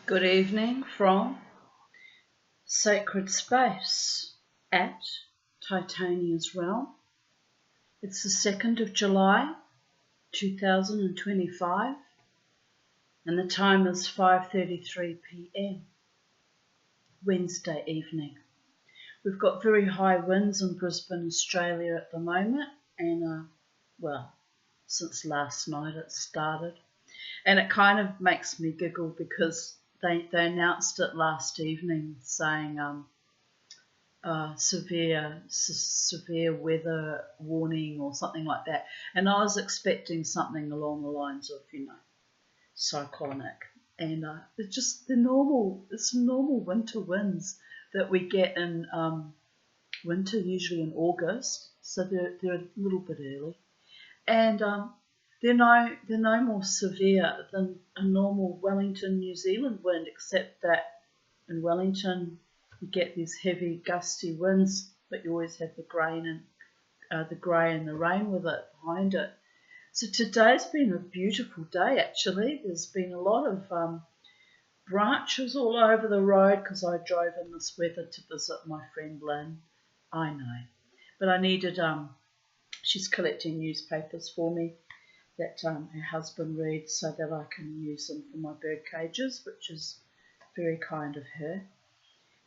Good evening from Sacred Space at Titania's Realm. It's the 2nd of July 2025 and the time is 5:33 p.m. Wednesday evening. We've got very high winds in Brisbane, Australia at the moment and since last night it started. And it kind of makes me giggle because they announced it last evening saying severe weather warning or something like that. And I was expecting something along the lines of, cyclonic. And it's just it's normal winter winds that we get in winter, usually in August. So they're a little bit early. And they're no more severe than a normal Wellington, New Zealand wind, except that in Wellington you get these heavy gusty winds, but you always have the grey and the rain with it behind it. So today's been a beautiful day actually. There's been a lot of branches all over the road because I drove in this weather to visit my friend Lynn. I know, but I needed she's collecting newspapers for me that her husband reads so that I can use them for my bird cages, which is very kind of her.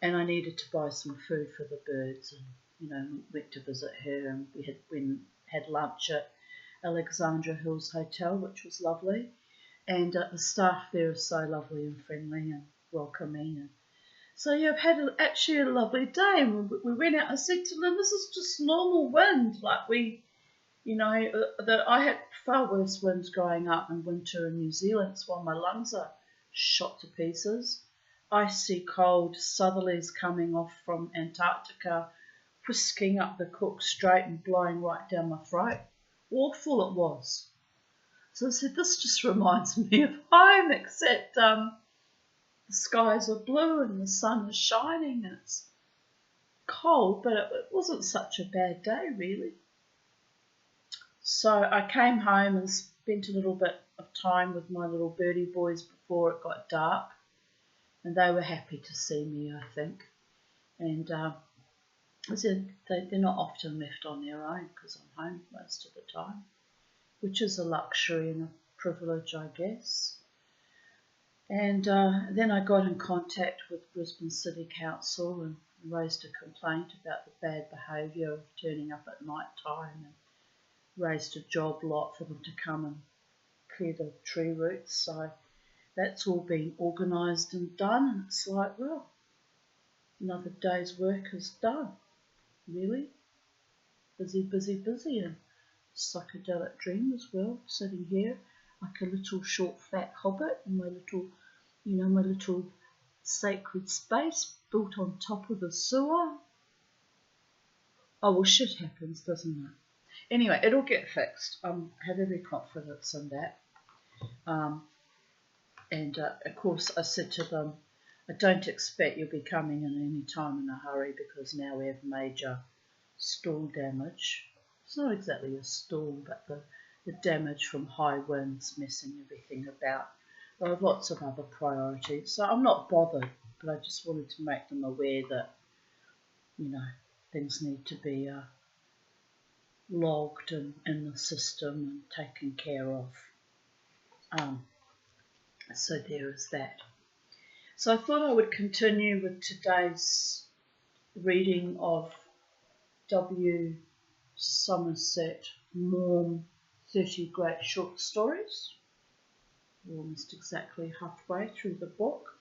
And I needed to buy some food for the birds and, went to visit her and we had lunch at Alexandra Hills Hotel, which was lovely. And the staff there are so lovely and friendly and welcoming. And so yeah, I've had actually a lovely day. And we went out. I said to Lynn, this is just normal wind. I had far worse winds growing up in winter in New Zealand. It's why my lungs are shot to pieces. Icy cold southerlies coming off from Antarctica, whisking up the Cook Strait and blowing right down my throat. Awful it was. So I said, this just reminds me of home, except the skies are blue and the sun is shining and it's cold, but it wasn't such a bad day really. So I came home and spent a little bit of time with my little birdie boys before it got dark, and they were happy to see me, I think. And I said they're not often left on their own because I'm home most of the time, which is a luxury and a privilege, I guess. And then I got in contact with Brisbane City Council and raised a complaint about the bad behaviour of turning up at night time, and raised a job lot for them to come and clear the tree roots. So that's all been organised and done, and it's like, well, another day's work is done, really. Busy, busy, busy, and psychedelic dream as well, sitting here like a little short fat hobbit in my little sacred space built on top of the sewer. Oh well, shit happens, doesn't it? Anyway, it'll get fixed. I have every confidence in that. Of course, I said to them, I don't expect you'll be coming in any time in a hurry because now we have major storm damage. It's not exactly a storm, but the damage from high winds messing everything about. I have lots of other priorities, so I'm not bothered, but I just wanted to make them aware that, things need to be logged and in the system and taken care of. So there is that. So I thought I would continue with today's reading of W. Somerset Maugham 30 Great Short Stories. We're almost exactly halfway through the book.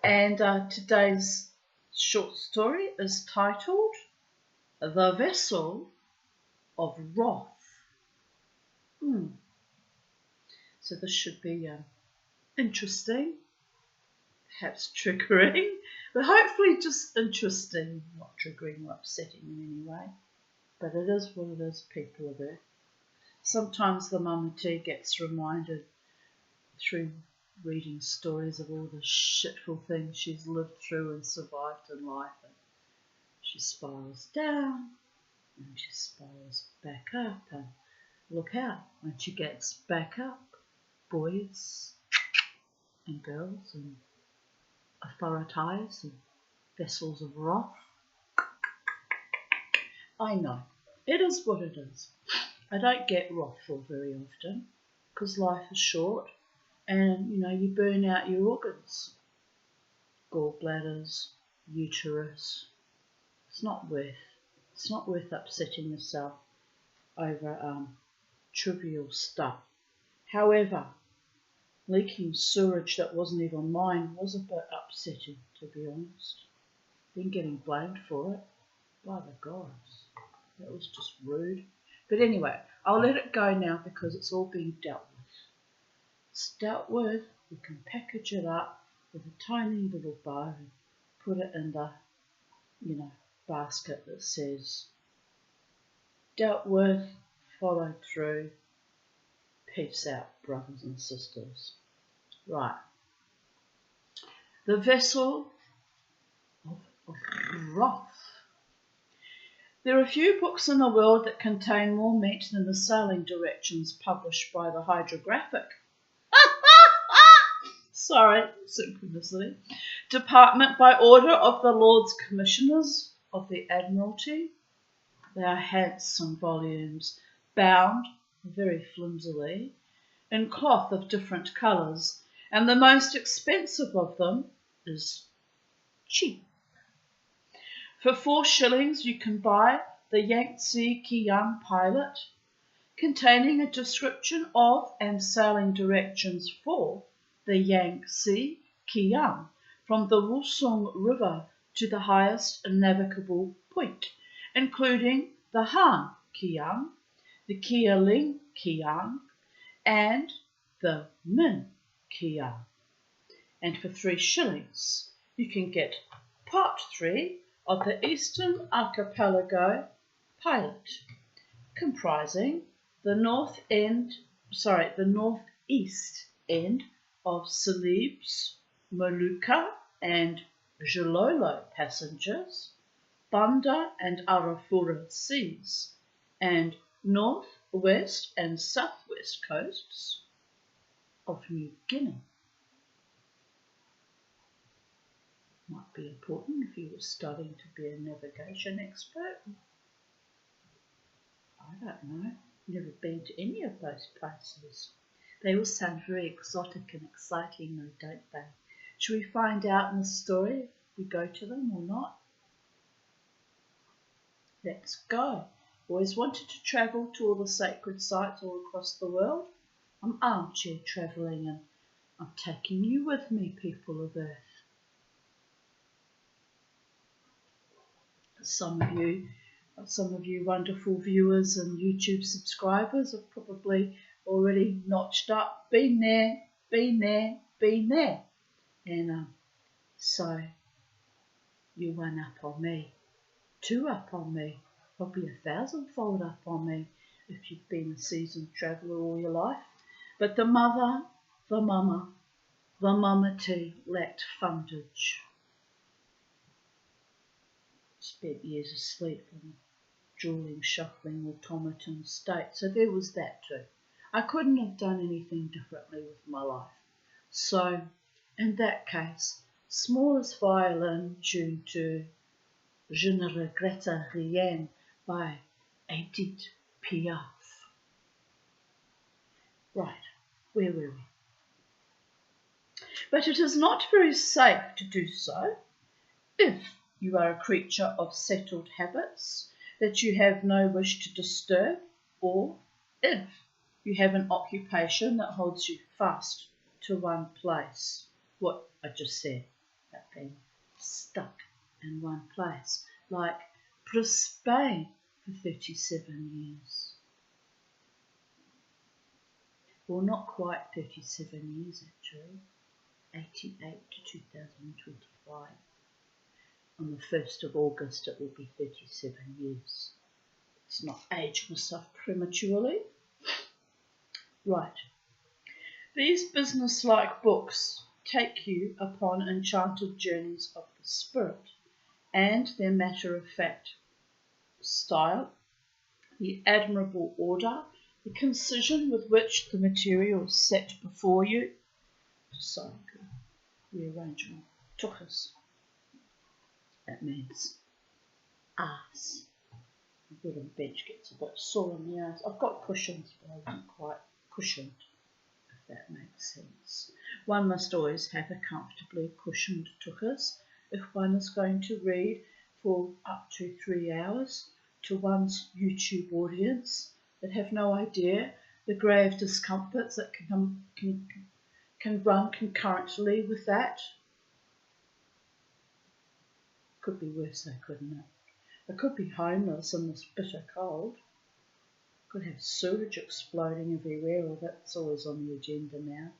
And today's short story is titled The Vessel of Wrath. So this should be interesting, perhaps triggering, but hopefully just interesting, not triggering or upsetting in any way. But it is what it is, people of Earth. Sometimes the Mama T gets reminded through reading stories of all the shitful things she's lived through and survived in life, and she spirals down and she spirals back up, and look out, when she gets back up, boys, and girls and authorities and vessels of wrath. I know, it is what it is. I don't get wrathful very often because life is short and, you burn out your organs, gallbladders, uterus. It's not worth upsetting yourself over trivial stuff. However, leaking sewage that wasn't even mine was a bit upsetting, to be honest. Been getting blamed for it. By the gods, that was just rude. But anyway, I'll let it go now because it's all being dealt with. It's dealt with. We can package it up with a tiny little bow and put it in the, basket that says dealt with, followed through, peace out, brothers and sisters. Right. The vessel of wrath. There are few books in the world that contain more meat than the sailing directions published by the Hydrographic synchronicity Department by order of the Lords Commissioners of the Admiralty. They are handsome volumes, bound very flimsily in cloth of different colours, and the most expensive of them is cheap. For 4 shillings you can buy the Yangtze Kiang Pilot, containing a description of and sailing directions for the Yangtze Kiang from the Wusong River to the highest navigable point, including the Han Kiang, the Kialing Kiang, and the Min Kiang. And for 3 shillings you can get Part 3 of the Eastern Archipelago Pilot, comprising the northeast end of Celebes, Molucca and Gilolo passengers, Banda and Arafura seas, and north, west and southwest coasts of New Guinea. Might be important if you were studying to be a navigation expert. I don't know. Never been to any of those places. They all sound very exotic and exciting though, don't they? Should we find out in the story if we go to them or not? Let's go. Always wanted to travel to all the sacred sites all across the world. I'm armchair travelling and I'm taking you with me, people of Earth. Some of you wonderful viewers and YouTube subscribers have probably already notched up, been there, and so you 1 up on me, 2 up on me, probably 1,000-fold up on me if you've been a seasoned traveller all your life. But the mama T lacked fundage. Spent years asleep in a drooling, shuffling automaton state, so there was that too. I couldn't have done anything differently with my life. So, in that case, smallest violin tuned to Je ne regrette rien by Edith Piaf. Right, where were we? But it is not very safe to do so if you are a creature of settled habits that you have no wish to disturb, or if you have an occupation that holds you fast to one place. What I just said, about being stuck in one place, like Brisbane for 37 years. Well, not quite 37 years actually, 88 to 2025. On the 1st of August it will be 37 years. Let's not age myself prematurely. Right. These business-like books take you upon enchanted journeys of the spirit, and their matter-of-fact style, the admirable order, the concision with which the material is set before you, Just so rearranging tuchus. That means ass. The little bench gets a bit sore in the ass. I've got cushions, but I wasn't quite cushioned, if that makes sense. One must always have a comfortably cushioned tuchus if one is going to read for up to 3 hours to one's YouTube audience that have no idea the grave discomforts that can run concurrently with that. Could be worse though, couldn't it? I could be homeless in this bitter cold. Could have sewage exploding everywhere, or that's always on the agenda now.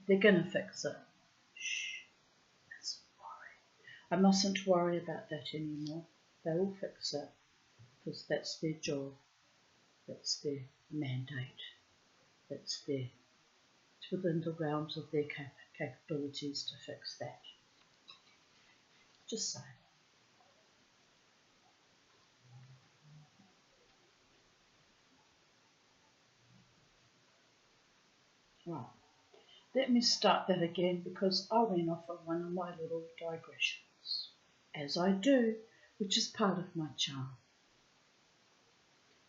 They're going to fix it. Shh, mustn't worry. I mustn't worry about that anymore. They will fix it, because that's their job. That's their mandate. It's within the realms of their capabilities to fix that. Just saying. Right, let me start that again because I went off on one of my little digressions, as I do, which is part of my charm.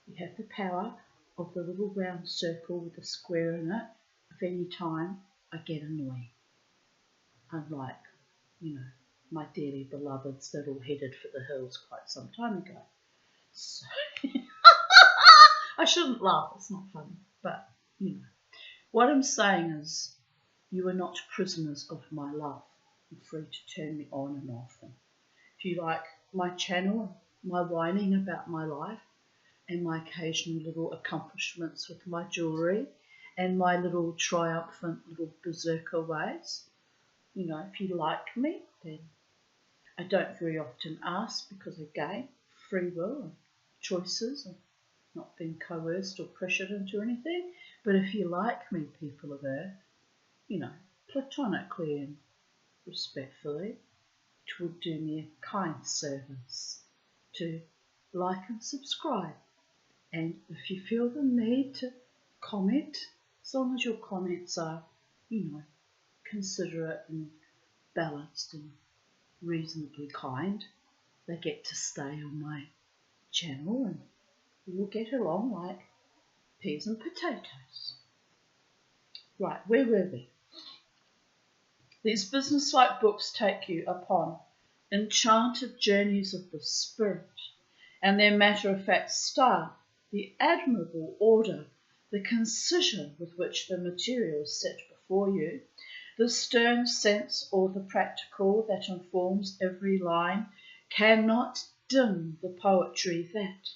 You have the power of the little round circle with a square in it if any time I get annoying. Unlike, my dearly beloveds that all headed for the hills quite some time ago. So I shouldn't laugh, it's not funny, but what I'm saying is, you are not prisoners of my love. You're free to turn me on and off. And if you like my channel, my whining about my life, and my occasional little accomplishments with my jewellery, and my little triumphant little berserker ways, if you like me, then I don't very often ask because, again, free will and choices and not being coerced or pressured into anything. But if you like me, people of Earth, platonically and respectfully, it would do me a kind service to like and subscribe. And if you feel the need to comment, as long as your comments are, considerate and balanced and reasonably kind, they get to stay on my channel and we'll get along like peas and potatoes. Right, where were we? These business-like books take you upon enchanted journeys of the spirit, and their matter-of-fact style, the admirable order, the concision with which the material is set before you, the stern sense or the practical that informs every line, cannot dim the poetry that,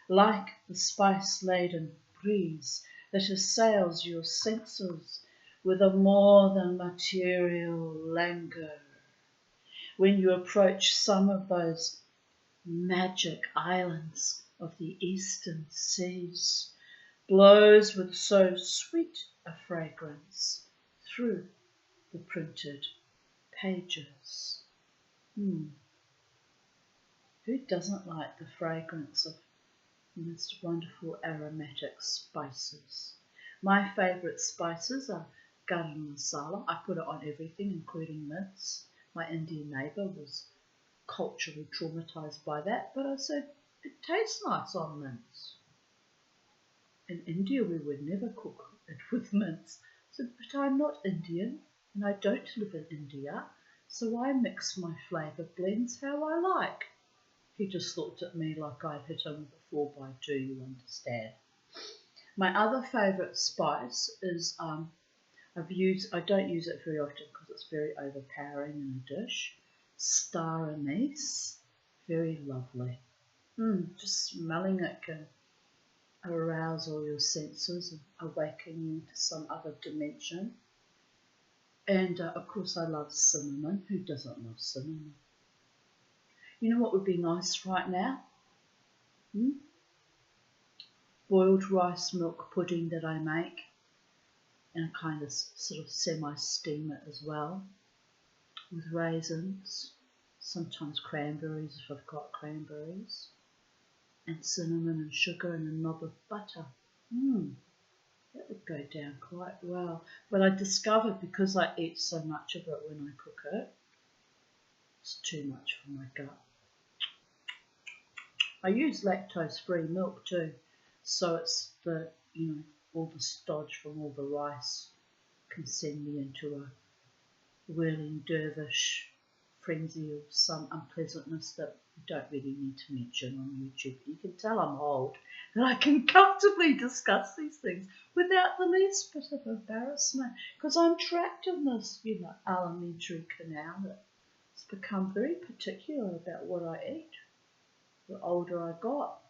like the spice-laden breeze that assails your senses with a more than material languor, when you approach some of those magic islands of the eastern seas, blows with so sweet a fragrance through the printed pages. Who doesn't like the fragrance of most wonderful aromatic spices? My favourite spices are garam masala. I put it on everything, including mints. My Indian neighbour was culturally traumatised by that, but I said, it tastes nice on mints. In India, we would never cook it with mints. I said, but I'm not Indian, and I don't live in India, so I mix my flavour blends how I like. He just looked at me like I'd hit him with a 4x2, you understand. My other favourite spice is, I don't use it very often because it's very overpowering in a dish, star anise, very lovely. Just smelling it can arouse all your senses and awaken you to some other dimension. And of course I love cinnamon. Who doesn't love cinnamon? You know what would be nice right now? Boiled rice milk pudding that I make, and I kind of sort of semi-steam it as well, with raisins, sometimes cranberries if I've got cranberries, and cinnamon and sugar and a knob of butter. That would go down quite well. But I discovered because I eat so much of it when I cook it, it's too much for my gut. I use lactose-free milk too, so it's the, all the stodge from all the rice can send me into a whirling dervish frenzy of some unpleasantness that you don't really need to mention on YouTube. You can tell I'm old, that I can comfortably discuss these things without the least bit of embarrassment, because I'm trapped in this, alimentary canal that's become very particular about what I eat the older I got.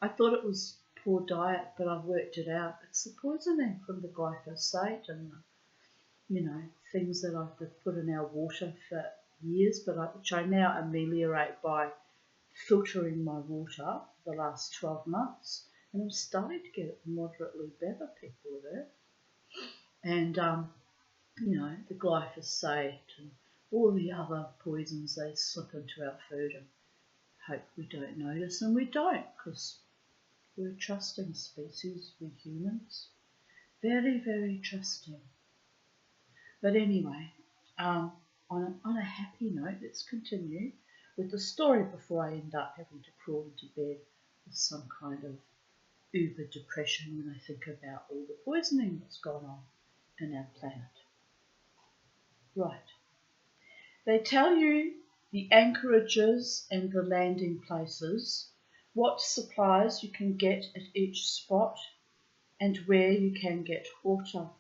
I thought it was poor diet, but I've worked it out. It's the poisoning from the glyphosate and the, things that I've put in our water for years, which I now ameliorate by filtering my water for the last 12 months. And I'm starting to get moderately better, people with it. And, the glyphosate and all the other poisons, they slip into our food and hope we don't notice. And we don't, because we're a trusting species, we're humans. Very, very trusting. But anyway, on a happy note, let's continue with the story before I end up having to crawl into bed with some kind of uber depression when I think about all the poisoning that's gone on in our planet. Right. They tell you the anchorages and the landing places, what supplies you can get at each spot, and where you can get water.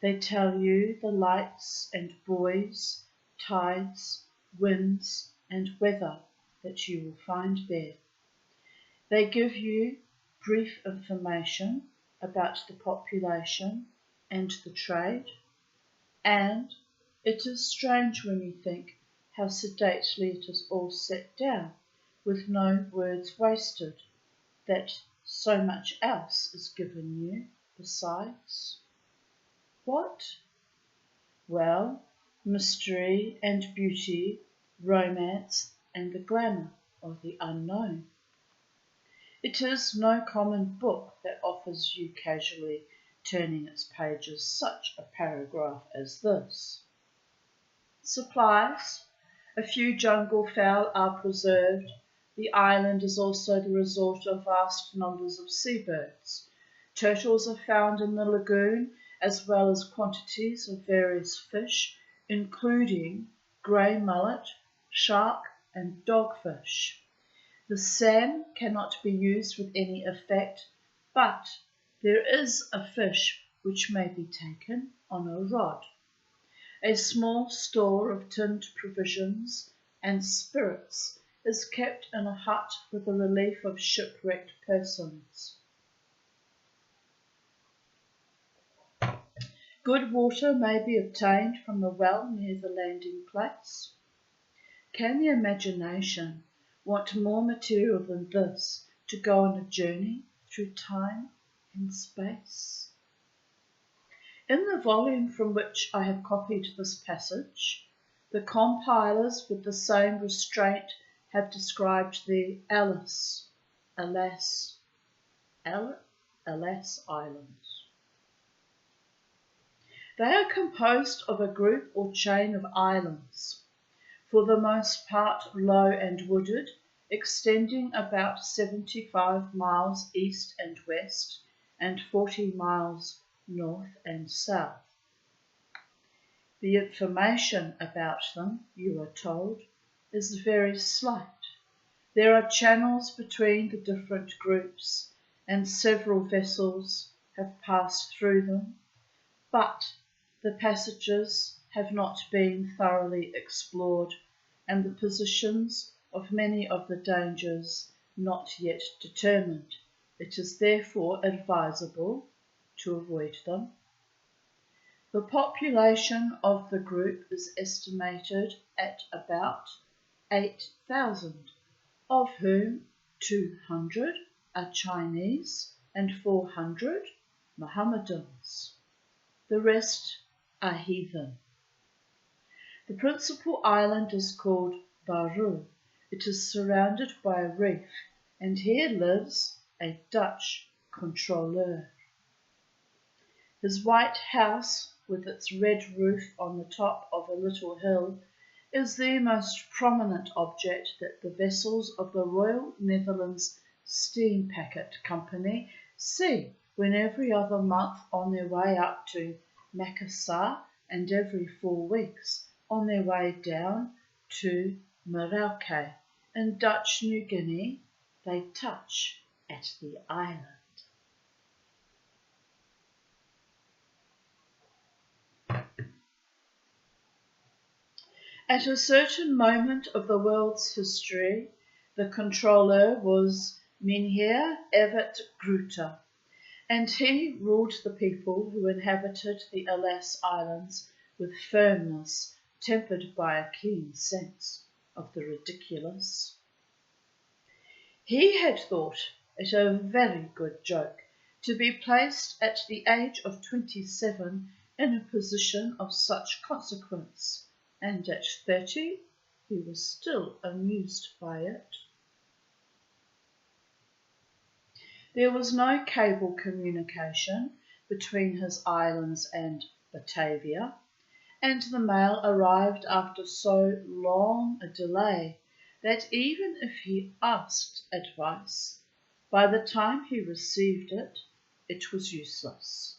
They tell you the lights and buoys, tides, winds, and weather that you will find there. They give you brief information about the population and the trade, and it is strange when you think how sedately it is all set down, with no words wasted, that so much else is given you besides. What? Well, mystery and beauty, romance and the glamour of the unknown. It is no common book that offers you casually turning its pages such a paragraph as this. Supplies. A few jungle fowl are preserved. The island is also the resort of vast numbers of seabirds. Turtles are found in the lagoon, as well as quantities of various fish, including grey mullet, shark and dogfish. The seine cannot be used with any effect, but there is a fish which may be taken on a rod. A small store of tinned provisions and spirits is kept in a hut for the relief of shipwrecked persons. Good water may be obtained from a well near the landing place. Can the imagination want more material than this to go on a journey through time and space? In the volume from which I have copied this passage, the compilers with the same restraint have described the Alas Islands. They are composed of a group or chain of islands, for the most part low and wooded, extending about 75 miles east and west and 40 miles north and south. The information about them, you are told, is very slight. There are channels between the different groups, and several vessels have passed through them, but the passages have not been thoroughly explored, and the positions of many of the dangers not yet determined. It is therefore advisable to avoid them. The population of the group is estimated at about 8,000, of whom 200 are Chinese and 400 Mohammedans. The rest are heathen. The principal island is called Baru. It is surrounded by a reef, and here lives a Dutch controleur. His white house, with its red roof on the top of a little hill, is the most prominent object that the vessels of the Royal Netherlands Steam Packet Company see when every other month on their way up to Makassar and every 4 weeks on their way down to Merauke. In Dutch New Guinea, they touch at the island. At a certain moment of the world's history, the controller was Mynheer Evert Groote, and he ruled the people who inhabited the Alas Islands with firmness tempered by a keen sense of the ridiculous. He had thought it a very good joke to be placed at the age of 27 in a position of such consequence, and at 30 he was still amused by it. There was no cable communication between his islands and Batavia, and the mail arrived after so long a delay that even if he asked advice, by the time he received it, it was useless.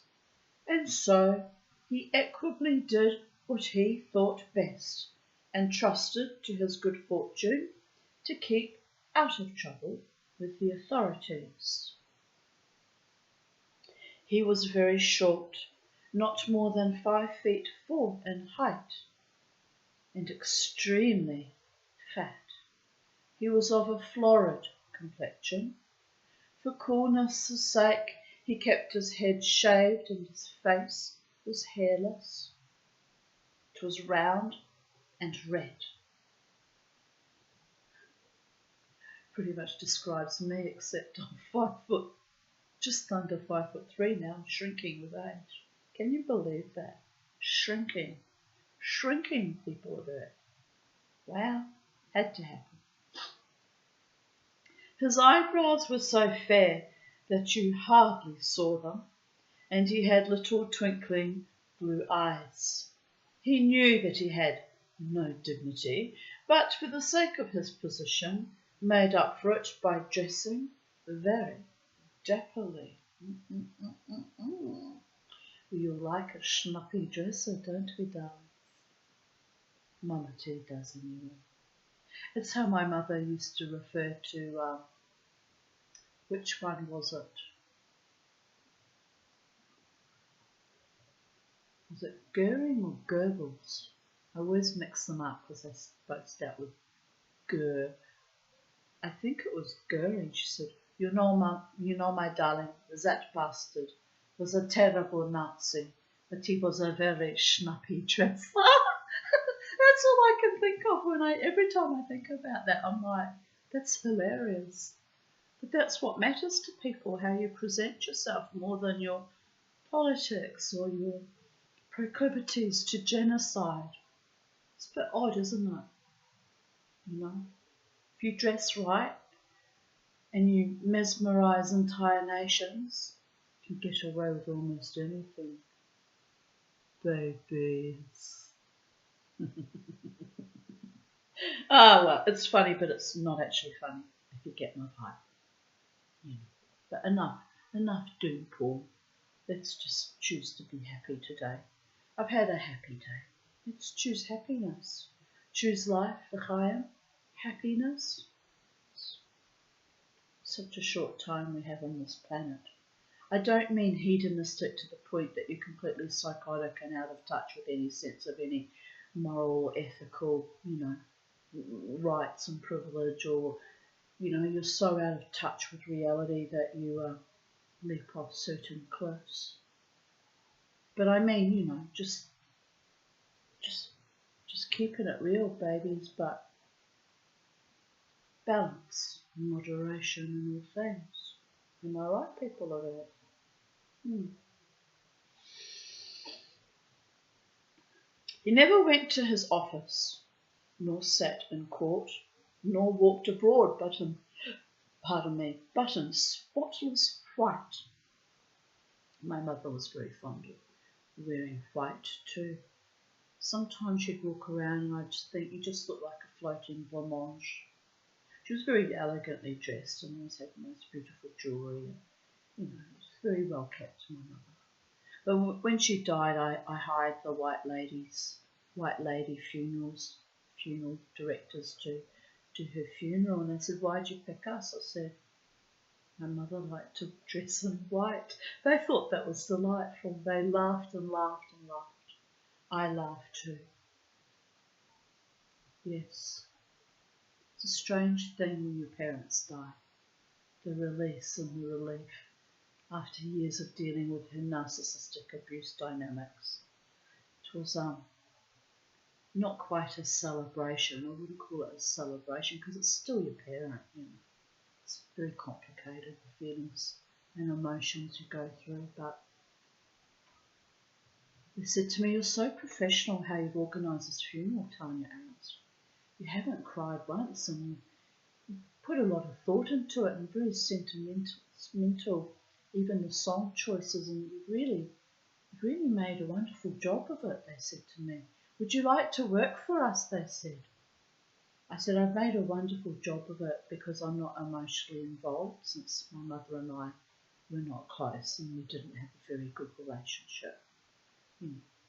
And so he equably did what he thought best, and trusted to his good fortune to keep out of trouble with the authorities. He was very short, not more than 5 feet 4 in height, and extremely fat. He was of a florid complexion. For coolness' sake, he kept his head shaved and his face was hairless. It was round and red. Pretty much describes me, except I'm 5 foot, just under 5'3" now, shrinking with age. Can you believe that? Shrinking people are there. Wow, had to happen. His eyebrows were so fair that you hardly saw them, and he had little twinkling blue eyes. He knew that he had no dignity, but for the sake of his position, made up for it by dressing very dapperly. You like a schnuppy dresser, don't we, darling? Mama too does anyway. It's how my mother used to refer to, which one was it? Was it Goering or Goebbels? I always mix them up because they both start with Ger. I think it was Goering. She said, you know, my darling, that bastard was a terrible Nazi, but he was a very schnappy dresser. That's all I can think of every time I think about that. I'm like, that's hilarious. But that's what matters to people, how you present yourself more than your politics or your proclivities to genocide. It's a bit odd, isn't it? You know, if you dress right and you mesmerize entire nations, you can get away with almost anything. Babies. Well, it's funny, but it's not actually funny if you get my pipe. You know. But enough doom porn. Let's just choose to be happy today. I've had a happy day. Let's choose happiness. Choose life, v'chaim, happiness. Such a short time we have on this planet. I don't mean hedonistic to the point that you're completely psychotic and out of touch with any sense of any moral, ethical, rights and privilege, or, you're so out of touch with reality that you leap off certain cliffs. But I mean, just keeping it real, babies, but balance and moderation in all things. Am I right, people of Earth? He never went to his office, nor sat in court, nor walked abroad, but in spotless white. My mother was very fond of wearing white too. Sometimes she'd walk around and I'd just think you just look like a floating blancmange. She was very elegantly dressed and always had the most beautiful jewellery. And, it was very well kept, my mother. But when she died, I hired the white lady funeral directors to do her funeral. And they said, "Why'd you pick us?" I said, "My mother liked to dress in white." They thought that was delightful. They laughed and laughed and laughed. I laughed too. Yes. It's a strange thing when your parents die. The release and the relief after years of dealing with her narcissistic abuse dynamics. It was not quite a celebration. I wouldn't call it a celebration because it's still your parent. It's very complicated, the feelings and emotions you go through. But they said to me, "You're so professional how you've organised this funeral, Tanya Aarons. You haven't cried once and you put a lot of thought into it and very sentimental, even the song choices, and you really made a wonderful job of it," they said to me. "Would you like to work for us?" they said. I said, "I've made a wonderful job of it because I'm not emotionally involved, since my mother and I were not close and we didn't have a very good relationship.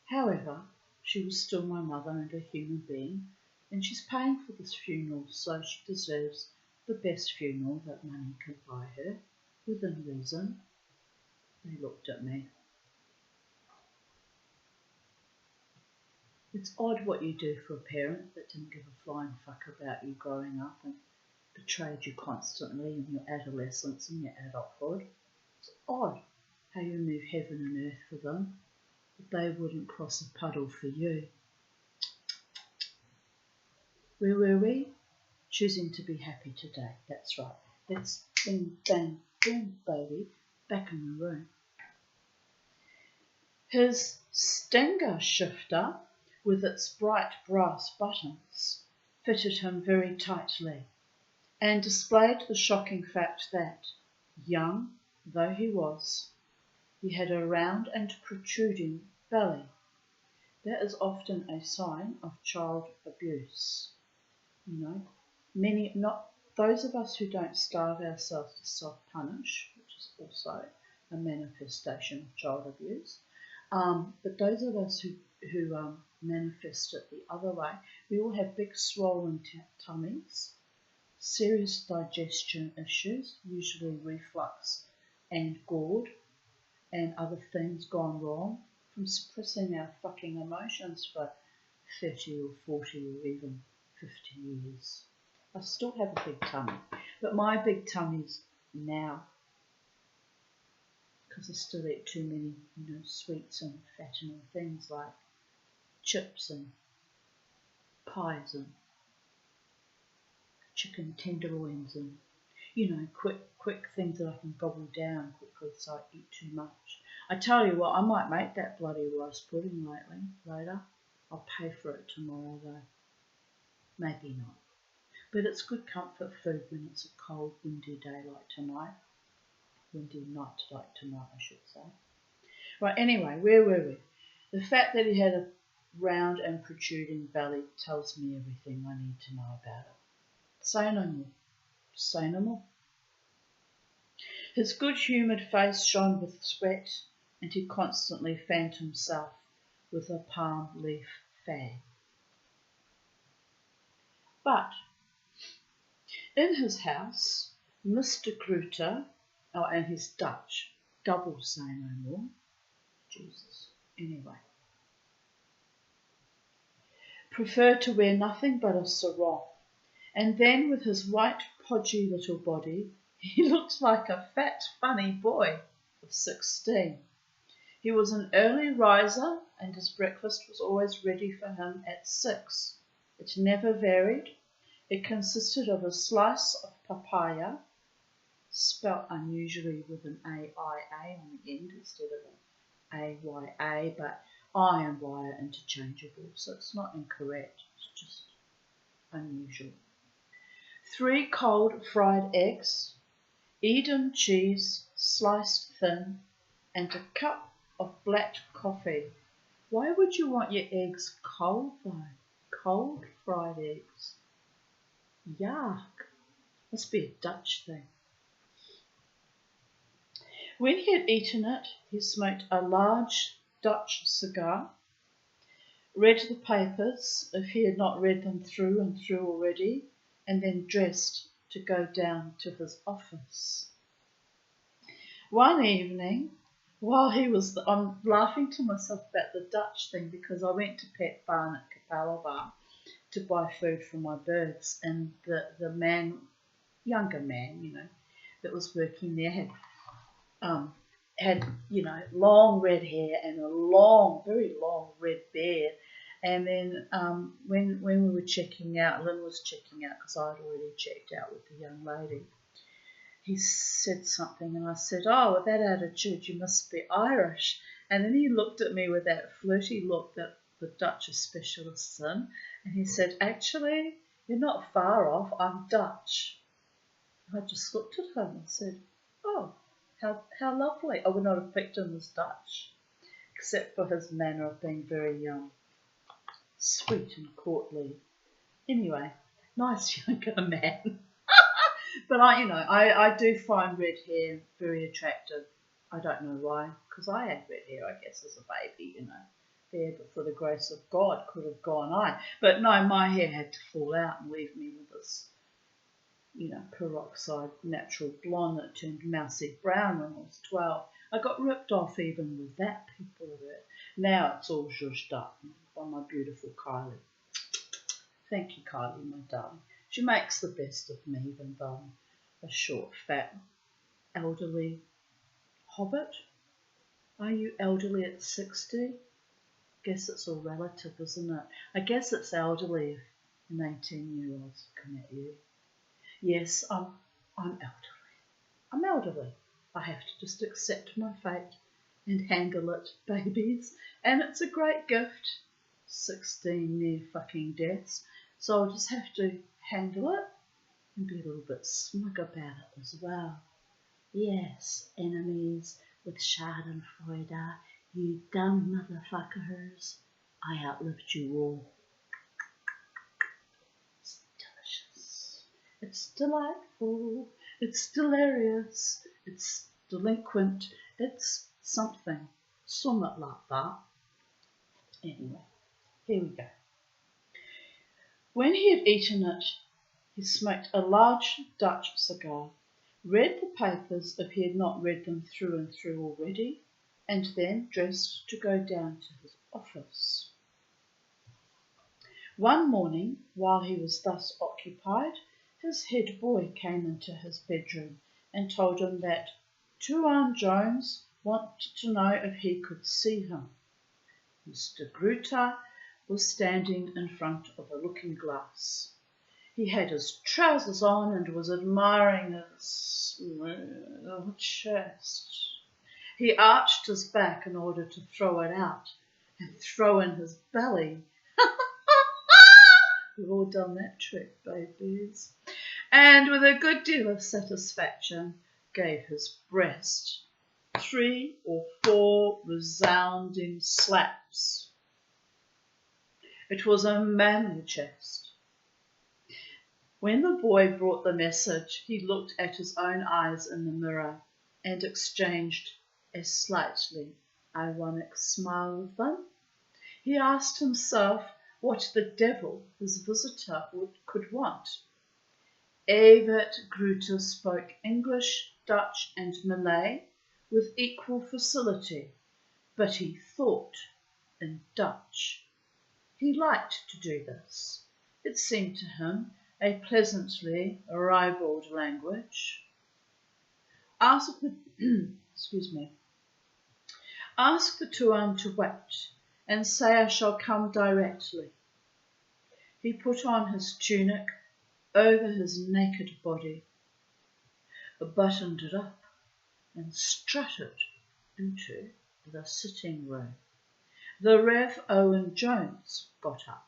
However, she was still my mother and a human being, and she's paying for this funeral, so she deserves the best funeral that money can buy her, within reason." They looked at me. It's odd what you do for a parent that didn't give a flying fuck about you growing up and betrayed you constantly in your adolescence and your adulthood. It's odd how you move heaven and earth for them, but they wouldn't cross a puddle for you. Where were we? Choosing to be happy today. That's right. Let's bing, bang, boom, baby, back in the room. His Stinger shifter, with its bright brass buttons, fitted him very tightly, and displayed the shocking fact that, young though he was, he had a round and protruding belly. That is often a sign of child abuse. Not those of us who don't starve ourselves to self-punish, which is also a manifestation of child abuse, but those of us who manifest it the other way, we all have big swollen tummies, serious digestion issues, usually reflux and GERD, and other things gone wrong from suppressing our fucking emotions for 30 or 40 or even 50 years. I still have a big tummy, but my big tummy's now because I still eat too many, sweets and fattening things like chips and pies and chicken tenderloins and, quick things that I can gobble down quickly so I eat too much. I tell you what, I might make that bloody rice pudding later. I'll pay for it tomorrow though. Maybe not. But it's good comfort food when it's a cold, windy day like tonight. Windy night like tonight, I should say. Right, anyway, where were we? The fact that he had a round and protruding belly tells me everything I need to know about it. Say no more. Say no more. His good-humoured face shone with sweat, and he constantly fanned himself with a palm leaf fan. But in his house, Mr. Gruter, and his Dutch, double say no more. Jesus. Anyway. Preferred to wear nothing but a sarong, and then with his white, podgy little body, he looked like a fat, funny boy of 16. He was an early riser, and his breakfast was always ready for him at 6. It never varied. It consisted of a slice of papaya, spelt unusually with an A-I-A on the end instead of an A-Y-A, but I and Y are interchangeable, so it's not incorrect, it's just unusual. 3 cold fried eggs, Edam cheese sliced thin, and a cup of black coffee. Why would you want your eggs cold though? Cold fried eggs. Yuck. Must be a Dutch thing. When he had eaten it, he smoked a large Dutch cigar, read the papers, if he had not read them through and through already, and then dressed to go down to his office. One evening, while he was, I'm laughing to myself about the Dutch thing because I went to Pet Barn at Capalaba to buy food for my birds, and the man, younger man, that was working there had long red hair and a long, very long red beard. And then when we were checking out, Lynn was checking out because I'd already checked out with the young lady. He said something and I said, "Oh, with that attitude, you must be Irish." And then he looked at me with that flirty look that the Dutch are specialists in, and he said, "Actually, you're not far off, I'm Dutch." I just looked at him and said, "Oh, how lovely." I would not have picked him as Dutch, except for his manner of being very sweet and courtly. Anyway, nice younger man. But I do find red hair very attractive. I don't know why, because I had red hair, I guess, as a baby, there, but for the grace of God could have gone I. But no, my hair had to fall out and leave me with this, peroxide natural blonde that turned mousy brown when I was 12. I got ripped off even with that, people of it. Now it's all zhuzhed up by my beautiful Kylie. Thank you, Kylie, my darling. She makes the best of me, even though I'm a short, fat, elderly hobbit. Are you elderly at 60? Guess it's all relative, isn't it? I guess it's elderly if an 18-year-old's looking at you. Yes, I'm elderly. I'm elderly. I have to just accept my fate and handle it, babies. And it's a great gift. 16 near fucking deaths. So I'll just have to handle it and be a little bit smug about it as well. Yes, enemies with Schadenfreude, you dumb motherfuckers. I outlived you all. It's delicious. It's delightful. It's delirious. It's delinquent. It's something like that. Anyway, here we go. When he had eaten it, he smoked a large Dutch cigar, read the papers if he had not read them through and through already, and then dressed to go down to his office. One morning, while he was thus occupied, his head boy came into his bedroom and told him that Tuan Jones wanted to know if he could see him. Mr. Gruter was standing in front of a looking-glass. He had his trousers on and was admiring his smooth chest. He arched his back in order to throw it out and throw in his belly. We've all done that trick, babies. And with a good deal of satisfaction, gave his breast 3 or 4 resounding slaps. It was a manly chest. When the boy brought the message, he looked at his own eyes in the mirror and exchanged a slightly ironic smile with them. He asked himself what the devil his visitor could want. Evert Gruter spoke English, Dutch and Malay with equal facility, but he thought in Dutch. He liked to do this. It seemed to him a pleasantly ribald language. Ask the Tuan to wait, and say I shall come directly. He put on his tunic over his naked body, buttoned it up, and strutted into the sitting room. The Rev. Owen Jones got up.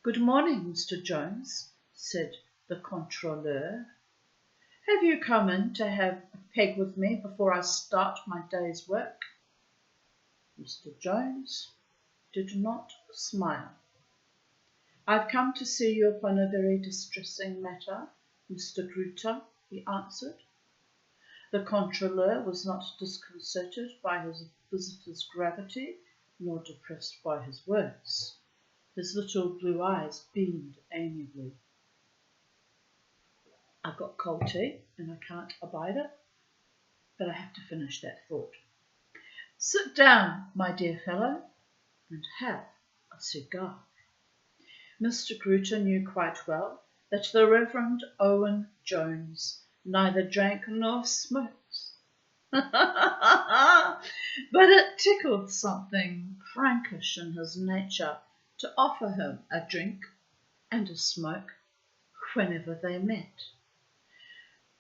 "Good morning, Mr. Jones," said the controleur. "Have you come in to have a peg with me before I start my day's work?" Mr. Jones did not smile. I've come to see you upon a very distressing matter, Mr. Grooter, he answered. The controleur was not disconcerted by his visitor's gravity, nor depressed by his words. His little blue eyes beamed amiably. I've got cold tea, and I can't abide it, but I have to finish that thought. Sit down, my dear fellow, and have a cigar. Mr. Grooter knew quite well that the Reverend Owen Jones neither drank nor smoked. But it tickled something prankish in his nature to offer him a drink and a smoke whenever they met.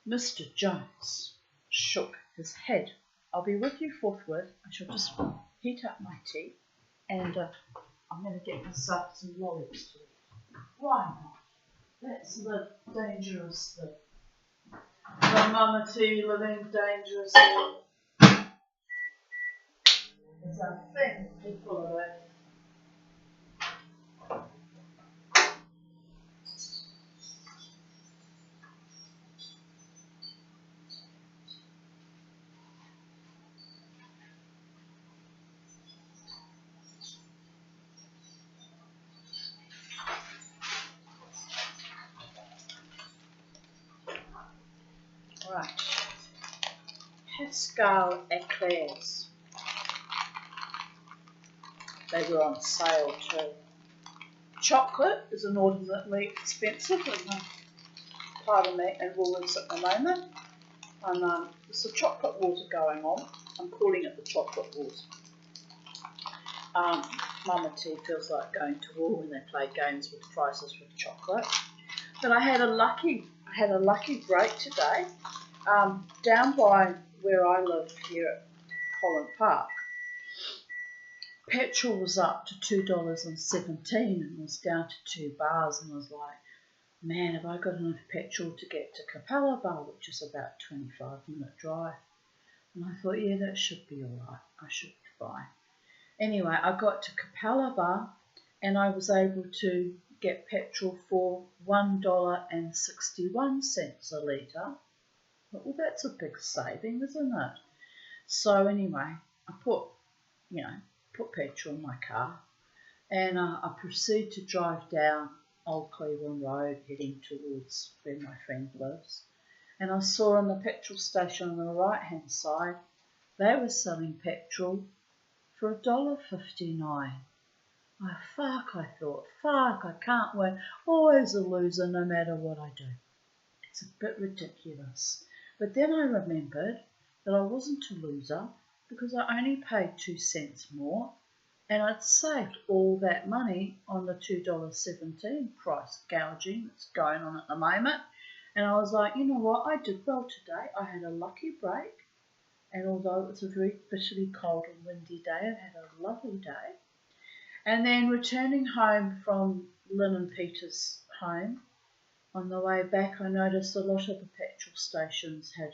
Mr. Jones shook his head. I'll be with you forthwith. I shall just heat up my tea, and I'm going to get myself some lollies to eat. Why not? Let's live dangerously. The Mama Tea living dangerously is a thing to follow it. Right. Pascal eclairs. They were on sale too. Chocolate is inordinately expensive in Woolworths at the moment. And there's a chocolate wars going on. I'm calling it the chocolate wars. Mama T feels like going to war when they play games with prices with chocolate. But I had a lucky break today. Down by where I live here at Holland Park, petrol was up to $2.17 and was down to 2 bars, and I was like, man, have I got enough petrol to get to Capella Bar, which is about a 25-minute drive? And I thought, yeah, that should be alright. I should be fine. Anyway, I got to Capella Bar and I was able to get petrol for $1.61 a litre. Well, that's a big saving, isn't it? So anyway, I put petrol in my car, and I proceed to drive down Old Cleveland Road, heading towards where my friend lives. And I saw on the petrol station on the right-hand side, they were selling petrol for $1.59. Oh, I thought, I can't win. Always a loser no matter what I do. It's a bit ridiculous. But then I remembered that I wasn't a loser because I only paid 2 cents more, and I'd saved all that money on the $2.17 price gouging that's going on at the moment. And I was like, you know what, I did well today. I had a lucky break, and although it was a very bitterly cold and windy day, I had a lovely day. And then returning home from Lynn and Peter's home, on the way back I noticed a lot of the petrol stations had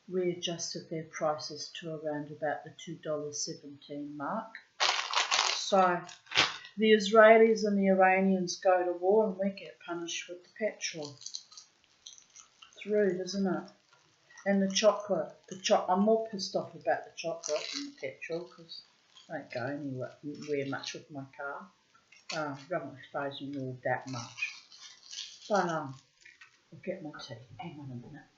readjusted their prices to around about the $2.17 mark. So the Israelis and the Iranians go to war and we get punished with the petrol. It's rude, isn't it? And the chocolate, I'm more pissed off about the chocolate than the petrol because I don't go anywhere much with my car. I don't expose me all that much. But I'll get my tea. Hang on a minute.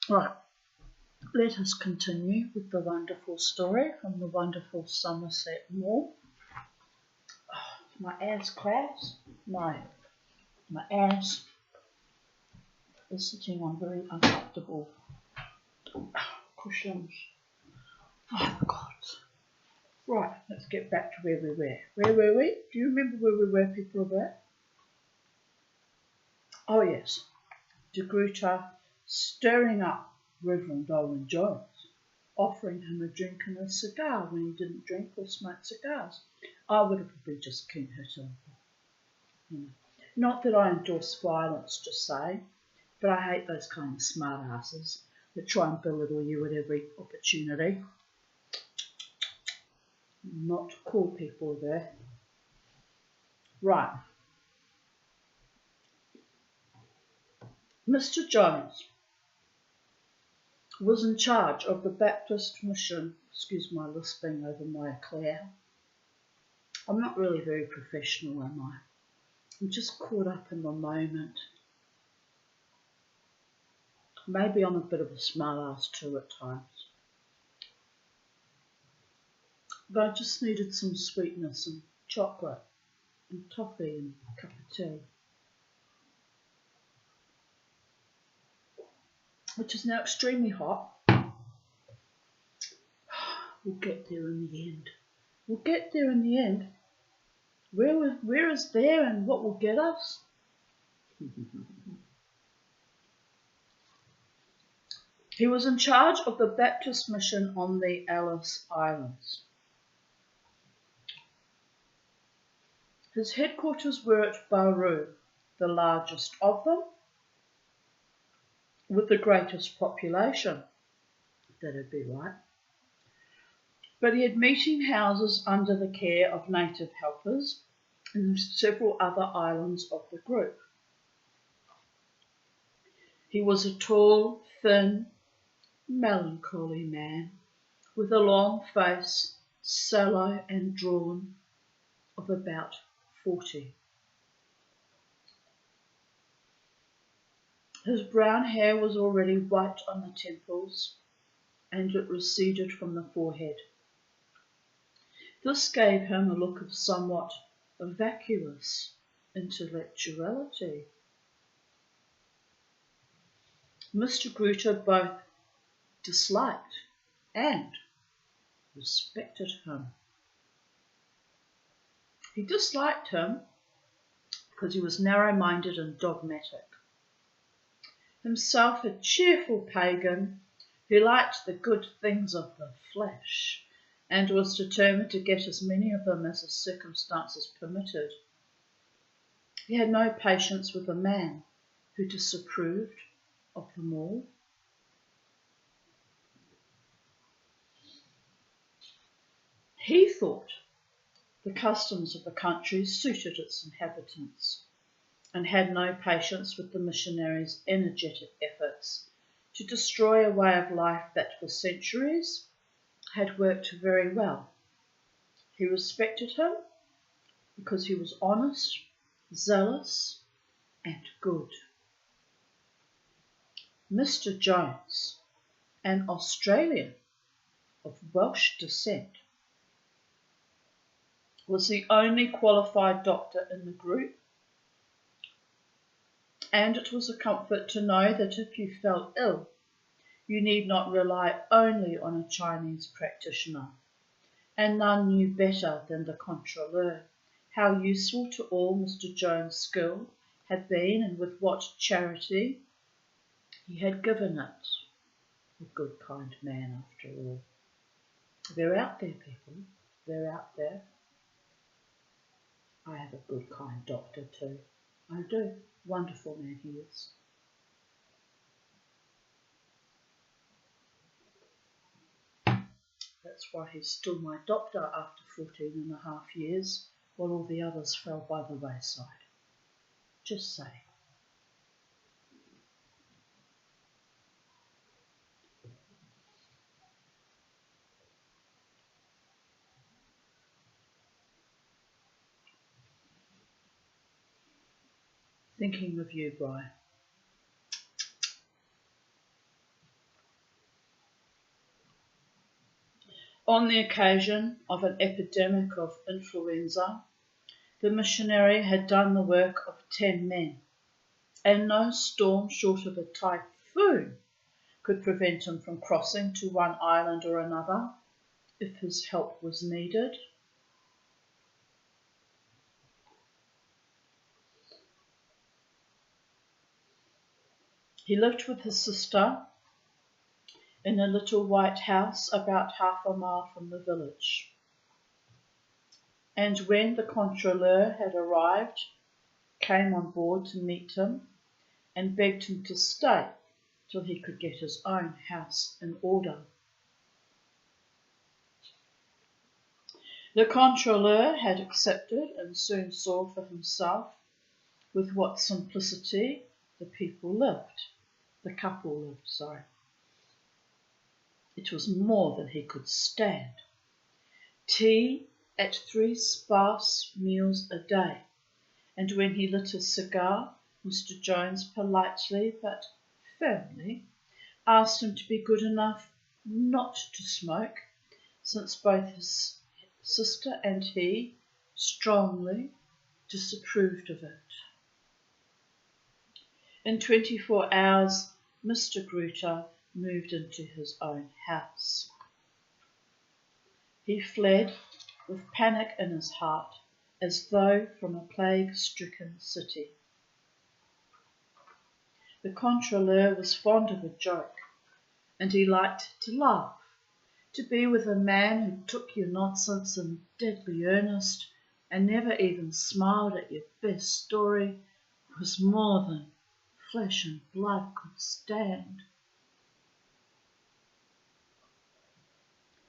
Right, let us continue with the wonderful story from the wonderful Somerset Maugham. Oh, my ass class, my ass is sitting on very uncomfortable cushions. Oh God. Right, let's get back to where we were. Where were we? Do you remember where we were, people of that? Oh yes, De Grooter stirring up Reverend Owen Jones. offering him a drink and a cigar when he didn't drink or smoke cigars. I would have probably just hit him. Not that I endorse violence, just say, but I hate those kind of smart asses that try and belittle you at every opportunity. Not cool people there. Right. Mr. Jones was in charge of the Baptist mission. Excuse my lisping over my eclair. I'm not really very professional, am I? I'm just caught up in the moment. Maybe I'm a bit of a smart ass too at times. But I just needed some sweetness and chocolate and toffee and a cup of tea. Which is now extremely hot. We'll get there in the end. We'll get there in the end. Where is there and what will get us? He was in charge of the Baptist mission on the Ellis Islands. His headquarters were at Bauru, the largest of them, with the greatest population. That'd be right. But he had meeting houses under the care of native helpers in several other islands of the group. He was a tall, thin, melancholy man with a long face, sallow and drawn, of about 40. His brown hair was already white on the temples, and it receded from the forehead. This gave him a look of somewhat vacuous intellectuality. Mr. Gruter both disliked and respected him. He disliked him because he was narrow-minded and dogmatic. Himself a cheerful pagan who liked the good things of the flesh and was determined to get as many of them as his circumstances permitted. He had no patience with a man who disapproved of them all. He thought the customs of the country suited its inhabitants and had no patience with the missionaries' energetic efforts to destroy a way of life that for centuries had worked very well. He respected him because he was honest, zealous, and good. Mr. Jones, an Australian of Welsh descent, was the only qualified doctor in the group, and it was a comfort to know that if you fell ill, you need not rely only on a Chinese practitioner, and none knew better than the controleur how useful to all Mr. Jones' skill had been and with what charity he had given it. A good, kind man, after all. They're out there, people. They're out there. I have a good, kind doctor too. I do. Wonderful man he is. That's why he's still my doctor after 14 and a half years, while all the others fell by the wayside. Just saying. Thinking of you, Brian. On the occasion of an epidemic of influenza, the missionary had done the work of 10 men, and no storm short of a typhoon could prevent him from crossing to one island or another if his help was needed. He lived with his sister in a little white house about half a mile from the village. And when the controleur had arrived, came on board to meet him and begged him to stay till he could get his own house in order. The controleur had accepted and soon saw for himself with what simplicity the couple lived. It was more than he could stand. Tea at 3 sparse meals a day, and when he lit a cigar, Mr. Jones politely but firmly asked him to be good enough not to smoke, since both his sister and he strongly disapproved of it. In 24 hours, Mr. Gruter moved into his own house. He fled with panic in his heart, as though from a plague-stricken city. The controleur was fond of a joke, and he liked to laugh. To be with a man who took your nonsense in deadly earnest and never even smiled at your best story was more than flesh and blood could stand.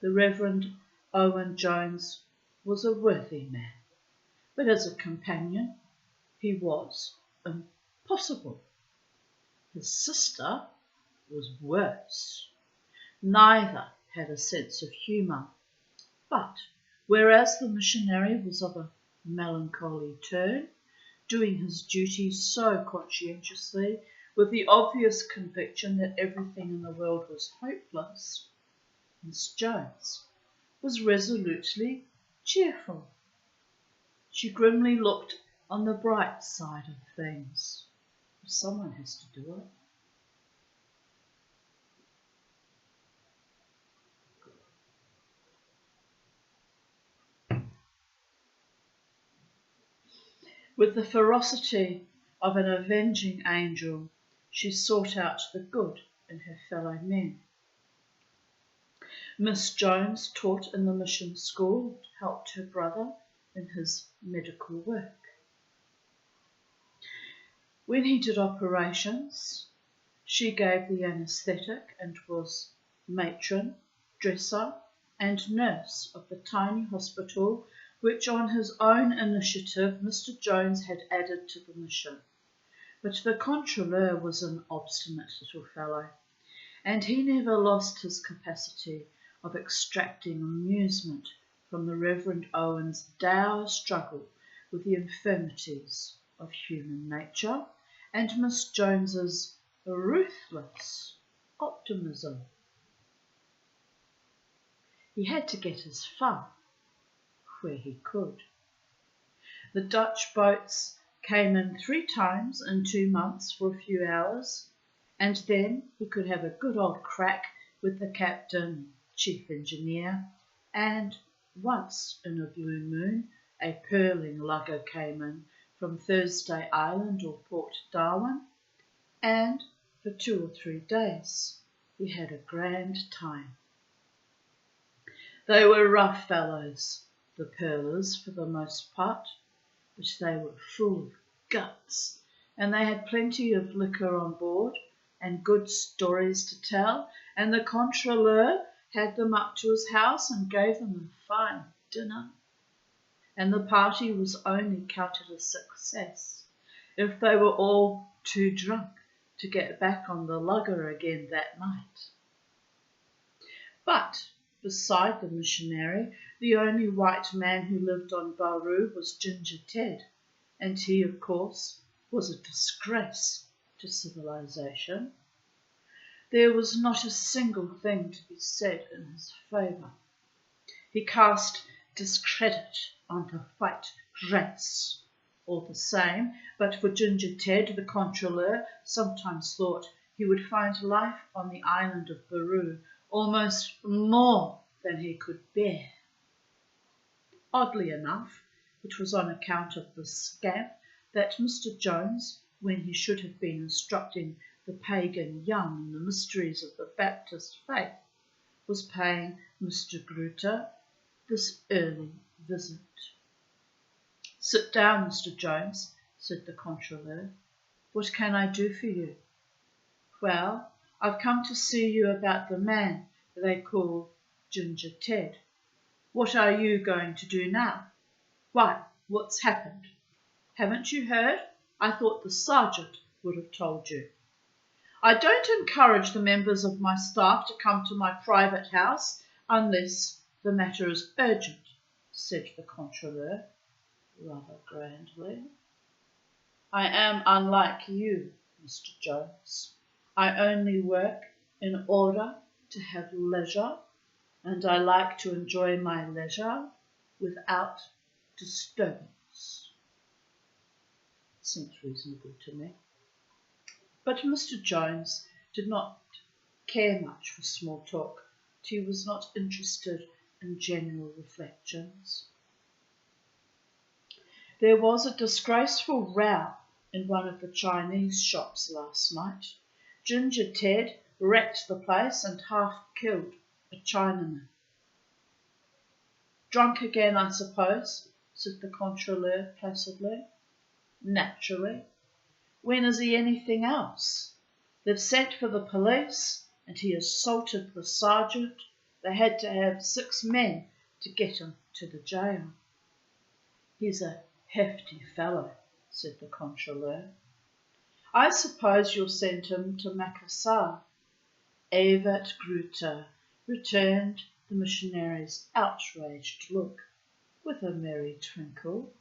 The Reverend Owen Jones was a worthy man, but as a companion he was impossible. His sister was worse. Neither had a sense of humour, but whereas the missionary was of a melancholy turn, doing his duty so conscientiously, with the obvious conviction that everything in the world was hopeless, Miss Jones was resolutely cheerful. She grimly looked on the bright side of things. Someone has to do it. With the ferocity of an avenging angel, she sought out the good in her fellow men. Miss Jones taught in the mission school, helped her brother in his medical work. When he did operations, she gave the anaesthetic and was matron, dresser and nurse of the tiny hospital which on his own initiative Mr. Jones had added to the mission. But the controleur was an obstinate little fellow, and he never lost his capacity of extracting amusement from the Reverend Owen's dour struggle with the infirmities of human nature and Miss Jones's ruthless optimism. He had to get his fun where he could. The Dutch boats came in 3 times in 2 months for a few hours, and then he could have a good old crack with the captain, chief engineer, and once in a blue moon a pearling lugger came in from Thursday Island or Port Darwin, and for 2 or 3 days he had a grand time. They were rough fellows, the pearlers for the most part, but they were full of guts, and they had plenty of liquor on board and good stories to tell, and the controleur had them up to his house and gave them a fine dinner. And the party was only counted a success if they were all too drunk to get back on the lugger again that night. But beside the missionary, the only white man who lived on Bauru was Ginger Ted, and he, of course, was a disgrace to civilization. There was not a single thing to be said in his favour. He cast discredit on the white race, all the same, but for Ginger Ted, the controleur sometimes thought he would find life on the island of Bauru almost more than he could bear. Oddly enough, it was on account of the scamp that Mr. Jones, when he should have been instructing the pagan young in the mysteries of the Baptist faith, was paying Mr. Grooter this early visit. "Sit down, Mr. Jones," said the controller. "What can I do for you?" "Well, I've come to see you about the man they call Ginger Ted." "What are you going to do now?" "Why, what's happened?" "Haven't you heard? I thought the sergeant would have told you." "I don't encourage the members of my staff to come to my private house unless the matter is urgent," said the controller, rather grandly. "I am unlike you, Mr. Jones. I only work in order to have leisure, and I like to enjoy my leisure without disturbance." Seems reasonable to me. But Mr. Jones did not care much for small talk, but he was not interested in general reflections. "There was a disgraceful row in one of the Chinese shops last night. Ginger Ted wrecked the place and half killed a Chinaman." "Drunk again, I suppose," said the controller placidly. "Naturally. When is he anything else? They've sent for the police, and he assaulted the sergeant. They had to have 6 men to get him to the jail." "He's a hefty fellow," said the controller. "I suppose you'll send him to Macassar." Evert Grooter returned the missionary's outraged look with a merry twinkle.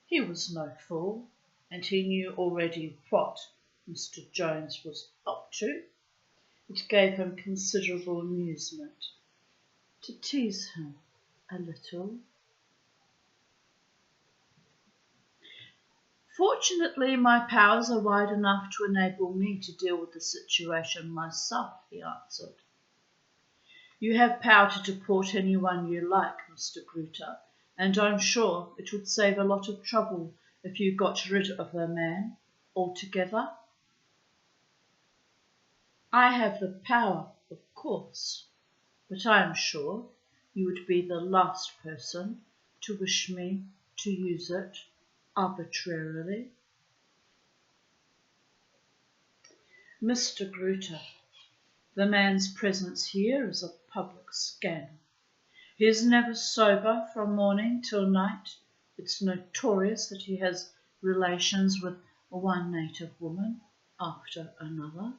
He was no fool, and he knew already what Mr. Jones was up to. It gave him considerable amusement to tease him a little. "Fortunately, my powers are wide enough to enable me to deal with the situation myself," he answered. "You have power to deport anyone you like, Mr. Grooter, and I'm sure it would save a lot of trouble if you got rid of the man altogether." "I have the power, of course, but I am sure you would be the last person to wish me to use it arbitrarily." "Mr. Grooter, the man's presence here is a public scandal. He is never sober from morning till night. It's notorious that he has relations with one native woman after another."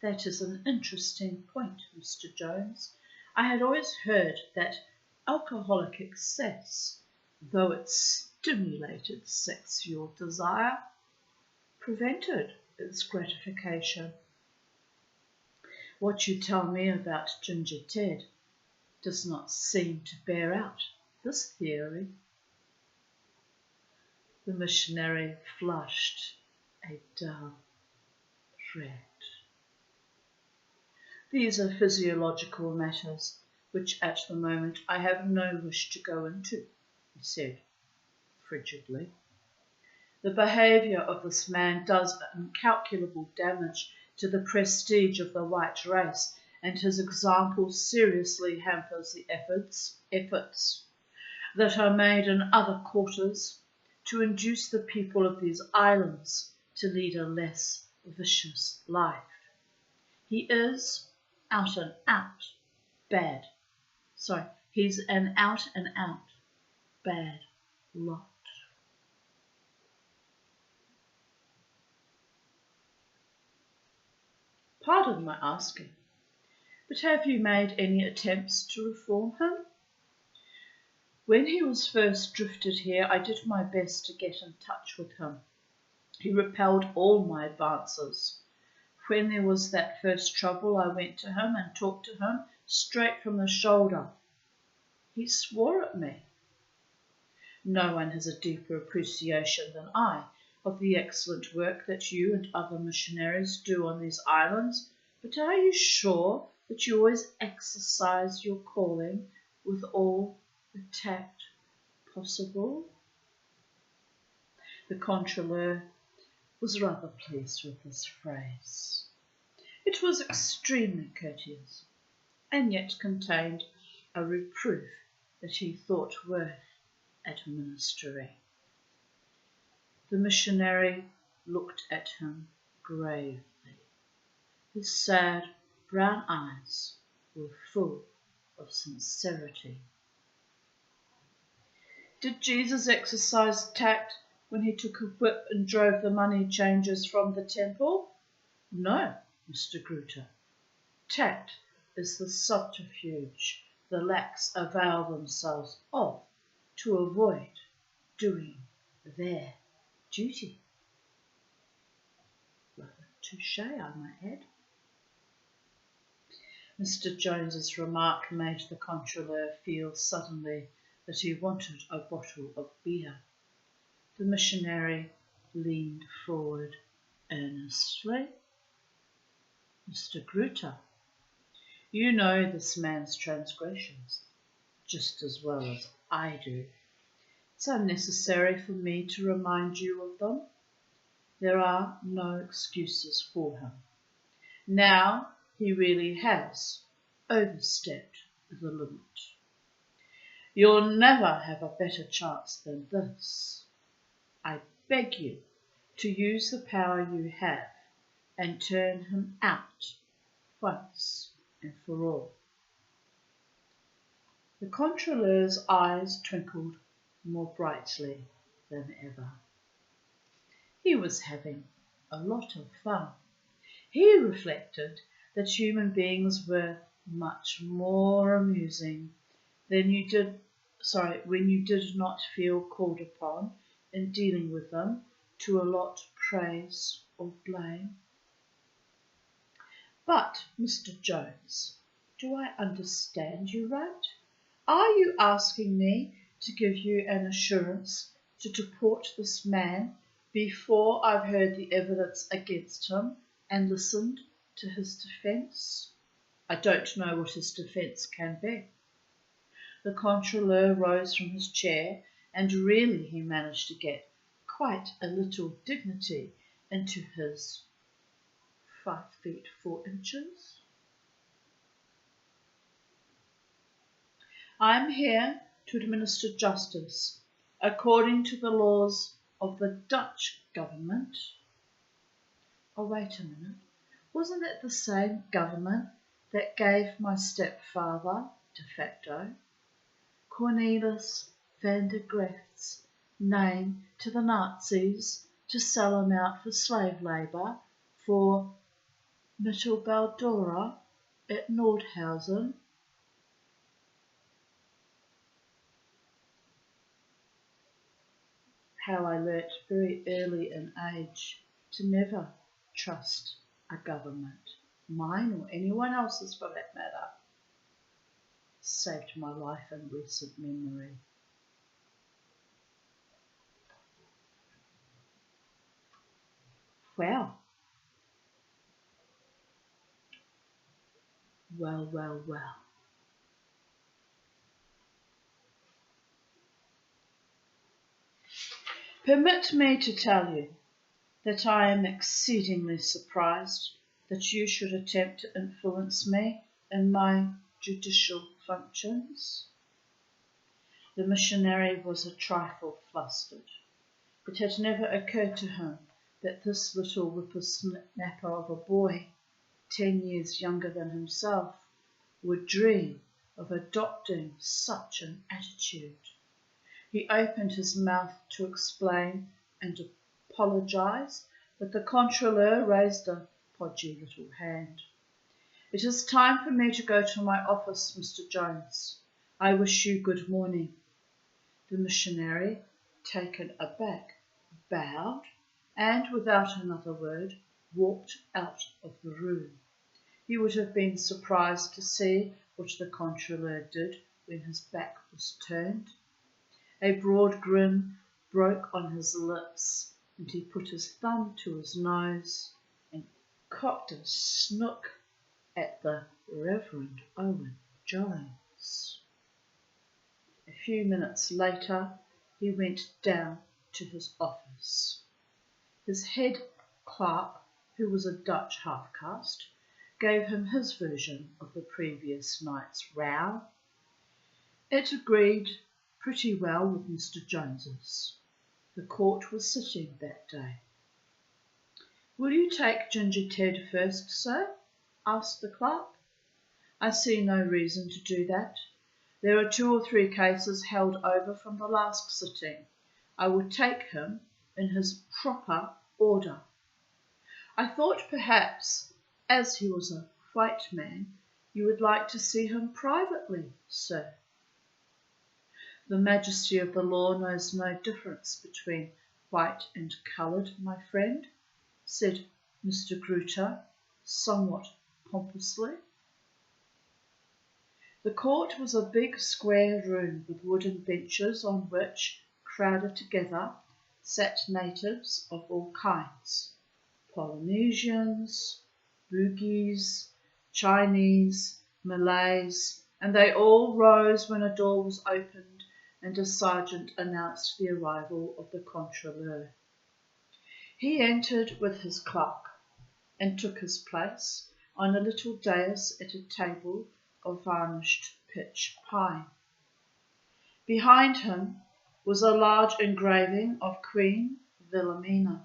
"That is an interesting point, Mr. Jones. I had always heard that alcoholic excess, though it stimulated sexual desire, prevented its gratification. What you tell me about Ginger Ted does not seem to bear out this theory." The missionary flushed a dull red. "These are physiological matters which at the moment I have no wish to go into," he said frigidly. "The behaviour of this man does incalculable damage to the prestige of the white race, and his example seriously hampers the efforts that are made in other quarters to induce the people of these islands to lead a less vicious life. He is out and out bad. He's an out and out bad lot." "Pardon my asking, but have you made any attempts to reform him?" "When he was first drifted here, I did my best to get in touch with him. He repelled all my advances. When there was that first trouble, I went to him and talked to him straight from the shoulder. He swore at me. No one has a deeper appreciation than I of the excellent work that you and other missionaries do on these islands, but are you sure that you always exercise your calling with all the tact possible?" The controller was rather pleased with this phrase. It was extremely courteous, and yet contained a reproof that he thought worth administering. The missionary looked at him gravely. His sad brown eyes were full of sincerity. Did Jesus exercise tact when he took a whip and drove the money changers from the temple? No, Mr. Gruter. Tact is the subterfuge the lax avail themselves of to avoid doing their duty. Rather touché, I might add. Mr. Jones's remark made the controller feel suddenly that he wanted a bottle of beer. The missionary leaned forward earnestly. Mr. Gruter, you know this man's transgressions just as well as I do. It's unnecessary for me to remind you of them. There are no excuses for him. Now he really has overstepped the limit. You'll never have a better chance than this. I beg you to use the power you have and turn him out once and for all. The controlleur's eyes twinkled more brightly than ever. He was having a lot of fun. He reflected that human beings were much more amusing than when you did not feel called upon in dealing with them to allot praise or blame. But, Mr. Jones, do I understand you right? Are you asking me to give you an assurance to deport this man before I've heard the evidence against him and listened to his defence? I don't know what his defence can be. The controller rose from his chair, and really he managed to get quite a little dignity into his 5 feet 4 inches. I am here to administer justice according to the laws of the Dutch government. Oh, wait a minute. Wasn't it the same government that gave my stepfather, de facto, Cornelis van der Graeft's name to the Nazis to sell him out for slave labour for Mittelbau-Dora at Nordhausen? How I learnt very early in age to never trust a government, mine or anyone else's for that matter. Saved my life in recent memory. Well. Permit me to tell you that I am exceedingly surprised that you should attempt to influence me in my judicial functions. The missionary was a trifle flustered. It had never occurred to him that this little whippersnapper of a boy, 10 years younger than himself, would dream of adopting such an attitude. He opened his mouth to explain and apologize, but the controller raised a podgy little hand. It is time for me to go to my office, Mr. Jones. I wish you good morning. The missionary, taken aback, bowed, and without another word, walked out of the room. You would have been surprised to see what the controller did when his back was turned. A broad grin broke on his lips, and he put his thumb to his nose and cocked a snook at the Reverend Owen Jones. A few minutes later, he went down to his office. His head clerk, who was a Dutch half-caste, gave him his version of the previous night's row. It agreed pretty well with Mr. Jones's. The court was sitting that day. "Will you take Ginger Ted first, sir?" asked the clerk. "I see no reason to do that. There are 2 or 3 cases held over from the last sitting. I will take him in his proper order. I thought perhaps, as he was a white man, you would like to see him privately, sir." "The majesty of the law knows no difference between white and coloured, my friend," said Mr. Grooter, somewhat pompously. The court was a big square room with wooden benches on which, crowded together, sat natives of all kinds: Polynesians, Bugis, Chinese, Malays, and they all rose when a door was opened and a sergeant announced the arrival of the controleur. He entered with his clerk and took his place on a little dais at a table of varnished pitch pine. Behind him was a large engraving of Queen Wilhelmina.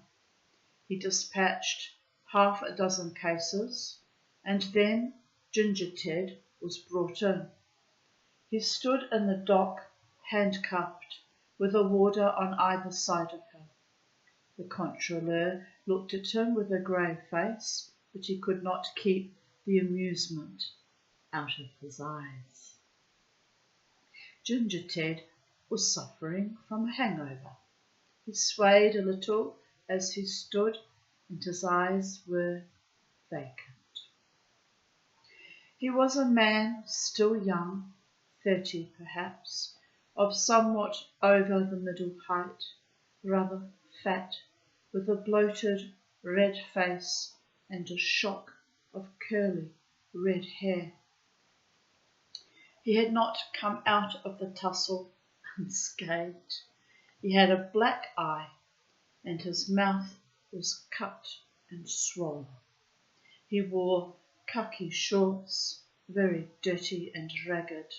He dispatched 6 cases, and then Ginger Ted was brought in. He stood in the dock, handcuffed, with a warder on either side of him. The controleur looked at him with a grey face, but he could not keep the amusement out of his eyes. Ginger Ted was suffering from a hangover. He swayed a little as he stood, and his eyes were vacant. He was a man still young, 30 perhaps, of somewhat over the middle height, rather fat, with a bloated red face and a shock of curly red hair. He had not come out of the tussle unscathed. He had a black eye, and his mouth was cut and swollen. He wore khaki shorts, very dirty and ragged,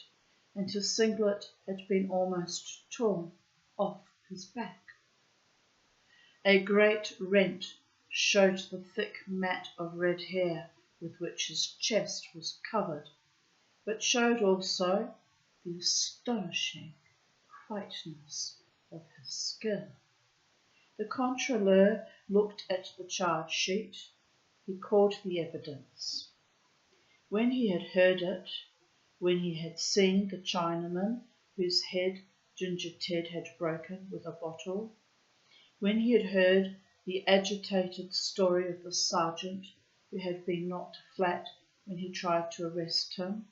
and his singlet had been almost torn off his back. A great rent showed the thick mat of red hair with which his chest was covered, but showed also the astonishing whiteness of his skin. The controleur looked at the charge sheet. He called the evidence. When he had heard it, when he had seen the Chinaman whose head Ginger Ted had broken with a bottle, when he had heard the agitated story of the sergeant who had been knocked flat when he tried to arrest him,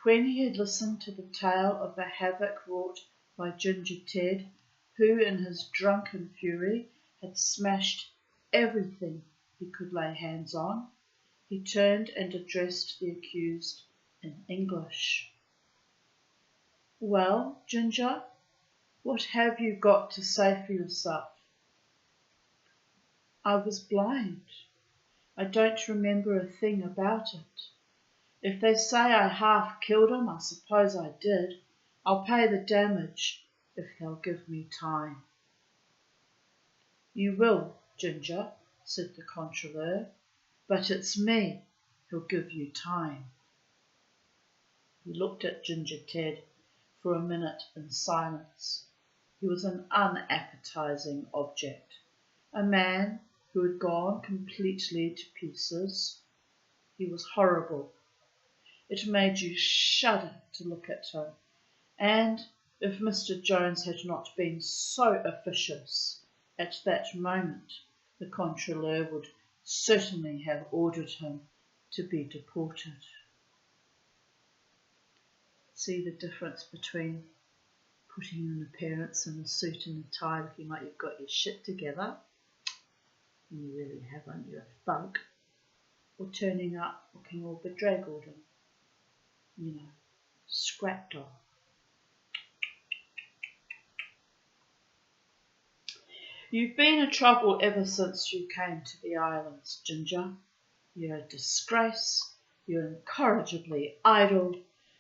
when he had listened to the tale of the havoc wrought by Ginger Ted, who in his drunken fury had smashed everything he could lay hands on, he turned and addressed the accused in English. "Well, Ginger, what have you got to say for yourself?" "I was blind. I don't remember a thing about it. If they say I half killed him, I suppose I did. I'll pay the damage if they'll give me time." "You will, Ginger," said the controleur, "but it's me who'll give you time." He looked at Ginger Ted for a minute in silence. He was an unappetizing object, a man who had gone completely to pieces. He was horrible. It made you shudder to look at him, and if Mr. Jones had not been so officious at that moment, the controleur would certainly have ordered him to be deported. See the difference between putting in an appearance in a suit and a tie looking like you've got your shit together, and you really haven't, you're a thug, or turning up looking all bedraggled and, scrapped off. You've been a trouble ever since you came to the islands, Ginger. You're a disgrace. You're incorrigibly idle.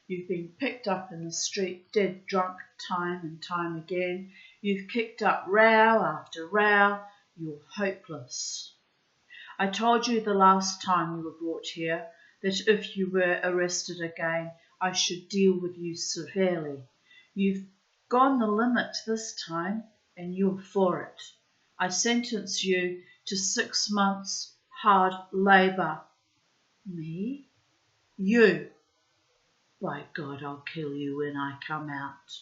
You've been picked up in the street dead drunk time and time again. You've kicked up row after row. You're hopeless. I told you the last time you were brought here that if you were arrested again, I should deal with you severely. You've gone the limit this time, and you're for it. I sentence you to 6 months hard labour. Me? You? By God, I'll kill you when I come out.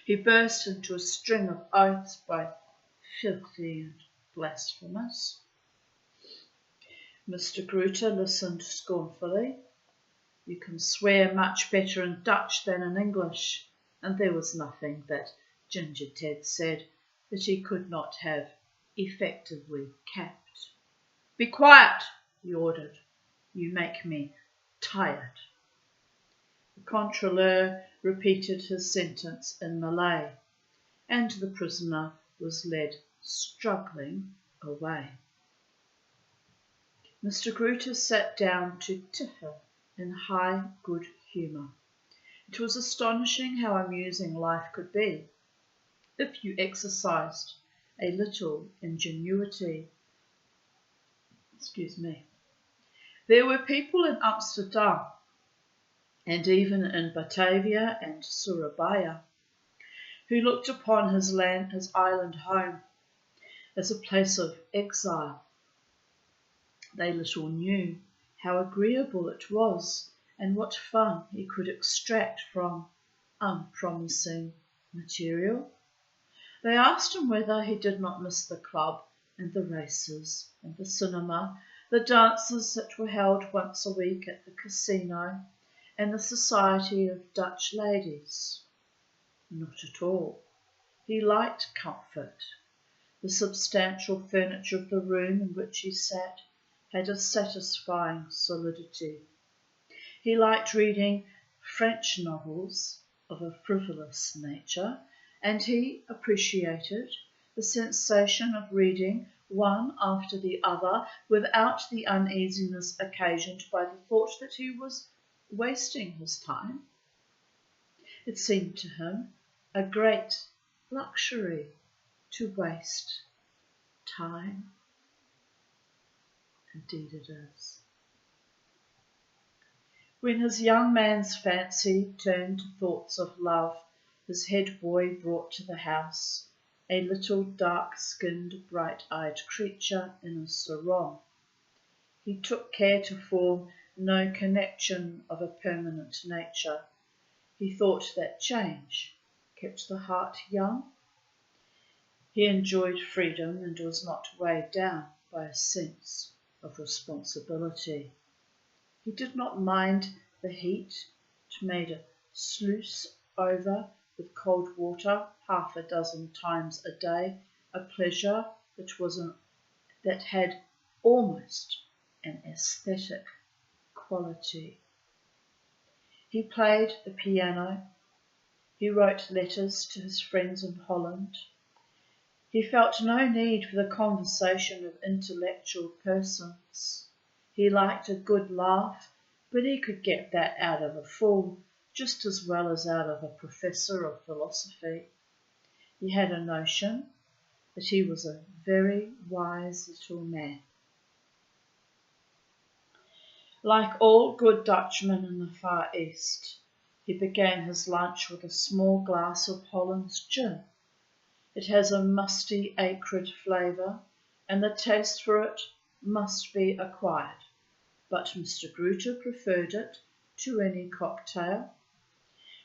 He burst into a string of oaths, both filthy and blasphemous. Mr. Gruter listened scornfully. You can swear much better in Dutch than in English, and there was nothing that Ginger Ted said that he could not have effectively capped. Be quiet, he ordered. You make me tired. The contrôleur repeated his sentence in Malay, and the prisoner was led struggling away. Mr. Gruter sat down to tiffer in high good humour. It was astonishing how amusing life could be if you exercised a little ingenuity. There were people in Amsterdam and even in Batavia and Surabaya who looked upon his island home as a place of exile. They little knew how agreeable it was and what fun he could extract from unpromising material. They asked him whether he did not miss the club and the races and the cinema, the dances that were held once a week at the casino, and the society of Dutch ladies. Not at all. He liked comfort. The substantial furniture of the room in which he sat had a satisfying solidity. He liked reading French novels of a frivolous nature, and he appreciated the sensation of reading one after the other without the uneasiness occasioned by the thought that he was wasting his time. It seemed to him a great luxury to waste time. Indeed it is. When his young man's fancy turned to thoughts of love, his head boy brought to the house a little dark-skinned, bright-eyed creature in a sarong. He took care to form no connection of a permanent nature. He thought that change kept the heart young. He enjoyed freedom and was not weighed down by a sense of responsibility. He did not mind the heat. It made a sluice over with cold water half a dozen times a day a pleasure that had almost an aesthetic quality. He played the piano. He wrote letters to his friends in Holland. He felt no need for the conversation of intellectual persons. He liked a good laugh, but he could get that out of a fool just as well as out of a professor of philosophy. He had a notion that he was a very wise little man. Like all good Dutchmen in the Far East, he began his lunch with a small glass of Hollands gin. It has a musty, acrid flavour, and the taste for it must be acquired, but Mr. Gruter preferred it to any cocktail.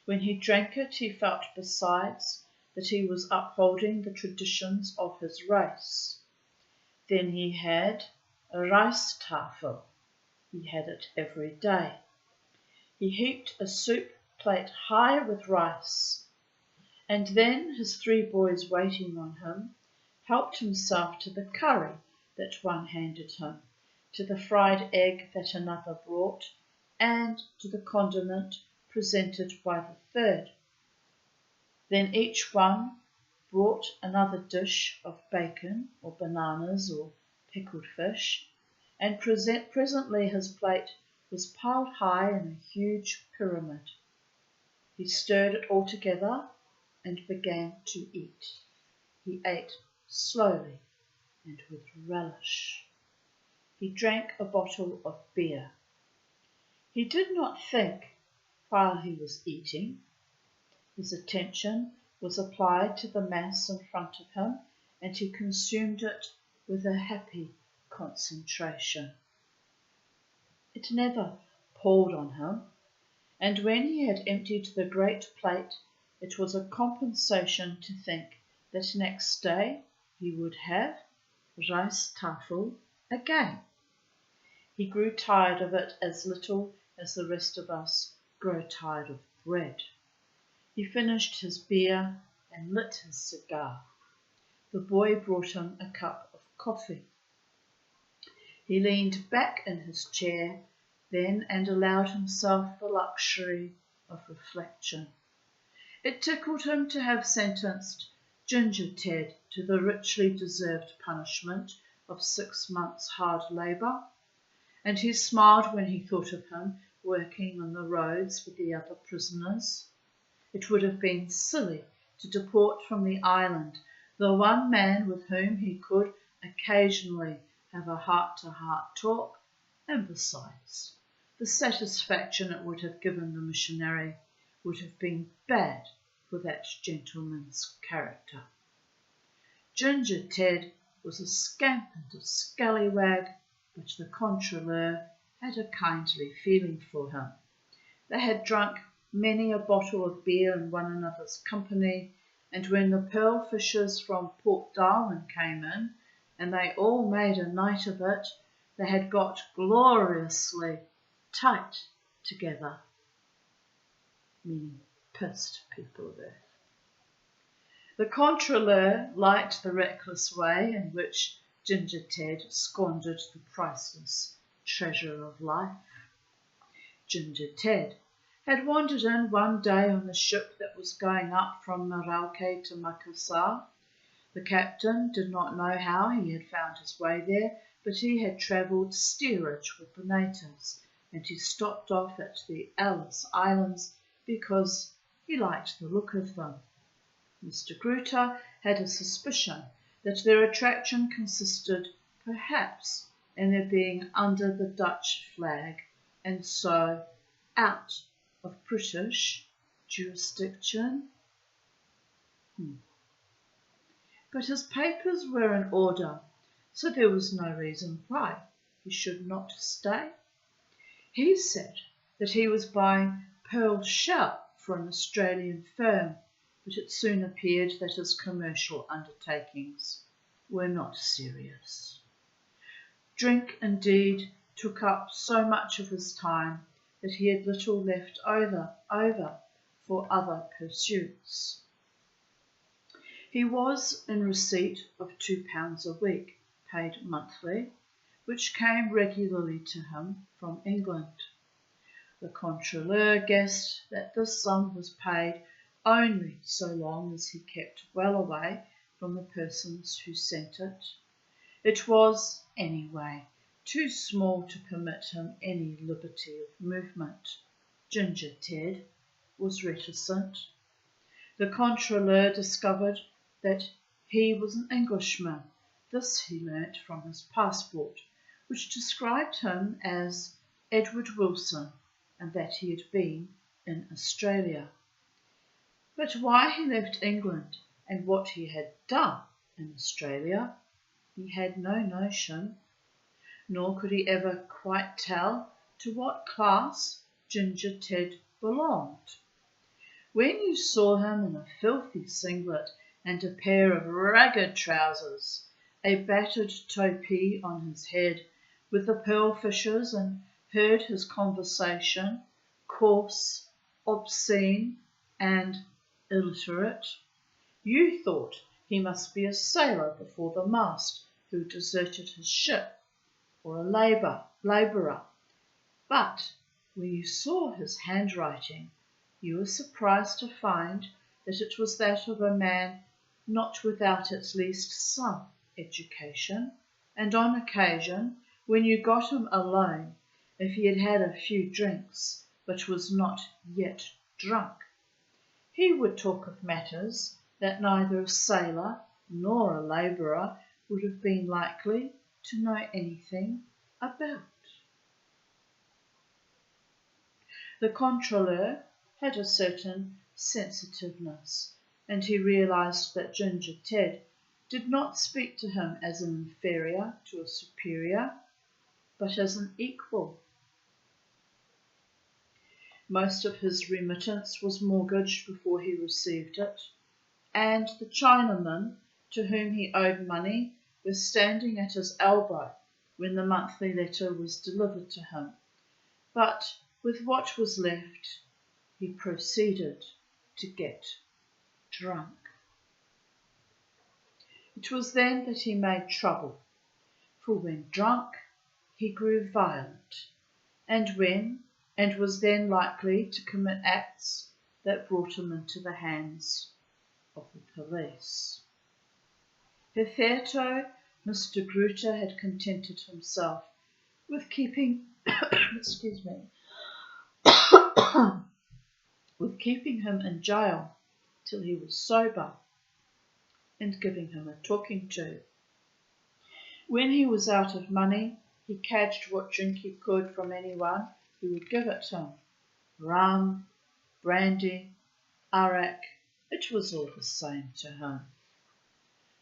When he drank it, he felt besides that he was upholding the traditions of his race. Then he had a rijsttafel. He had it every day. He heaped a soup plate high with rice, and then his 3 boys waiting on him helped himself to the curry that one handed him, to the fried egg that another brought, and to the condiment presented by the third. Then each one brought another dish of bacon or bananas or pickled fish, and presently his plate was piled high in a huge pyramid. He stirred it all together and began to eat. He ate slowly and with relish. He drank a bottle of beer. He did not think while he was eating. His attention was applied to the mass in front of him, and he consumed it with a happy concentration. It never palled on him, and when he had emptied the great plate, it was a compensation to think that next day he would have rice tafel again. He grew tired of it as little as the rest of us grow tired of bread. He finished his beer and lit his cigar. The boy brought him a cup of coffee. He leaned back in his chair then and allowed himself the luxury of reflection. It tickled him to have sentenced Ginger Ted to the richly deserved punishment of 6 months' hard labour, and he smiled when he thought of him working on the roads with the other prisoners. It would have been silly to deport from the island the one man with whom he could occasionally have a heart-to-heart talk, and besides, the satisfaction it would have given the missionary would have been bad for that gentleman's character. Ginger Ted was a scamp and a scallywag, but the controleur had a kindly feeling for him. They had drunk many a bottle of beer in one another's company, and when the pearl fishers from Port Darwin came in, and they all made a night of it, they had got gloriously tight together, meaning pissed people of earth. The controleur liked the reckless way in which Ginger Ted squandered the priceless treasure of life. Ginger Ted had wandered in one day on the ship that was going up from Merauke to Makassar. The captain did not know how he had found his way there, but he had travelled steerage with the natives, and he stopped off at the Ellis Islands because he liked the look of them. Mr. Gruter had a suspicion that their attraction consisted perhaps in their being under the Dutch flag and so out of British jurisdiction. But his papers were in order, so there was no reason why he should not stay. He said that he was buying pearl shell for an Australian firm, but it soon appeared that his commercial undertakings were not serious. Drink, indeed, took up so much of his time that he had little left over for other pursuits. He was in receipt of £2 a week, paid monthly, which came regularly to him from England. The controleur guessed that this sum was paid only so long as he kept well away from the persons who sent it. It was, anyway, too small to permit him any liberty of movement. Ginger Ted was reticent. The controleur discovered that he was an Englishman. This he learnt from his passport, which described him as Edward Wilson, and that he had been in Australia. But why he left England and what he had done in Australia, he had no notion, nor could he ever quite tell to what class Ginger Ted belonged. When you saw him in a filthy singlet and a pair of ragged trousers, a battered topee on his head, with the pearl fishers, and heard his conversation, coarse, obscene, and illiterate, you thought he must be a sailor before the mast who deserted his ship, or a labourer. But when you saw his handwriting, you were surprised to find that it was that of a man not without at least some education, and on occasion, when you got him alone, if he had had a few drinks, but was not yet drunk, he would talk of matters that neither a sailor nor a labourer would have been likely to know anything about. The controleur had a certain sensitiveness, and he realised that Ginger Ted did not speak to him as an inferior to a superior, but as an equal. Most of his remittance was mortgaged before he received it, and the Chinamen to whom he owed money were standing at his elbow when the monthly letter was delivered to him. But with what was left, he proceeded to get drunk. It was then that he made trouble, for when drunk, he grew violent, and was then likely to commit acts that brought him into the hands of the police. Hitherto, Mr. Gruter had contented himself with keeping with keeping him in jail till he was sober and giving him a talking to. When he was out of money, he cadged what drink he could from anyone who would give it him. Rum, brandy, arrack, it was all the same to him.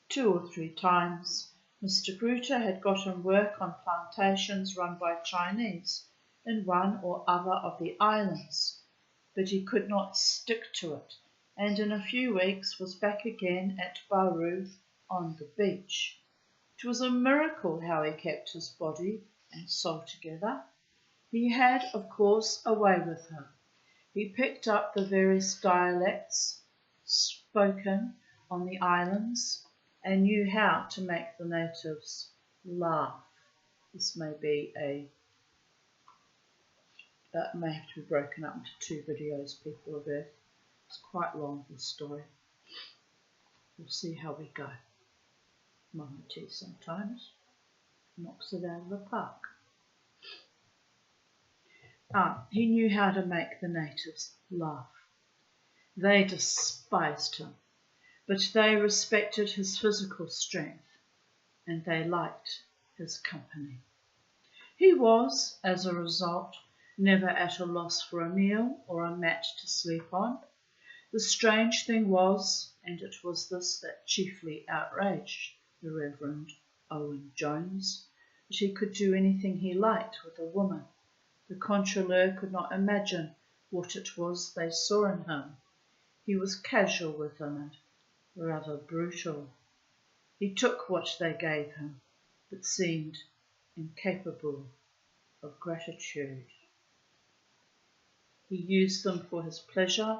2 or 3 times, Mr. Gruter had got him work on plantations run by Chinese in one or other of the islands, but he could not stick to it, and in a few weeks was back again at Baru on the beach. It was a miracle how he kept his body and soul together. He had, of course, a way with him. He picked up the various dialects spoken on the islands and knew how to make the natives laugh. This may have to be broken up into 2 videos, people of Earth. It's quite long, this story. We'll see how we go. Mama T sometimes knocks it out of the park. He knew how to make the natives laugh. They despised him, but they respected his physical strength, and they liked his company. He was, as a result, never at a loss for a meal or a mat to sleep on. The strange thing was, and it was this that chiefly outraged the Reverend Owen Jones, that he could do anything he liked with a woman. The controleur could not imagine what it was they saw in him. He was casual with them and rather brutal. He took what they gave him, but seemed incapable of gratitude. He used them for his pleasure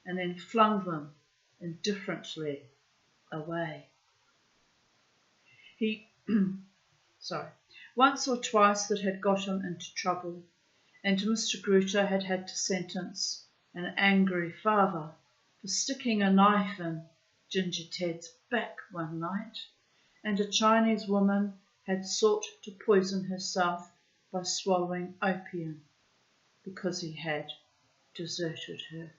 and then flung them indifferently away. Once or twice that had got him into trouble, and Mr. Gruter had had to sentence an angry father for sticking a knife in Ginger Ted's back one night, and a Chinese woman had sought to poison herself by swallowing opium because he had deserted her.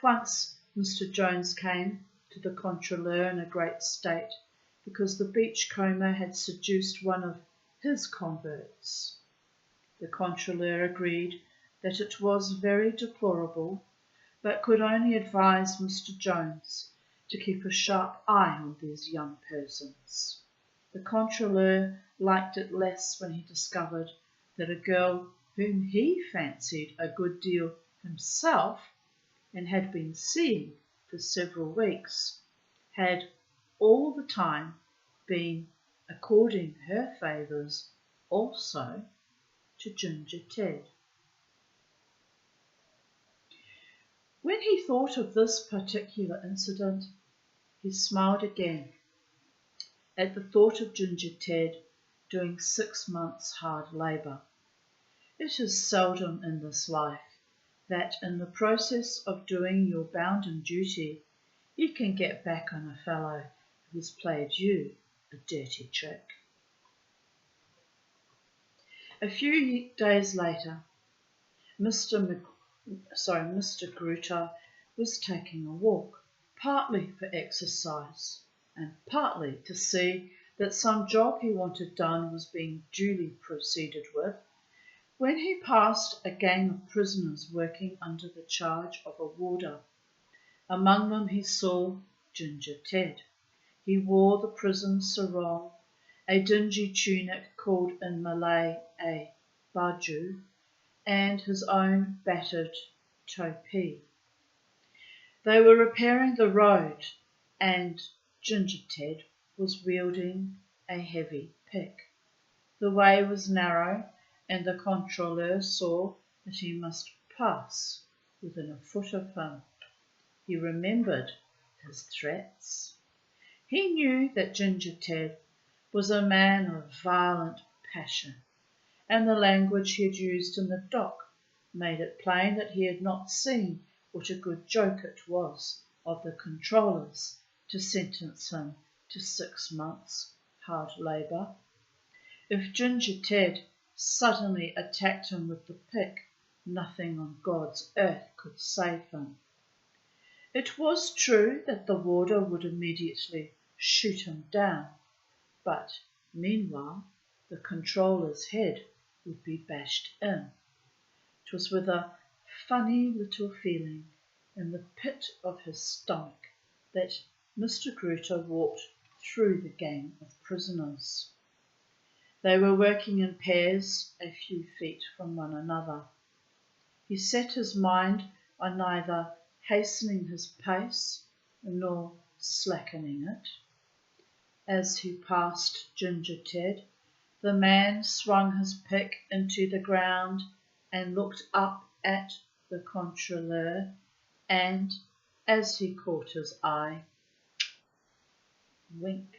Once Mr. Jones came to the controleur in a great state because the beachcomber had seduced one of his converts. The controleur agreed that it was very deplorable, but could only advise Mr. Jones to keep a sharp eye on these young persons. The controleur liked it less when he discovered that a girl whom he fancied a good deal himself and had been seeing for several weeks had all the time been according her favours also to Ginger Ted. When he thought of this particular incident, he smiled again at the thought of Ginger Ted doing 6 months' hard labour. It is seldom in this life that in the process of doing your bounden duty, you can get back on a fellow who has played you a dirty trick. A few days later, Mr. Gruter was taking a walk, partly for exercise and partly to see that some job he wanted done was being duly proceeded with, when he passed a gang of prisoners working under the charge of a warder. Among them he saw Ginger Ted. He wore the prison sarong, a dingy tunic called in Malay a baju, and his own battered topi. They were repairing the road, and Ginger Ted was wielding a heavy pick. The way was narrow, and the contrôleur saw that he must pass within a foot of him. He remembered his threats. He knew that Ginger Ted was a man of violent passion, and the language he had used in the dock made it plain that he had not seen what a good joke it was of the controllers to sentence him to 6 months' hard labour. If Ginger Ted suddenly attacked him with the pick, nothing on God's earth could save him. It was true that the warder would immediately shoot him down, but meanwhile the controller's head would be bashed in. It was with a funny little feeling in the pit of his stomach that Mr. Gruter walked through the gang of prisoners. They were working in pairs a few feet from one another. He set his mind on neither hastening his pace nor slackening it. As he passed Ginger Ted, the man swung his pick into the ground and looked up at the contrôleur, and, as he caught his eye, winked.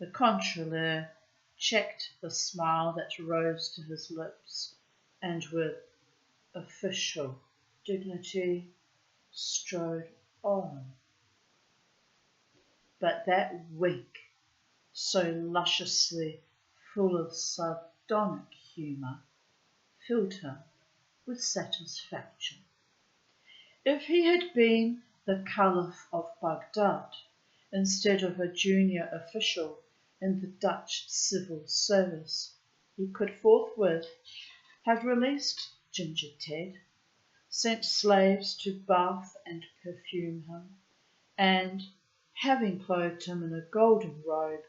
The contrôleur checked the smile that rose to his lips, and with official dignity strode on. But that wink, so lusciously full of sardonic humour, filled him with satisfaction. If he had been the Caliph of Baghdad, instead of a junior official in the Dutch civil service, he could forthwith have released Ginger Ted, sent slaves to bath and perfume him, and, having clothed him in a golden robe,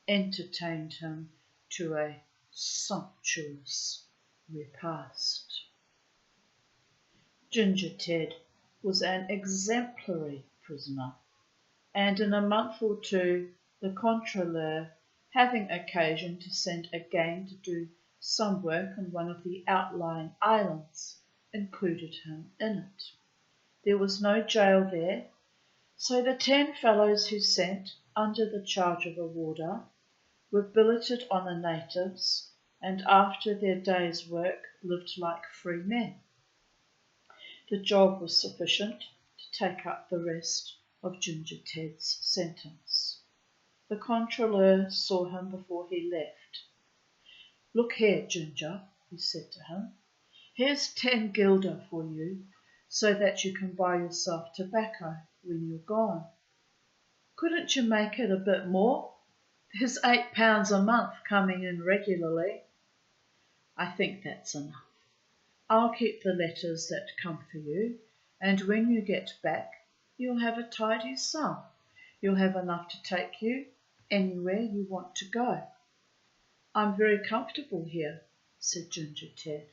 entertained him to a sumptuous repast. Ginger Ted was an exemplary prisoner, and in a month or two the contrôleur, having occasion to send a gang to do some work on one of the outlying islands, included him in it. There was no jail there, so the 10 fellows who sent, under the charge of a warder, were billeted on the natives, and after their day's work lived like free men. The job was sufficient to take up the rest of Ginger Ted's sentence. The contrôleur saw him before he left. "Look here, Ginger," he said to him. "Here's 10 guilder for you, so that you can buy yourself tobacco when you're gone. Couldn't you make it a bit more? There's £8 a month coming in regularly." "I think that's enough. I'll keep the letters that come for you, and when you get back you'll have a tidy sum. You'll have enough to take you anywhere you want to go." "I'm very comfortable here," said Ginger Ted.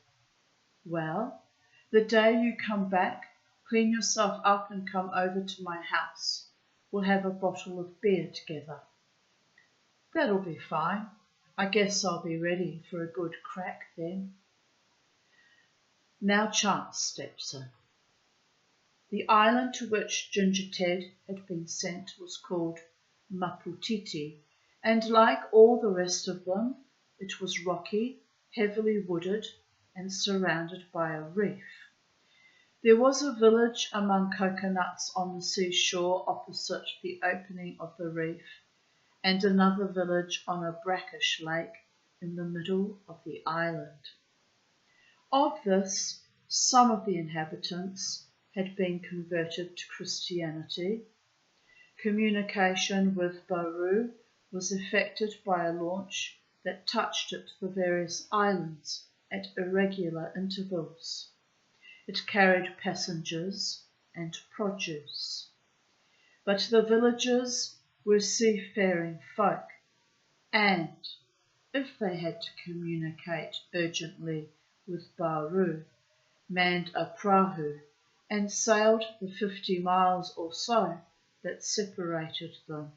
"Well, the day you come back, clean yourself up and come over to my house. We'll have a bottle of beer together." "That'll be fine. I guess I'll be ready for a good crack then." Now chance steps in. The island to which Ginger Ted had been sent was called Maputiti, and like all the rest of them, it was rocky, heavily wooded, and surrounded by a reef. There was a village among coconuts on the seashore opposite the opening of the reef, and another village on a brackish lake in the middle of the island. Of this, some of the inhabitants had been converted to Christianity. Communication with Bauru was effected by a launch that touched at the various islands at irregular intervals. It carried passengers and produce. But the villagers were seafaring folk, and if they had to communicate urgently with Bauru, manned a prahu and sailed the 50 miles or so that separated them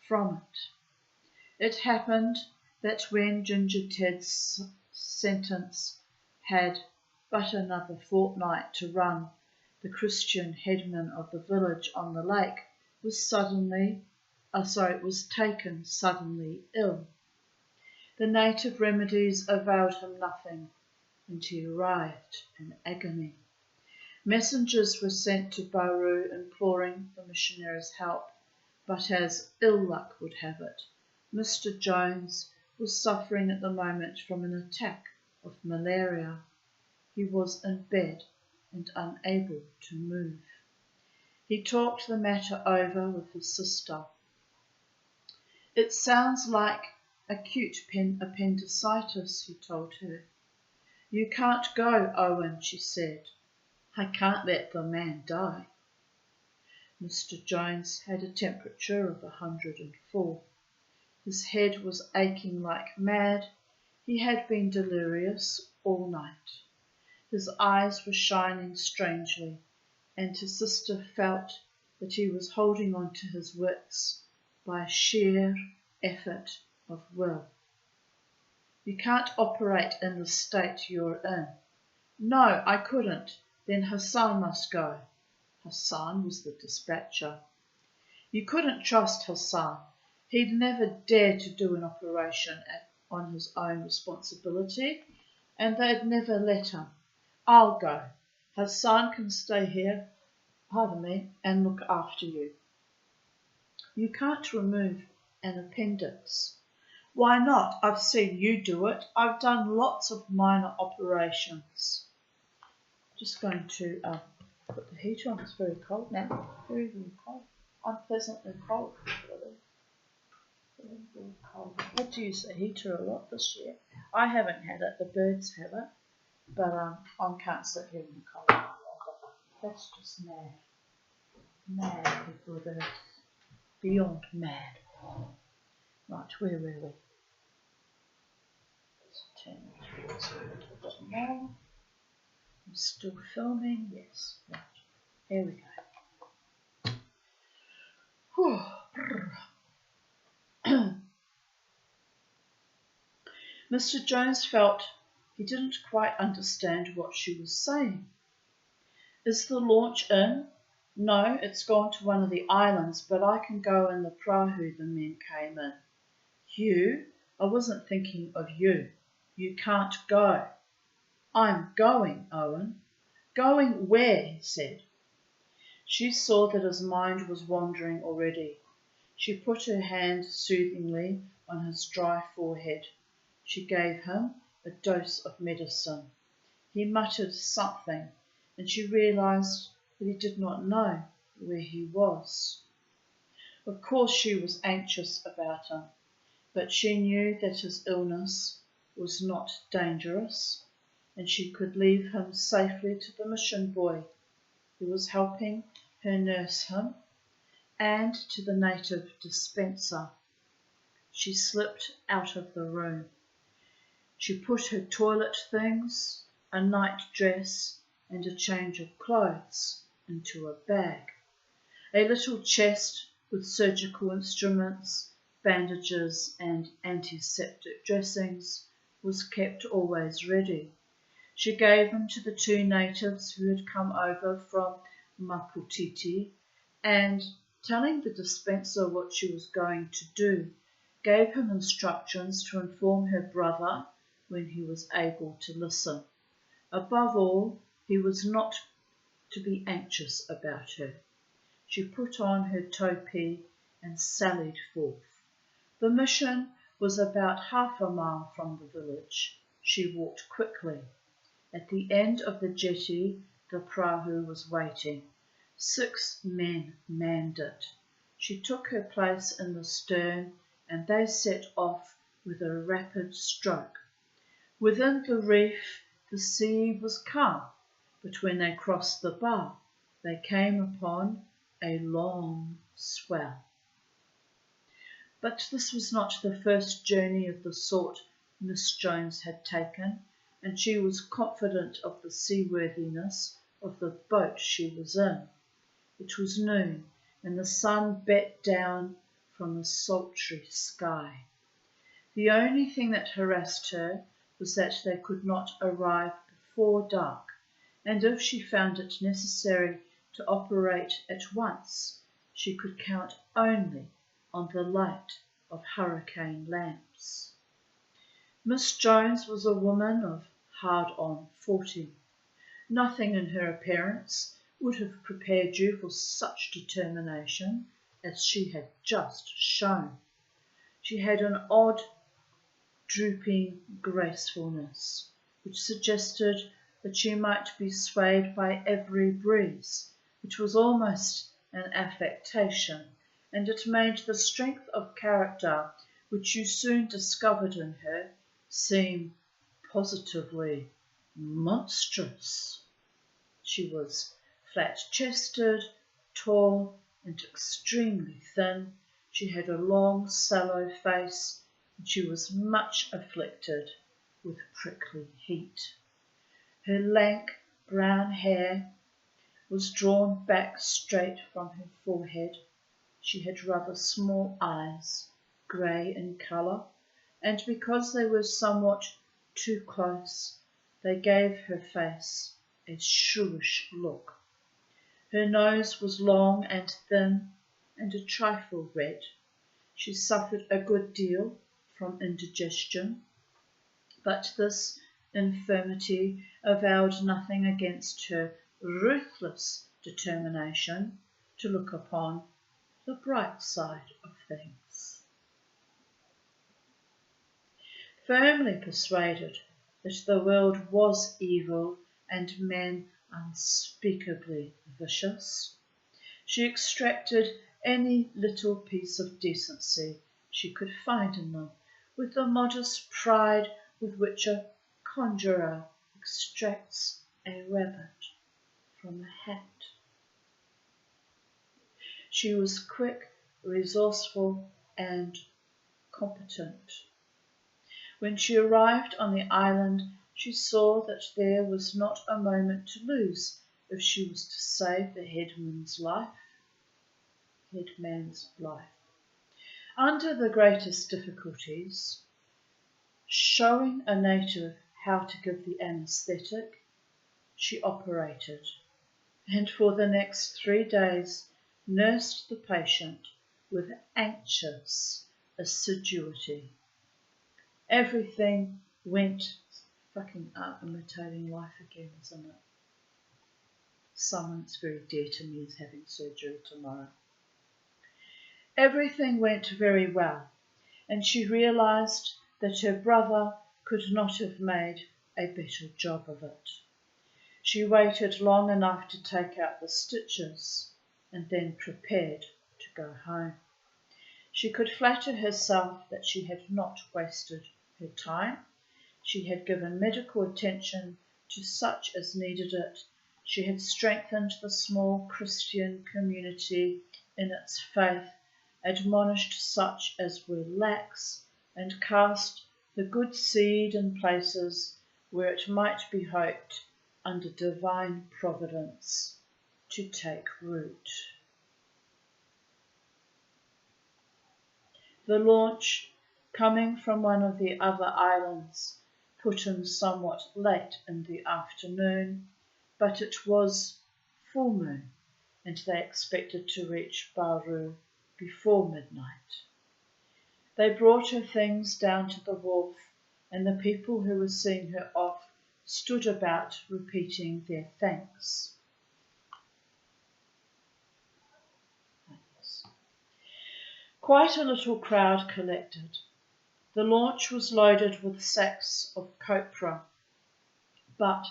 from it. It happened that when Ginger Ted's sentence had but another fortnight to run, the Christian headman of the village on the lake was taken suddenly ill. The native remedies availed him nothing, and he writhed in agony. Messengers were sent to Bauru imploring the missionaries' help, but as ill luck would have it, Mr. Jones was suffering at the moment from an attack of malaria. He was in bed and unable to move. He talked the matter over with his sister. "It sounds like acute appendicitis," he told her. "You can't go, Owen," she said. "I can't let the man die." Mr. Jones had a temperature of 104. His head was aching like mad. He had been delirious all night. His eyes were shining strangely, and his sister felt that he was holding on to his wits by sheer effort of will. "You can't operate in the state you're in." "No, I couldn't." "Then Hassan must go." Hassan was the dispatcher. "You couldn't trust Hassan. He'd never dare to do an operation on his own responsibility, and they'd never let him. I'll go. Hassan can stay here, and look after you." "You can't remove an appendix." "Why not? I've seen you do it. I've done lots of minor operations." Just going to put the heater on. It's very cold now. Very, very cold. Unpleasantly cold. Really. Very, very cold. I've had to use the heater a lot this year. I haven't had it. The birds have it. But I can't sit here in the cold. That's just mad. Mad people are beyond mad. Right, where were we? Let's turn towards a little bit more. I'm still filming, yes. Right, here we go. Mr. Jones felt he didn't quite understand what she was saying. "Is the launch in?" "No, it's gone to one of the islands, but I can go in the prahu," the men came in. "You? I wasn't thinking of you. You can't go." "I'm going, Owen." "Going where?" he said. She saw that his mind was wandering already. She put her hand soothingly on his dry forehead. She gave him a dose of medicine. He muttered something, and she realized that he did not know where he was. Of course she was anxious about him, but she knew that his illness was not dangerous, and she could leave him safely to the mission boy who was helping her nurse him, and to the native dispenser. She slipped out of the room. She put her toilet things, a night dress, and a change of clothes into a bag. A little chest with surgical instruments, bandages, and antiseptic dressings was kept always ready. She gave them to the 2 natives who had come over from Maputiti, and, telling the dispenser what she was going to do, gave him instructions to inform her brother when he was able to listen. Above all, he was not to be anxious about her. She put on her topee and sallied forth. The mission was about half a mile from the village. She walked quickly. At the end of the jetty, the prahu was waiting. 6 men manned it. She took her place in the stern, and they set off with a rapid stroke. Within the reef, the sea was calm, but when they crossed the bar, they came upon a long swell. But this was not the first journey of the sort Miss Jones had taken, and she was confident of the seaworthiness of the boat she was in. It was noon, and the sun beat down from a sultry sky. The only thing that harassed her was that they could not arrive before dark, and if she found it necessary to operate at once, she could count only on the light of hurricane lamps. Miss Jones was a woman of hard-on 40. Nothing in her appearance would have prepared you for such determination as she had just shown. She had an odd, drooping gracefulness, which suggested that she might be swayed by every breeze, which was almost an affectation, and it made the strength of character which you soon discovered in her seem positively monstrous. She was flat-chested, tall, and extremely thin. She had a long, sallow face, and she was much afflicted with prickly heat. Her lank brown hair was drawn back straight from her forehead. She had rather small eyes, grey in colour, and because they were somewhat too close, they gave her face a shrewish look. Her nose was long and thin, and a trifle red. She suffered a good deal from indigestion, but this infirmity avowed nothing against her ruthless determination to look upon the bright side of things. Firmly persuaded that the world was evil and men unspeakably vicious, she extracted any little piece of decency she could find in them with the modest pride with which a conjurer extracts a rabbit from a hat. She was quick, resourceful, and competent. When she arrived on the island, she saw that there was not a moment to lose if she was to save the headman's life. Under the greatest difficulties, showing a native how to give the anaesthetic, she operated, and for the next 3 days nursed the patient with anxious assiduity. Everything went fucking art imitating life again, isn't it? Someone's very dear to me is having surgery tomorrow. Everything went very well, and she realised that her brother could not have made a better job of it. She waited long enough to take out the stitches and then prepared to go home. She could flatter herself that she had not wasted her time. She had given medical attention to such as needed it. She had strengthened the small Christian community in its faith, admonished such as were lax, and cast the good seed in places where it might be hoped, under divine providence, to take root. The launch, coming from one of the other islands, put in somewhat late in the afternoon, but it was full moon, and they expected to reach Bauru before midnight. They brought her things down to the wharf, and the people who were seeing her off stood about repeating their thanks. Quite a little crowd collected. The launch was loaded with sacks of copra, but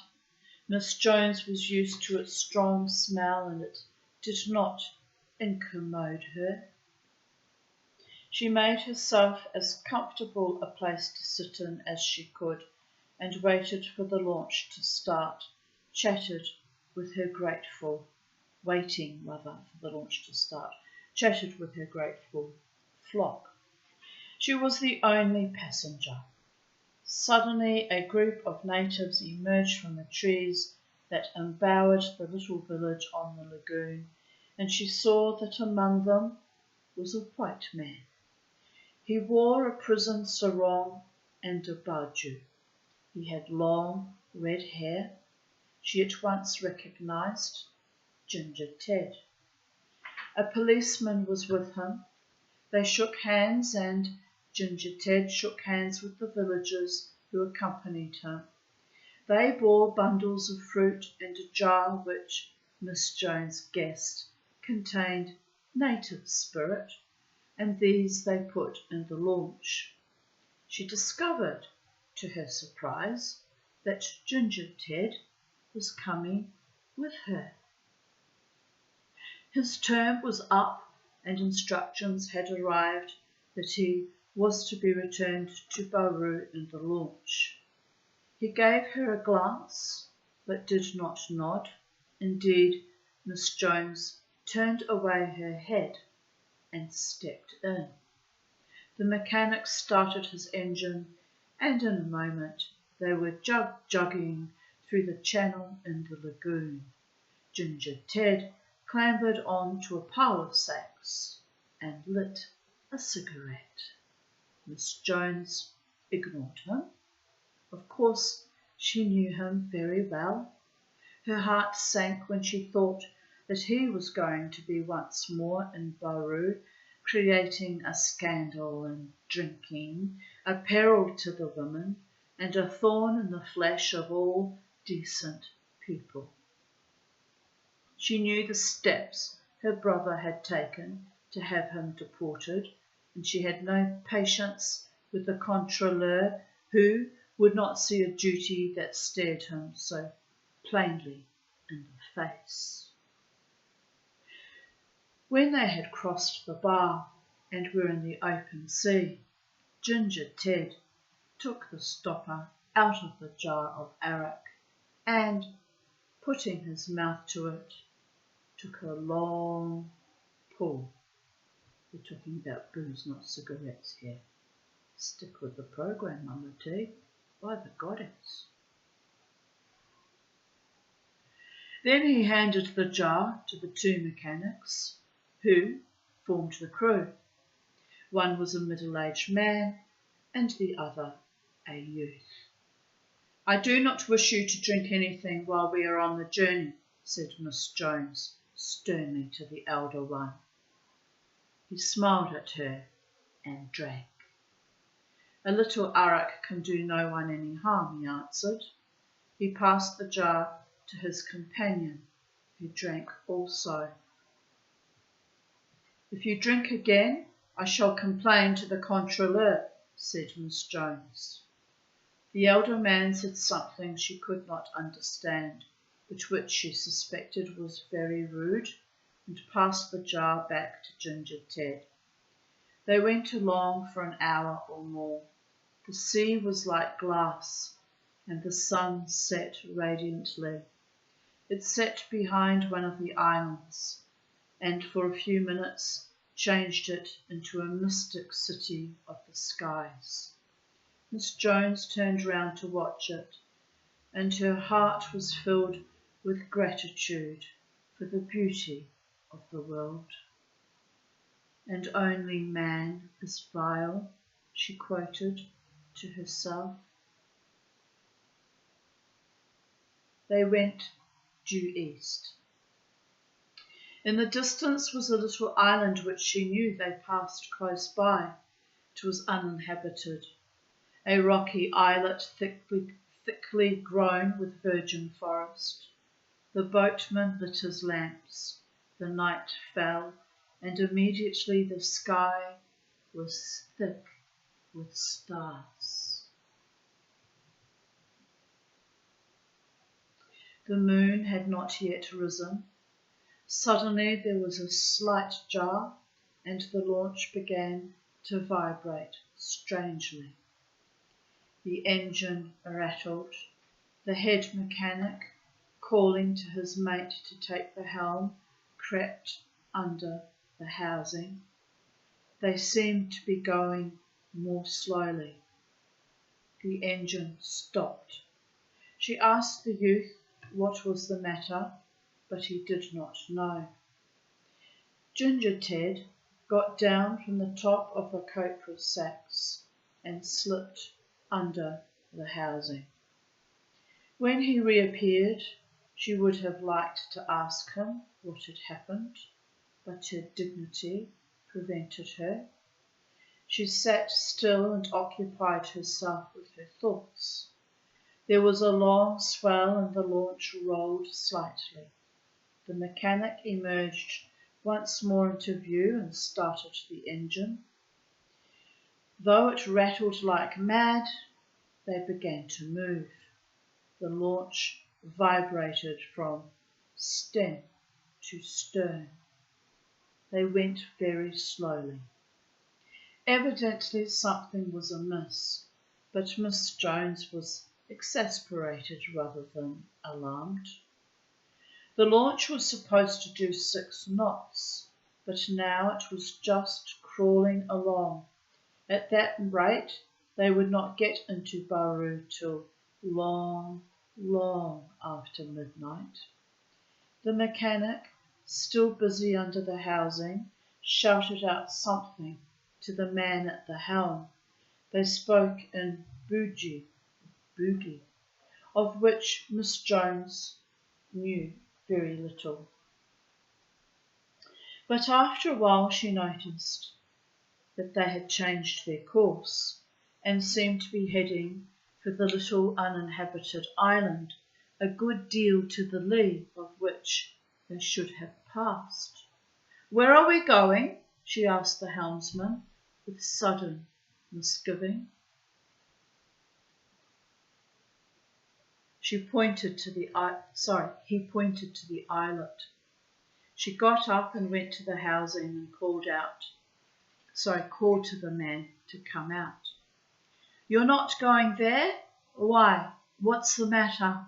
Miss Jones was used to its strong smell and it did not incommode her. She made herself as comfortable a place to sit in as she could and waited for the launch to start, chatted with her grateful flock. She was the only passenger. Suddenly a group of natives emerged from the trees that embowered the little village on the lagoon, and she saw that among them was a white man. He wore a prison sarong and a baju. He had long red hair. She at once recognised Ginger Ted. A policeman was with him. They shook hands and Ginger Ted shook hands with the villagers who accompanied him. They bore bundles of fruit and a jar which, Miss Jones guessed, contained native spirit, and these they put in the launch. She discovered, to her surprise, that Ginger Ted was coming with her. His term was up and instructions had arrived that he was to be returned to Bauru in the launch. He gave her a glance, but did not nod. Indeed, Miss Jones turned away her head and stepped in. The mechanic started his engine, and in a moment they were jogging through the channel in the lagoon. Ginger Ted clambered on to a pile of sacks and lit a cigarette. Miss Jones ignored him. Of course, she knew him very well. Her heart sank when she thought that he was going to be once more in Bauru, creating a scandal and drinking, a peril to the women, and a thorn in the flesh of all decent people. She knew the steps her brother had taken to have him deported, and she had no patience with the contrôleur who would not see a duty that stared him so plainly in the face. When they had crossed the bar and were in the open sea, Ginger Ted took the stopper out of the jar of arak and, putting his mouth to it, took a long pull. We're talking about booze, not cigarettes here. Stick with the program, Mama T, by the goddess. Then he handed the jar to the two mechanics, who formed the crew. One was a middle-aged man, and the other a youth. I do not wish you to drink anything while we are on the journey, said Miss Jones sternly to the elder one. He smiled at her and drank. A little arak can do no one any harm, he answered. He passed the jar to his companion, who drank also. If you drink again, I shall complain to the contrôleur, said Miss Jones. The elder man said something she could not understand, but which she suspected was very rude, and passed the jar back to Ginger Ted. They went along for an hour or more. The sea was like glass, and the sun set radiantly. It set behind one of the islands, and for a few minutes changed it into a mystic city of the skies. Miss Jones turned round to watch it, and her heart was filled with gratitude for the beauty of the world. And only man is vile, she quoted to herself. They went due east. In the distance was a little island which she knew they passed close by. It was uninhabited. A rocky islet thickly grown with virgin forest. The boatman lit his lamps. The night fell, and immediately the sky was thick with stars. The moon had not yet risen. Suddenly there was a slight jar, and the launch began to vibrate strangely. The engine rattled. The head mechanic, calling to his mate to take the helm, crept under the housing. They seemed to be going more slowly. The engine stopped. She asked the youth what was the matter, but he did not know. Ginger Ted got down from the top of the copra sacks and slipped under the housing. When he reappeared, she would have liked to ask him what had happened, but her dignity prevented her. She sat still and occupied herself with her thoughts. There was a long swell and the launch rolled slightly. The mechanic emerged once more into view and started the engine. Though it rattled like mad, they began to move. The launch vibrated from stem to stern. They went very slowly. Evidently something was amiss, but Miss Jones was exasperated rather than alarmed. The launch was supposed to do 6 knots, but now it was just crawling along. At that rate, they would not get into Bauru till long, long after midnight. The mechanic, still busy under the housing, shouted out something to the man at the helm. They spoke in boogie, of which Miss Jones knew very little. But after a while she noticed that they had changed their course and seemed to be heading for the little uninhabited island, a good deal to the lee of which they should have passed. "Where are we going?" she asked the helmsman, with sudden misgiving. He pointed to the islet. She got up and went to the housing and called to the man to come out. "You're not going there? Why, what's the matter?"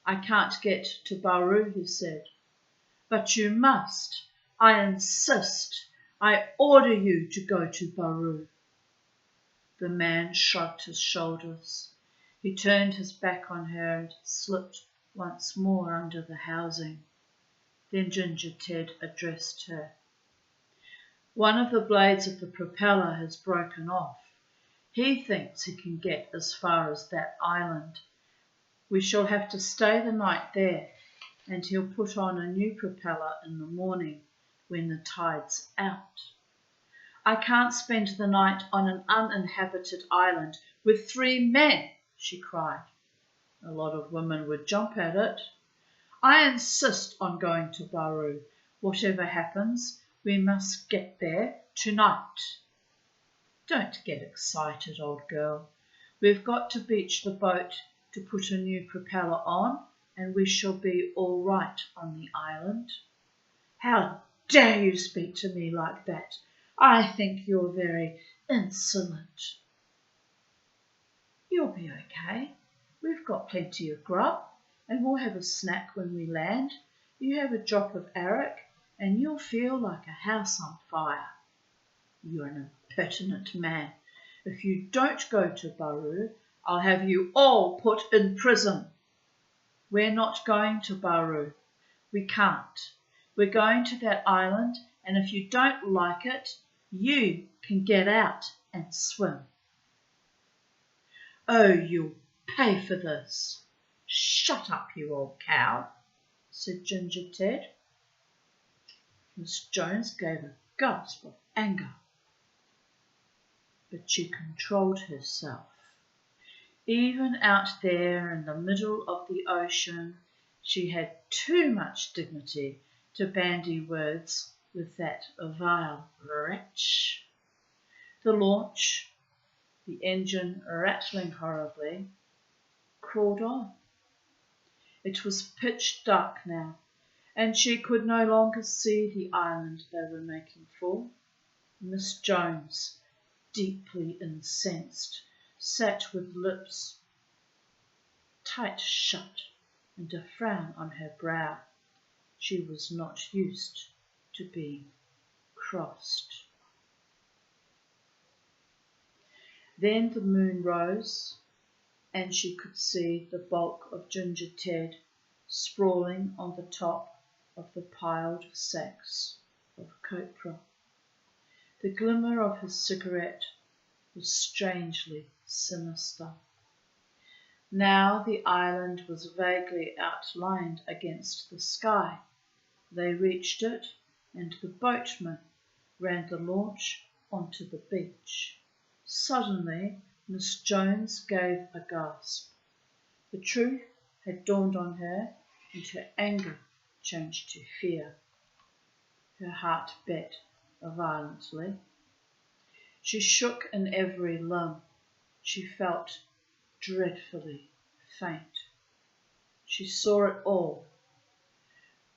"I can't get to Bauru," he said. "But you must. I insist. I order you to go to Bauru." The man shrugged his shoulders. He turned his back on her and slipped once more under the housing. Then Ginger Ted addressed her. "One of the blades of the propeller has broken off. He thinks he can get as far as that island. We shall have to stay the night there, and he'll put on a new propeller in the morning when the tide's out." "I can't spend the night on an uninhabited island with 3 men," she cried. A lot of women would jump at it. "I insist on going to Bauru. Whatever happens, we must get there tonight." "Don't get excited, old girl. We've got to beach the boat to put a new propeller on, and we shall be all right on the island." "How dare you speak to me like that? I think you're very insolent." "You'll be okay. We've got plenty of grub, and we'll have a snack when we land. You have a drop of arrack, and you'll feel like a house on fire." "You're an impertinent man. If you don't go to Bauru, I'll have you all put in prison." "We're not going to Bauru. We can't. We're going to that island, and if you don't like it, you can get out and swim." "Oh, you'll pay for this." "Shut up, you old cow," said Ginger Ted. Miss Jones gave a gasp of anger, but she controlled herself. Even out there in the middle of the ocean, she had too much dignity to bandy words with that vile wretch. The launch, the engine rattling horribly, crawled on. It was pitch dark now, and she could no longer see the island they were making for. Miss Jones, deeply incensed, sat with lips tight shut and a frown on her brow. She was not used to being crossed. Then the moon rose, and she could see the bulk of Ginger Ted sprawling on the top of the piled sacks of copra. The glimmer of his cigarette was strangely sinister. Now the island was vaguely outlined against the sky. They reached it, and the boatman ran the launch onto the beach. Suddenly, Miss Jones gave a gasp. The truth had dawned on her, and her anger changed to fear. Her heart beat violently. She shook in every limb. She felt dreadfully faint. She saw it all.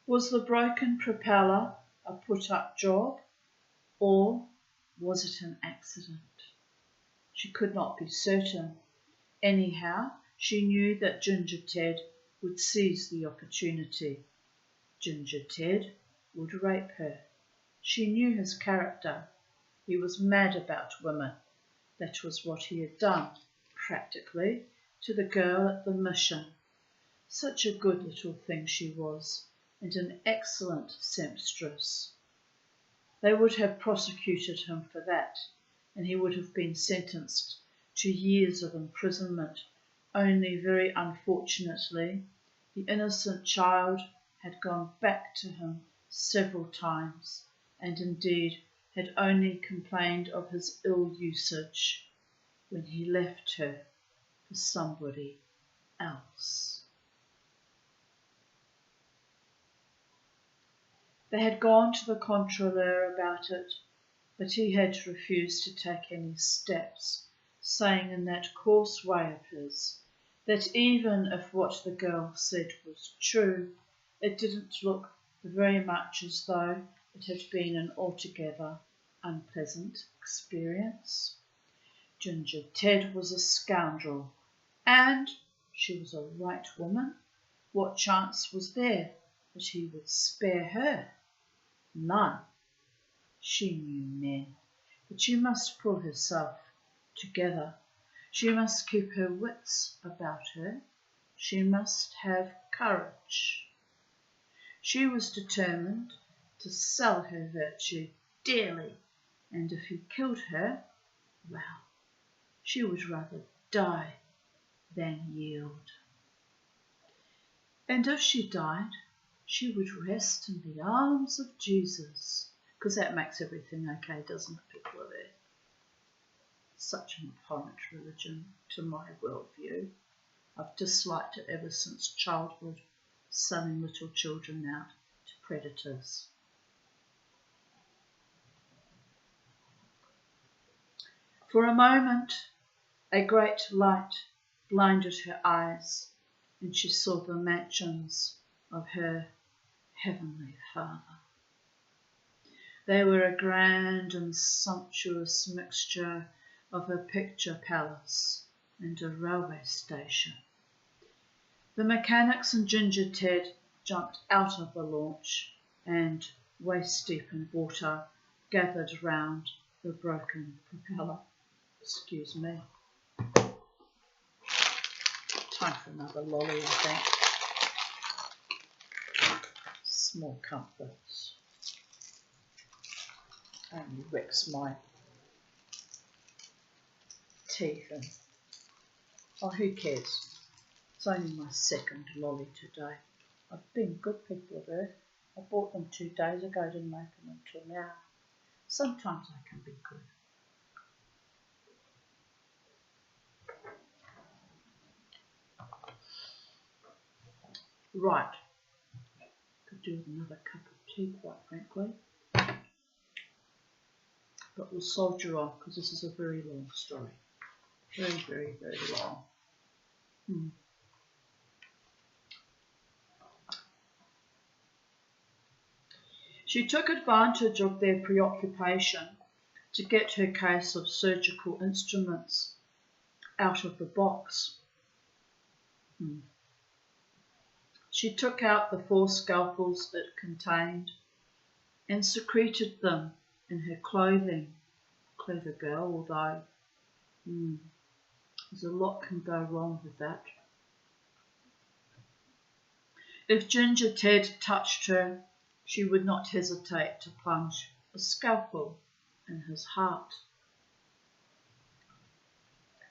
Was the broken propeller a put-up job, or was it an accident? She could not be certain. Anyhow, she knew that Ginger Ted would seize the opportunity. Ginger Ted would rape her. She knew his character. He was mad about women. That was what he had done, practically, to the girl at the mission. Such a good little thing she was, and an excellent seamstress. They would have prosecuted him for that, and he would have been sentenced to years of imprisonment. Only very unfortunately, the innocent child had gone back to him several times, and indeed had only complained of his ill usage when he left her for somebody else. They had gone to the controller about it, but he had refused to take any steps, saying in that coarse way of his that even if what the girl said was true, it didn't look very much as though it had been an altogether unpleasant experience. Ginger Ted was a scoundrel, and she was a right woman. What chance was there that he would spare her? None. She knew men, but she must pull herself together. She must keep her wits about her. She must have courage. She was determined to sell her virtue dearly, and if he killed her, well, she would rather die than yield. And if she died, she would rest in the arms of Jesus, because that makes everything okay, doesn't it, people of earth? Such an abhorrent religion to my worldview. I've disliked it ever since childhood, selling little children out to predators. For a moment, a great light blinded her eyes, and she saw the mansions of her Heavenly Father. They were a grand and sumptuous mixture of a picture palace and a railway station. The mechanics and Ginger Ted jumped out of the launch and, waist deep in water, gathered round the broken propeller. Excuse me. Time for another lolly, I think. Small comforts. Only wrecks my teeth and, oh, who cares? It's only my second lolly today. I've been good, people of earth. I bought them 2 days ago, didn't open them till now. Sometimes I can be good. Right, could do with another cup of tea, quite frankly. But we'll soldier on because this is a very long story. Very, very, very long. She took advantage of their preoccupation to get her case of surgical instruments out of the box. She took out the 4 scalpels it contained and secreted them in her clothing. Clever girl, although there's a lot can go wrong with that. If Ginger Ted touched her, she would not hesitate to plunge a scalpel in his heart.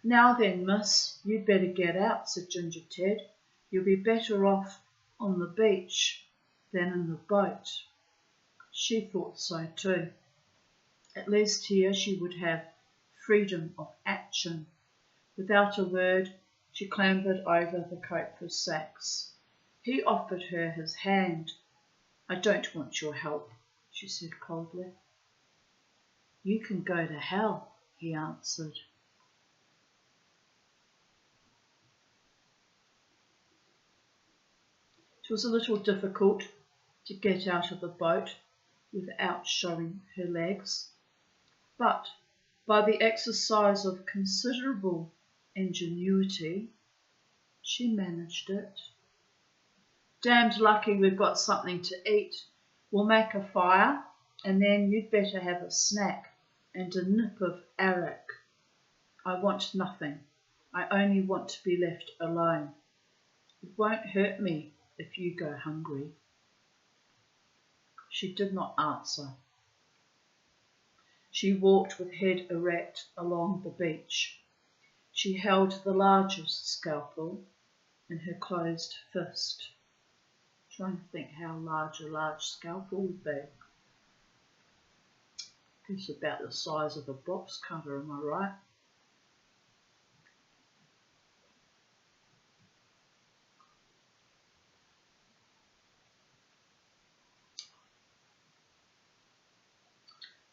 Now then, miss, you'd better get out, said Ginger Ted. You'll be better off on the beach than in the boat. She thought so too. At least here she would have freedom of action. Without a word, she clambered over the copra sacks. He offered her his hand. I don't want your help, she said coldly. You can go to hell, he answered. It was a little difficult to get out of the boat without showing her legs, but by the exercise of considerable ingenuity, she managed it. Damned lucky we've got something to eat. We'll make a fire, and then you'd better have a snack and a nip of arrack. I want nothing. I only want to be left alone. It won't hurt me if you go hungry. She did not answer. She walked with head erect along the beach. She held the largest scalpel in her closed fist. Trying to think how large a large scalpel would be. It's about the size of a box cutter, am I right?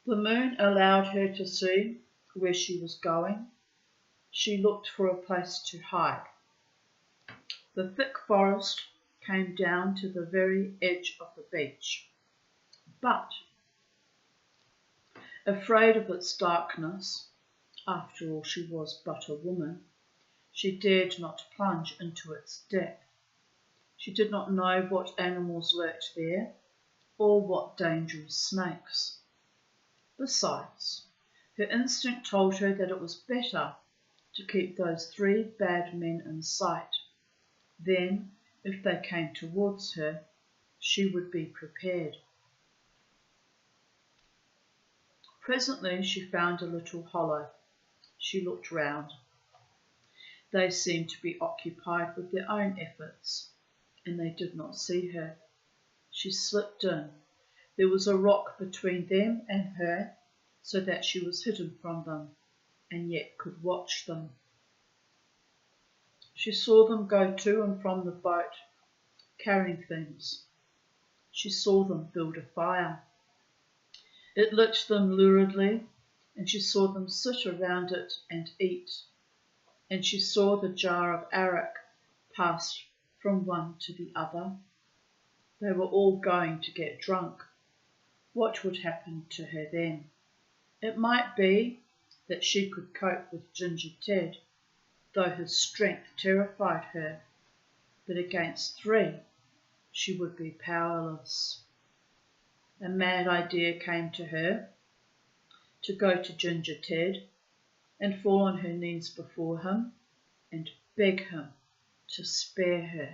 The moon allowed her to see where she was going. She looked for a place to hide. The thick forest came down to the very edge of the beach, but, afraid of its darkness, after all she was but a woman, she dared not plunge into its depth. She did not know what animals lurked there, or what dangerous snakes. Besides, her instinct told her that it was better to keep those 3 bad men in sight. Then, if they came towards her, she would be prepared. Presently she found a little hollow. She looked round. They seemed to be occupied with their own efforts, and they did not see her. She slipped in. There was a rock between them and her, so that she was hidden from them, and yet could watch them. She saw them go to and from the boat, carrying things. She saw them build a fire. It lit them luridly, and she saw them sit around it and eat. And she saw the jar of arrack pass from one to the other. They were all going to get drunk. What would happen to her then? It might be that she could cope with Ginger Ted, though his strength terrified her, but against 3 she would be powerless. A mad idea came to her, to go to Ginger Ted and fall on her knees before him and beg him to spare her.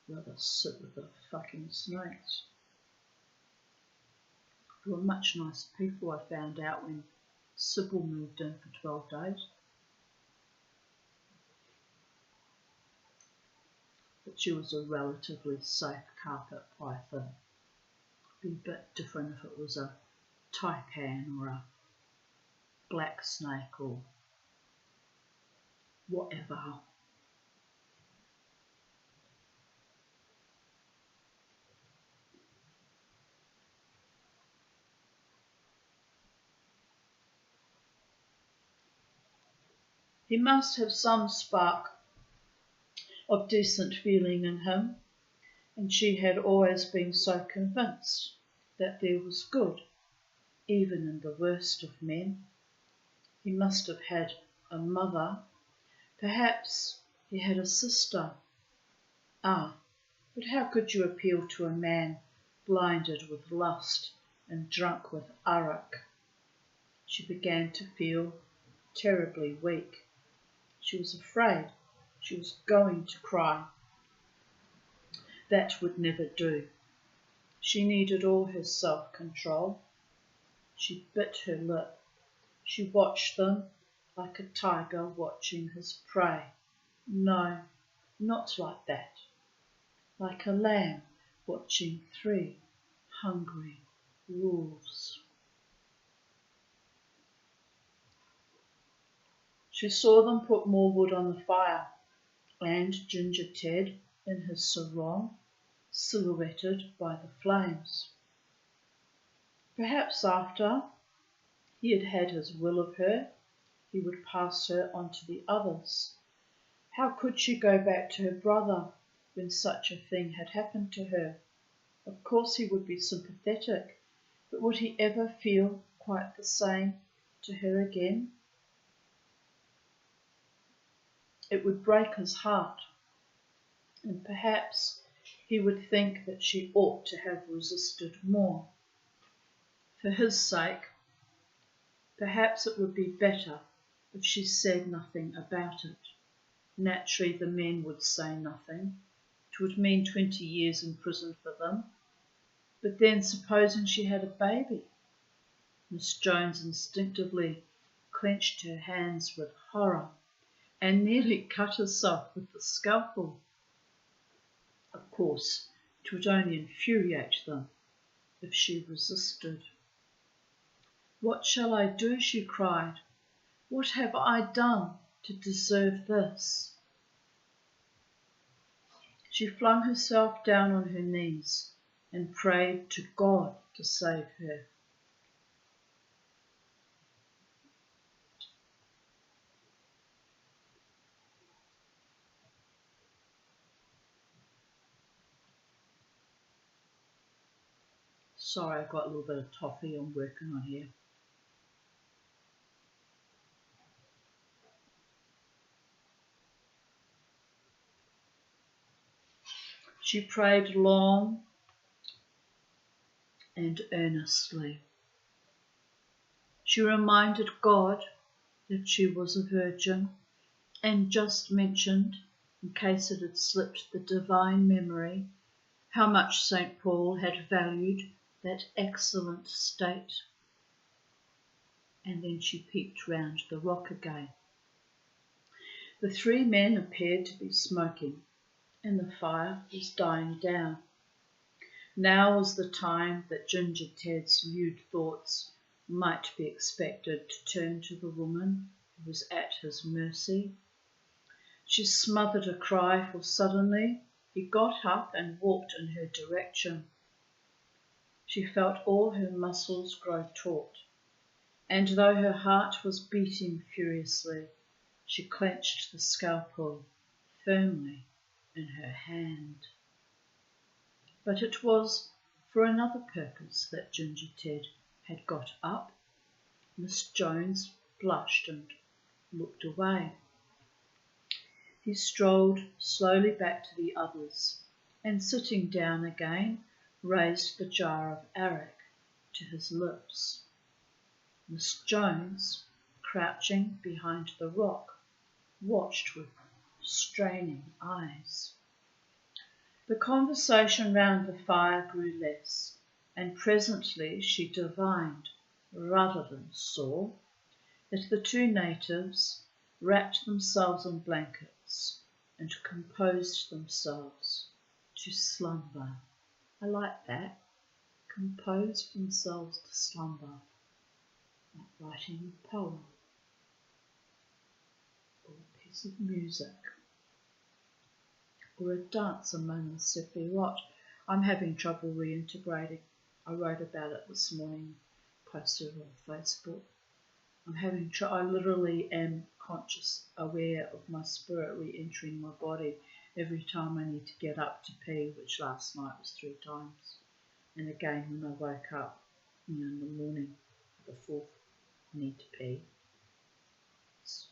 Rather sit with the fucking snakes. They were much nicer people, I found out when Sybil moved in for 12 days. But she was a relatively safe carpet python. It'd be a bit different if it was a taipan or a black snake or whatever. He must have some spark of decent feeling in him, and she had always been so convinced that there was good even in the worst of men. He must have had a mother. Perhaps he had a sister. Ah, but how could you appeal to a man blinded with lust and drunk with arak? She began to feel terribly weak. She was afraid she was going to cry. That would never do. She needed all her self-control. She bit her lip. She watched them like a tiger watching his prey. No, not like that. Like a lamb watching 3 hungry wolves. She saw them put more wood on the fire, and Ginger Ted in his sarong, silhouetted by the flames. Perhaps after he had had his will of her, he would pass her on to the others. How could she go back to her brother when such a thing had happened to her? Of course he would be sympathetic, but would he ever feel quite the same to her again? It would break his heart, and perhaps he would think that she ought to have resisted more. For his sake, perhaps it would be better if she said nothing about it. Naturally, the men would say nothing. It would mean 20 years in prison for them. But then, supposing she had a baby? Miss Jones instinctively clenched her hands with horror and nearly cut herself with the scalpel. Of course, it would only infuriate them if she resisted. What shall I do? She cried. What have I done to deserve this? She flung herself down on her knees and prayed to God to save her. Sorry, I've got a little bit of toffee I'm working on here. She prayed long and earnestly. She reminded God that she was a virgin and just mentioned, in case it had slipped the divine memory, how much St. Paul had valued that excellent state. And then she peeped round the rock again. The 3 men appeared to be smoking, and the fire was dying down. Now was the time that Ginger Ted's lewd thoughts might be expected to turn to the woman who was at his mercy. She smothered a cry, for suddenly he got up and walked in her direction. She felt all her muscles grow taut, and though her heart was beating furiously, she clenched the scalpel firmly in her hand. But it was for another purpose that Ginger Ted had got up. Miss Jones blushed and looked away. He strolled slowly back to the others, and sitting down again, raised the jar of arrack to his lips. Miss Jones, crouching behind the rock, watched with straining eyes. The conversation round the fire grew less, and presently she divined, rather than saw, that the 2 natives wrapped themselves in blankets and composed themselves to slumber. I like that. Composed themselves to slumber, like writing a poem or a piece piece of music or a dance among the Sephiroth. I'm having trouble reintegrating. I wrote about it this morning, posted it on Facebook. I literally am conscious, aware of my spirit re-entering my body every time I need to get up to pee, which last night was 3 times. And again when I woke up, in the morning, the 4th need to pee. It's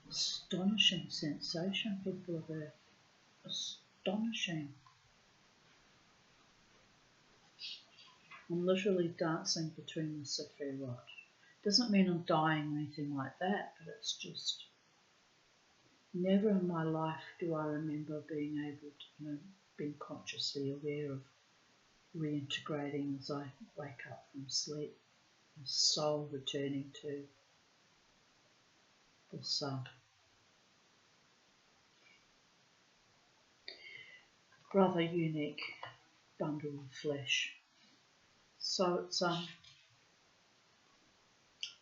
astonishing sensation, people of Earth. Astonishing. I'm literally dancing between the Sephiroth. Doesn't mean I'm dying or anything like that, but it's just never in my life do I remember being able to, being consciously aware of reintegrating as I wake up from sleep, my soul returning to the sun. Rather unique bundle of flesh. So it's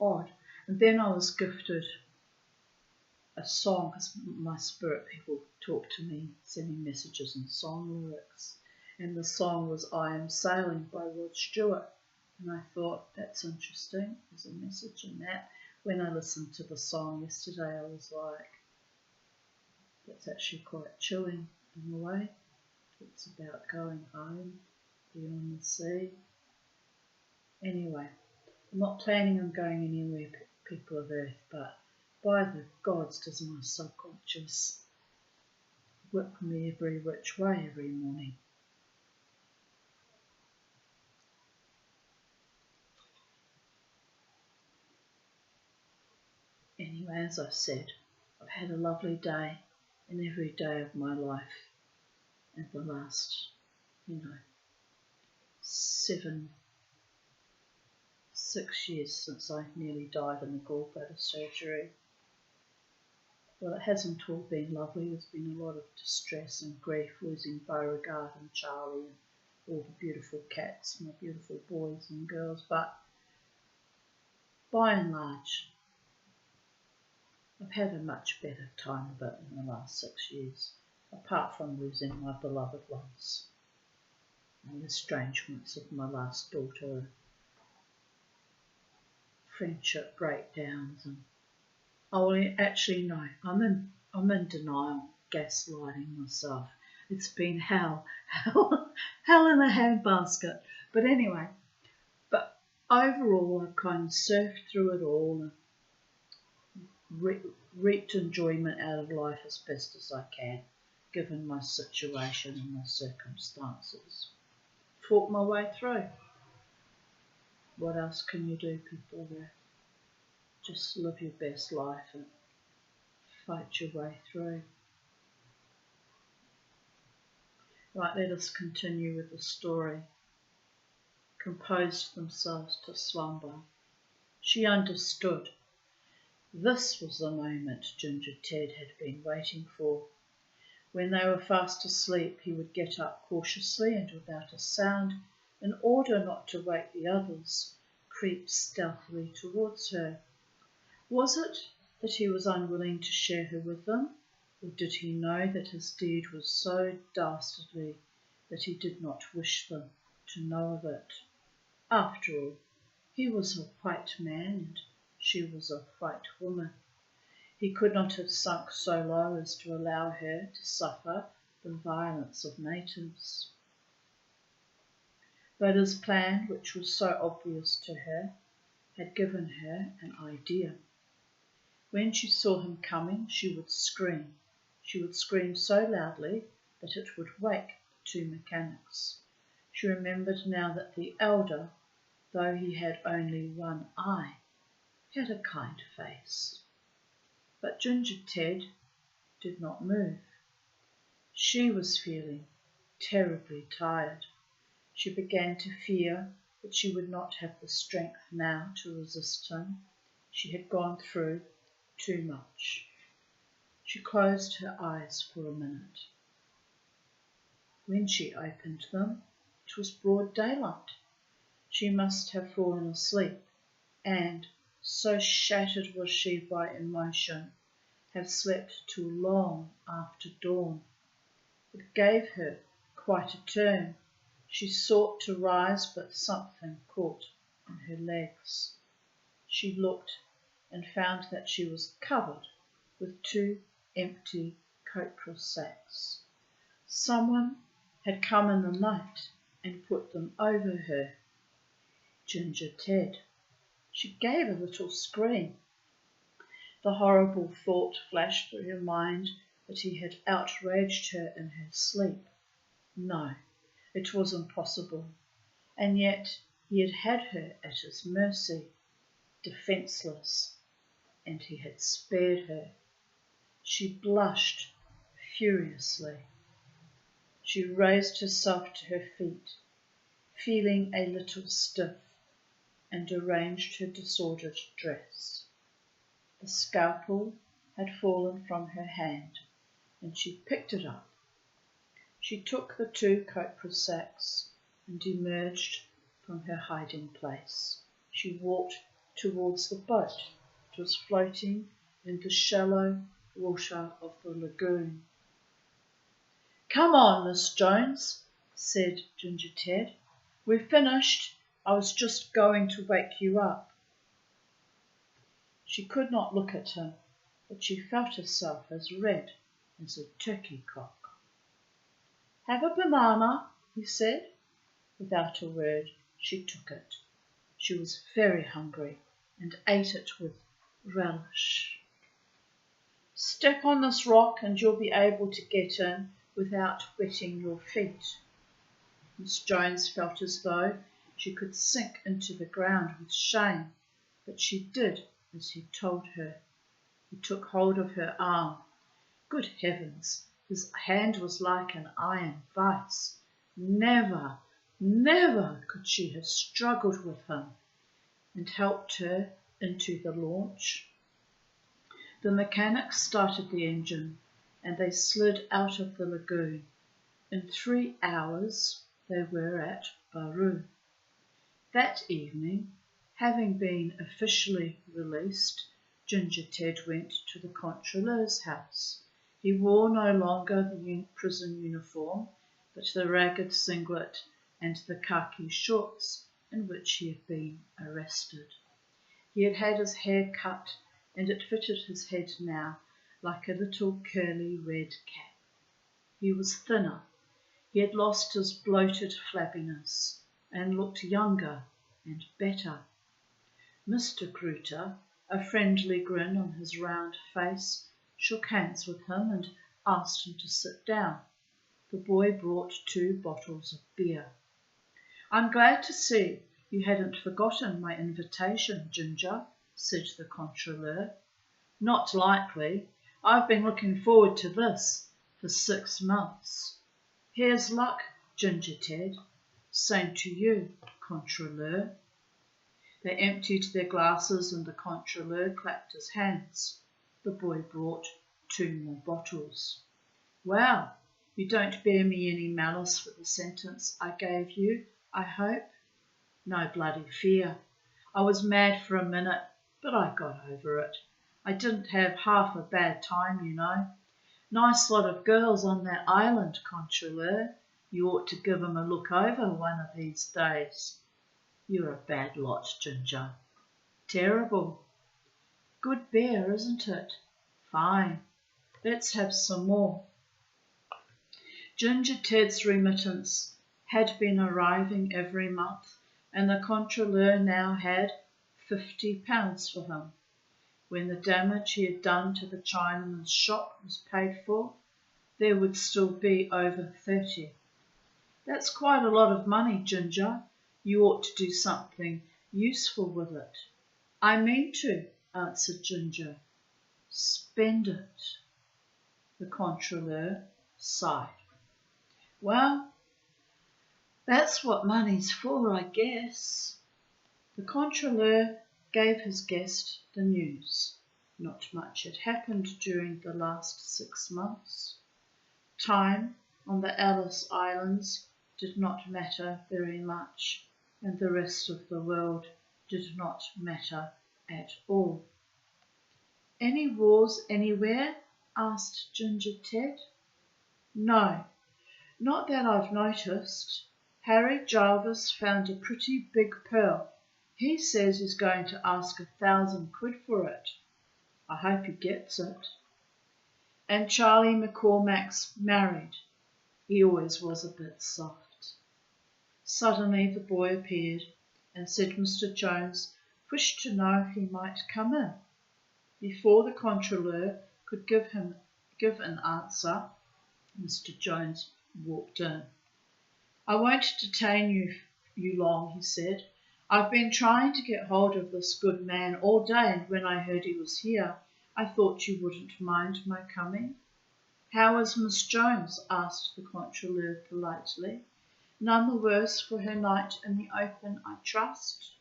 odd. And then I was gifted a song, because my spirit people talk to me, send me messages and song lyrics. And the song was I Am Sailing by Rod Stewart. And I thought, that's interesting, there's a message in that. When I listened to the song yesterday, I was like, that's actually quite chilling in a way. It's about going home, beyond the sea. Anyway, I'm not planning on going anywhere, people of Earth, but by the gods does my subconscious whip me every which way every morning. Anyway, as I've said, I've had a lovely day in every day of my life and the last, 6 years since I nearly died in the gallbladder surgery. Well, it hasn't all been lovely. There's been a lot of distress and grief, losing Beauregard and Charlie and all the beautiful cats, my beautiful boys and girls, but by and large, I've had a much better time of it in the last 6 years, apart from losing my beloved ones and the estrangements of my last daughter, friendship breakdowns, and actually no, I'm in denial, gaslighting myself. It's been hell in a handbasket. But anyway, overall I've kind of surfed through it all and reaped enjoyment out of life as best as I can, given my situation and my circumstances. Fought my way through. What else can you do, people? Just live your best life and fight your way through. Right, let us continue with the story. Composed themselves to slumber. She understood. This was the moment Ginger Ted had been waiting for. When they were fast asleep, he would get up cautiously and without a sound, in order not to wake the others, creep stealthily towards her. Was it that he was unwilling to share her with them, or did he know that his deed was so dastardly that he did not wish them to know of it? After all, he was a white man and she was a white woman. He could not have sunk so low as to allow her to suffer the violence of natives. But his plan, which was so obvious to her, had given her an idea. When she saw him coming, she would scream. She would scream so loudly that it would wake the 2 mechanics. She remembered now that the elder, though he had only one eye, had a kind face. But Ginger Ted did not move. She was feeling terribly tired. She began to fear that she would not have the strength now to resist him. She had gone through too much. She closed her eyes for a minute. When she opened them, it was broad daylight. She must have fallen asleep, and, so shattered was she by emotion, have slept till long after dawn. It gave her quite a turn. She sought to rise, but something caught in her legs. She looked and found that she was covered with 2 empty copra sacks. Someone had come in the night and put them over her. Ginger Ted. She gave a little scream. The horrible thought flashed through her mind that he had outraged her in her sleep. No, it was impossible. And yet he had had her at his mercy, defenceless, and he had spared her. She blushed furiously. She raised herself to her feet, feeling a little stiff, and arranged her disordered dress. The scalpel had fallen from her hand, and she picked it up. She took the 2 copra sacks and emerged from her hiding place. She walked towards the boat. It was floating in the shallow water of the lagoon. "Come on, Miss Jones," said Ginger Ted. "We're finished. I was just going to wake you up." She could not look at him, but she felt herself as red as a turkey cock. "Have a banana," he said. Without a word, she took it. She was very hungry and ate it with relish. "Step on this rock and you'll be able to get in without wetting your feet." Miss Jones felt as though she could sink into the ground with shame, but she did as he told her. He took hold of her arm. Good heavens, his hand was like an iron vice. Never, never could she have struggled with him, and helped her into the launch. The mechanic started the engine, and they slid out of the lagoon. In 3 hours they were at Baru. That evening, having been officially released, Ginger Ted went to the Controleur's house. He wore no longer the prison uniform, but the ragged singlet and the khaki shorts in which he had been arrested. He had had his hair cut, and it fitted his head now like a little curly red cap. He was thinner. He had lost his bloated flabbiness and looked younger and better. Mr. Gruter, a friendly grin on his round face, shook hands with him and asked him to sit down. The boy brought 2 bottles of beer. "I'm glad to see you hadn't forgotten my invitation, Ginger," said the Controleur. "Not likely. I've been looking forward to this for 6 months. Here's luck, Ginger Ted." "Same to you, Controleur." They emptied their glasses and the Controleur clapped his hands. The boy brought 2 more bottles. "Well, you don't bear me any malice for the sentence I gave you, I hope?" "No bloody fear. I was mad for a minute, but I got over it. I didn't have half a bad time, you know. Nice lot of girls on that island, Controleur. You ought to give 'em a look over one of these days." "You're a bad lot, Ginger." "Terrible." "Good beer, isn't it?" "Fine. Let's have some more." Ginger Ted's remittance had been arriving every month, and the Controleur now had £50 for him. When the damage he had done to the Chinaman's shop was paid for, there would still be over 30. "That's quite a lot of money, Ginger. You ought to do something useful with it." "I mean to," answered Ginger. "Spend it." The Controleur sighed. "Well, that's what money's for, I guess." The Controleur gave his guest the news. Not much had happened during the last 6 months. Time on the Ellis Islands did not matter very much, and the rest of the world did not matter at all. Any wars anywhere? Asked Ginger Ted. No, not that I've noticed. Harry Jarvis found a pretty big pearl. He says he's going to ask 1,000 quid for it. I hope he gets it. And Charlie McCormack's married. He always was a bit soft. Suddenly the boy appeared and said Mr. Jones wished to know if he might come in. Before the controleur could give an answer, Mr. Jones walked in. I won't detain you long, he said. I've been trying to get hold of this good man all day, and when I heard he was here, I thought you wouldn't mind my coming. How is Miss Jones? Asked the controleur politely. None the worse for her night in the open, I trust.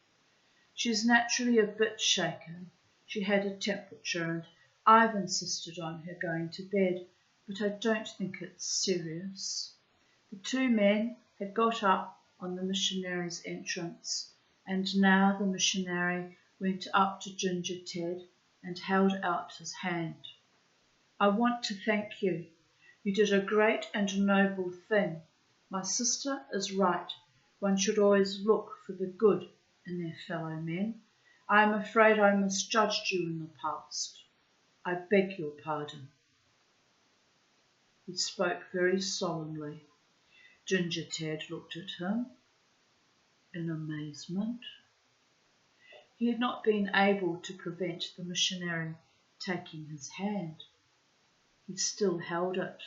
She's naturally a bit shaken. She had a temperature, and I've insisted on her going to bed, but I don't think it's serious. The two men had got up on the missionary's entrance, and now the missionary went up to Ginger Ted and held out his hand. I want to thank you. You did a great and noble thing. My sister is right. One should always look for the good in their fellow men. I am afraid I misjudged you in the past. I beg your pardon. He spoke very solemnly. Ginger Ted looked at him in amazement. He had not been able to prevent the missionary taking his hand. He still held it.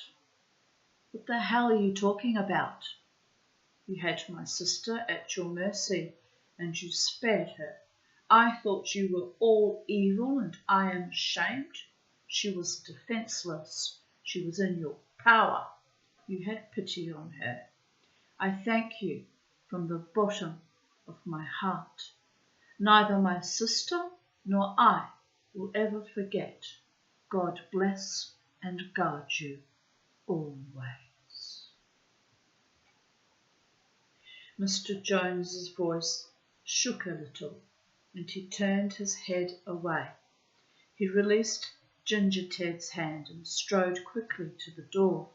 What the hell are you talking about? You had my sister at your mercy, and you spared her. I thought you were all evil, and I am ashamed. She was defenceless. She was in your power. You had pity on her. I thank you from the bottom of my heart. Neither my sister nor I will ever forget. God bless and guard you always. Mr. Jones's voice shook a little, and he turned his head away. He released Ginger Ted's hand and strode quickly to the door.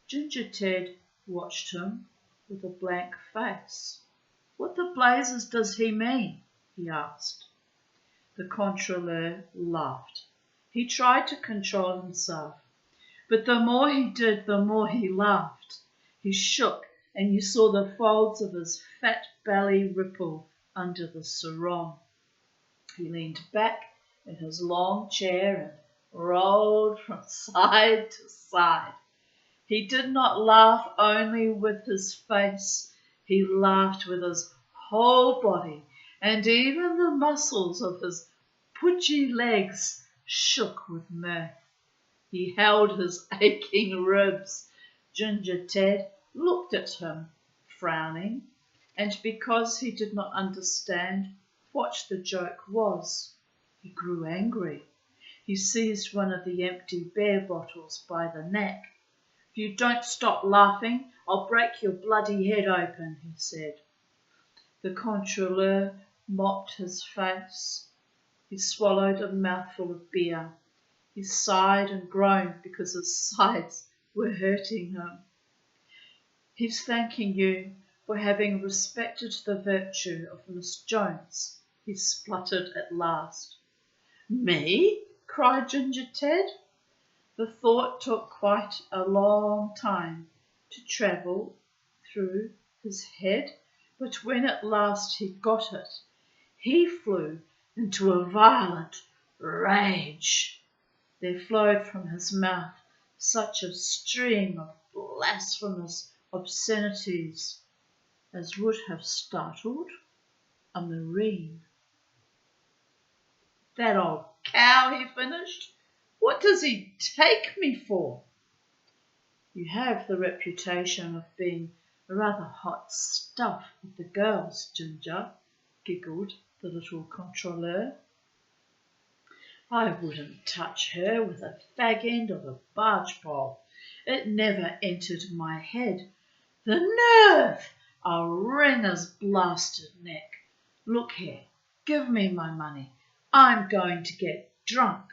Ginger Ted watched him with a blank face. What the blazes does he mean? He asked. The controleur laughed. He tried to control himself, but the more he did, the more he laughed. He shook, and you saw the folds of his fat belly ripple under the sarong. He leaned back in his long chair and rolled from side to side. He did not laugh only with his face, he laughed with his whole body, and even the muscles of his pudgy legs shook with mirth. He held his aching ribs. Ginger Ted looked at him, frowning, and because he did not understand what the joke was, he grew angry. He seized one of the empty beer bottles by the neck. If you don't stop laughing, I'll break your bloody head open, he said. The controleur mopped his face. He swallowed a mouthful of beer. He sighed and groaned because his sides were hurting him. He's thanking you for having respected the virtue of Miss Jones, he spluttered at last. Me? Cried Ginger Ted. The thought took quite a long time to travel through his head, but when at last he got it, he flew into a violent rage. There flowed from his mouth such a stream of blasphemous obscenities as would have startled a marine. That old cow, he finished. What does he take me for? You have the reputation of being rather hot stuff with the girls, Ginger, giggled the little controleur. I wouldn't touch her with a fag end of a barge pole. It never entered my head. The nerve! I'll wring his blasted neck. Look here, give me my money. I'm going to get drunk.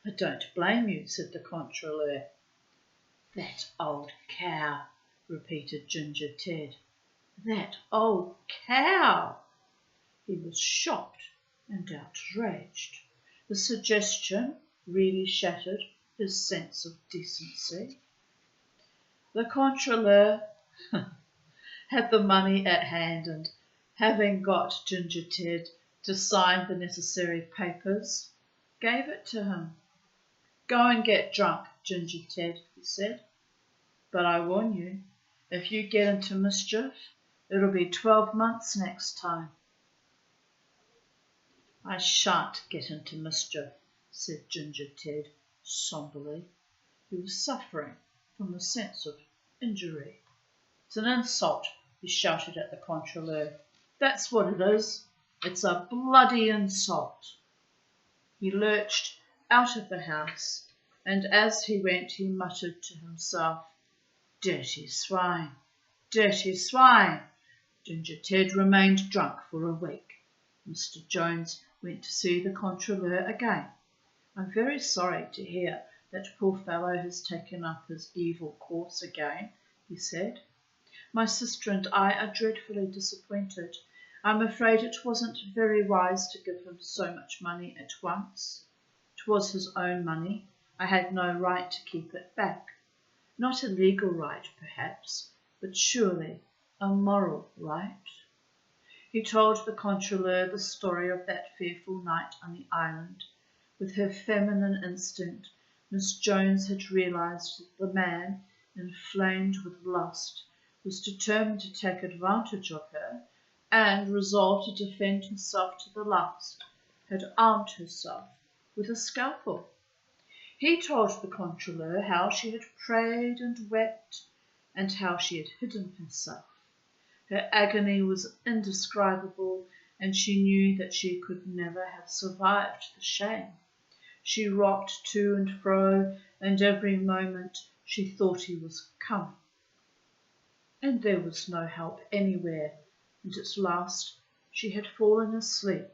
"I don't blame you," said the controleur. "That old cow," repeated Ginger Ted. "That old cow!" He was shocked and outraged. The suggestion really shattered his sense of decency. The controleur had the money at hand, and having got Ginger Ted to sign the necessary papers, gave it to him. "Go and get drunk, Ginger Ted," he said. "But I warn you, if you get into mischief, it'll be 12 months next time." "I shan't get into mischief," said Ginger Ted sombrely. He was suffering from a sense of injury. "It's an insult," he shouted at the controleur. "That's what it is. It's a bloody insult." He lurched out of the house, and as he went he muttered to himself, "Dirty swine, dirty swine." Ginger Ted remained drunk for a week. Mr. Jones went to see the controleur again. "I'm very sorry to hear that poor fellow has taken up his evil course again," he said. "My sister and I are dreadfully disappointed. I'm afraid it wasn't very wise to give him so much money at once. It was his own money. I had no right to keep it back. Not a legal right, perhaps, but surely a moral right." He told the controleur the story of that fearful night on the island. With her feminine instinct, Miss Jones had realized that the man, inflamed with lust, was determined to take advantage of her, and, resolved to defend herself to the last, had armed herself with a scalpel. He told the controleur how she had prayed and wept, and how she had hidden herself. Her agony was indescribable, and she knew that she could never have survived the shame. She rocked to and fro, and every moment she thought he was coming. And there was no help anywhere, and at last she had fallen asleep.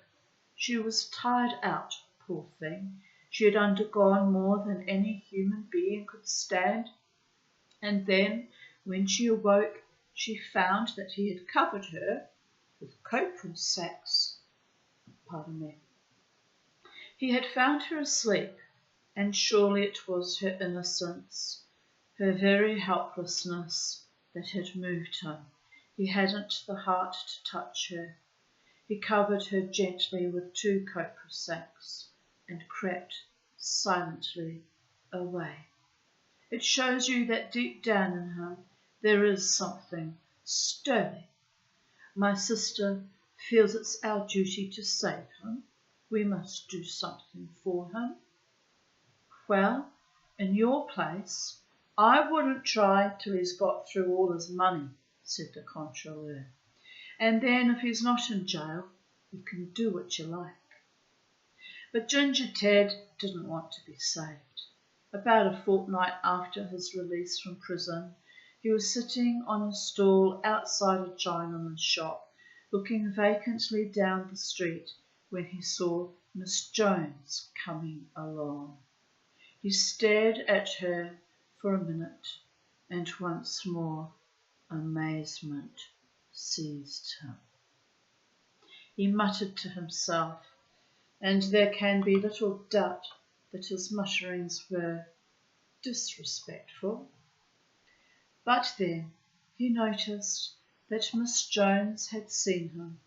She was tired out, poor thing. She had undergone more than any human being could stand. And then, when she awoke, she found that he had covered her with copra sacks. Pardon me. He had found her asleep, and surely it was her innocence, her very helplessness, that had moved him. He hadn't the heart to touch her. He covered her gently with 2 copra sacks and crept silently away. It shows you that deep down in him there is something stirring. My sister feels it's our duty to save him. We must do something for him. Well, in your place, I wouldn't try till he's got through all his money, said the controleur. And then if he's not in jail, you can do what you like. But Ginger Ted didn't want to be saved. About a fortnight after his release from prison, he was sitting on a stool outside a Chinaman's shop, looking vacantly down the street when he saw Miss Jones coming along. He stared at her for a minute, and once more amazement seized him. He muttered to himself, and there can be little doubt that his mutterings were disrespectful. But then he noticed that Miss Jones had seen him,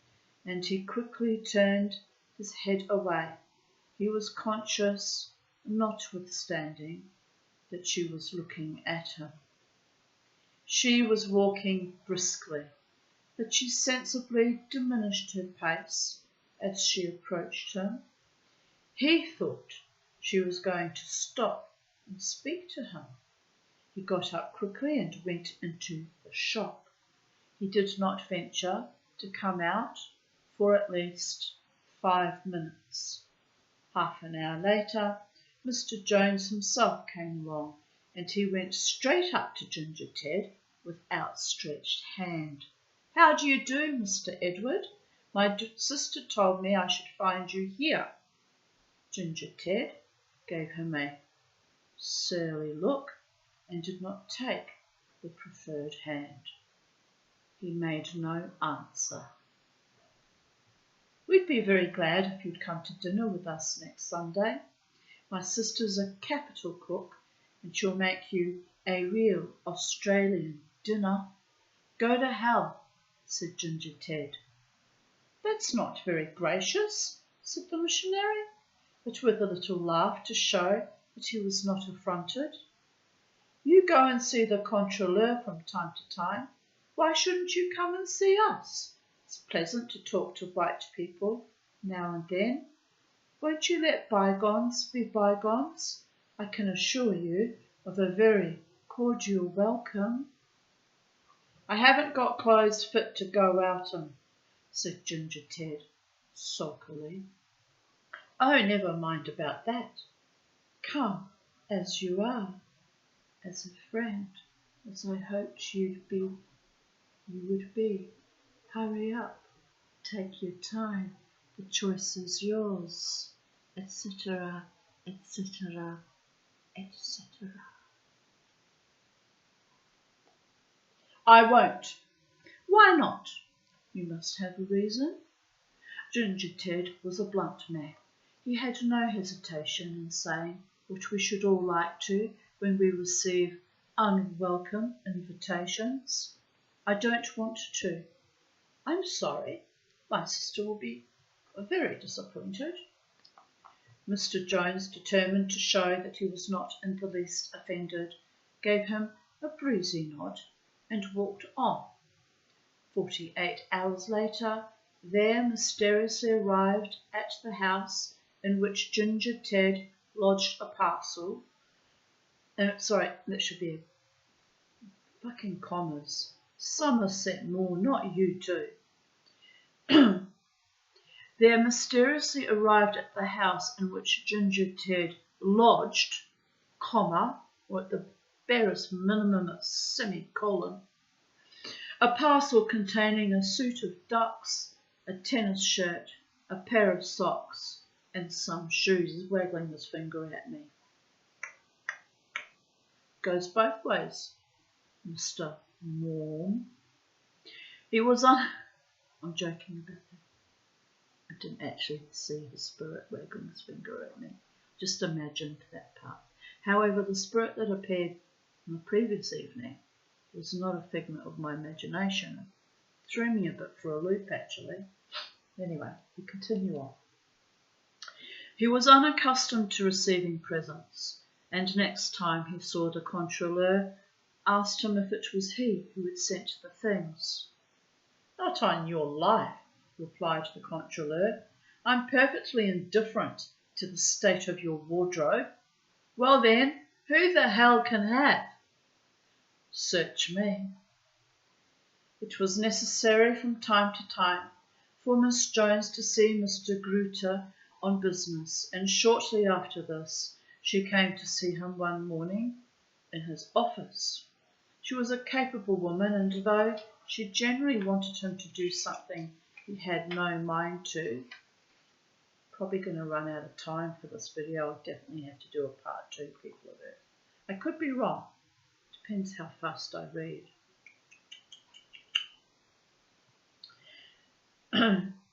and he quickly turned his head away. He was conscious, notwithstanding, that she was looking at him. She was walking briskly, but she sensibly diminished her pace as she approached him. He thought she was going to stop and speak to him. He got up quickly and went into the shop. He did not venture to come out for at least 5 minutes. Half an hour later, Mr. Jones himself came along, and he went straight up to Ginger Ted with outstretched hand. "How do you do, Mr. Edward? My sister told me I should find you here." Ginger Ted gave him a surly look and did not take the proffered hand. He made no answer. We'd be very glad if you'd come to dinner with us next Sunday. My sister's a capital cook and she'll make you a real Australian dinner. Go to hell, said Ginger Ted. That's not very gracious, said the missionary, but with a little laugh to show that he was not affronted. You go and see the controleur from time to time. Why shouldn't you come and see us? It's pleasant to talk to white people now and then. Won't you let bygones be bygones? I can assure you of a very cordial welcome. I haven't got clothes fit to go out in, said Ginger Ted sulkily. Oh, never mind about that. Come as you are, as a friend, as I hoped you would be. Hurry up, take your time, the choice is yours, etc., etc., etc. I won't. Why not? You must have a reason. Ginger Ted was a blunt man. He had no hesitation in saying what we should all like to when we receive unwelcome invitations. I don't want to. I'm sorry. My sister will be very disappointed. Mr. Jones, determined to show that he was not in the least offended, gave him a breezy nod and walked on. 48 hours later, there mysteriously arrived at the house in which Ginger Ted lodged a parcel. Sorry, that should be fucking commas. Somerset Maugham, not you too. There mysteriously arrived at the house in which Ginger Ted lodged, comma, or at the barest minimum a semicolon, a parcel containing a suit of ducks, a tennis shirt, a pair of socks, and some shoes. He's waggling his finger at me. Goes both ways, Mr. Maugham. He was on... I'm joking about that. I didn't actually see the spirit waggling his finger at me. Just imagined that part. However, the spirit that appeared on the previous evening was not a figment of my imagination. It threw me a bit for a loop, actually. Anyway, we continue on. He was unaccustomed to receiving presents, and next time he saw the controleur, asked him if it was he who had sent the things. Not on your life, replied the controleur. I'm perfectly indifferent to the state of your wardrobe. Well then, who the hell can have? Search me. It was necessary from time to time for Miss Jones to see Mr. Gruter on business, and shortly after this she came to see him one morning in his office. She was a capable woman, and though she generally wanted him to do something he had no mind to, probably going to run out of time for this video. I'll definitely have to do a part 2, people of Earth. I could be wrong. Depends how fast I read.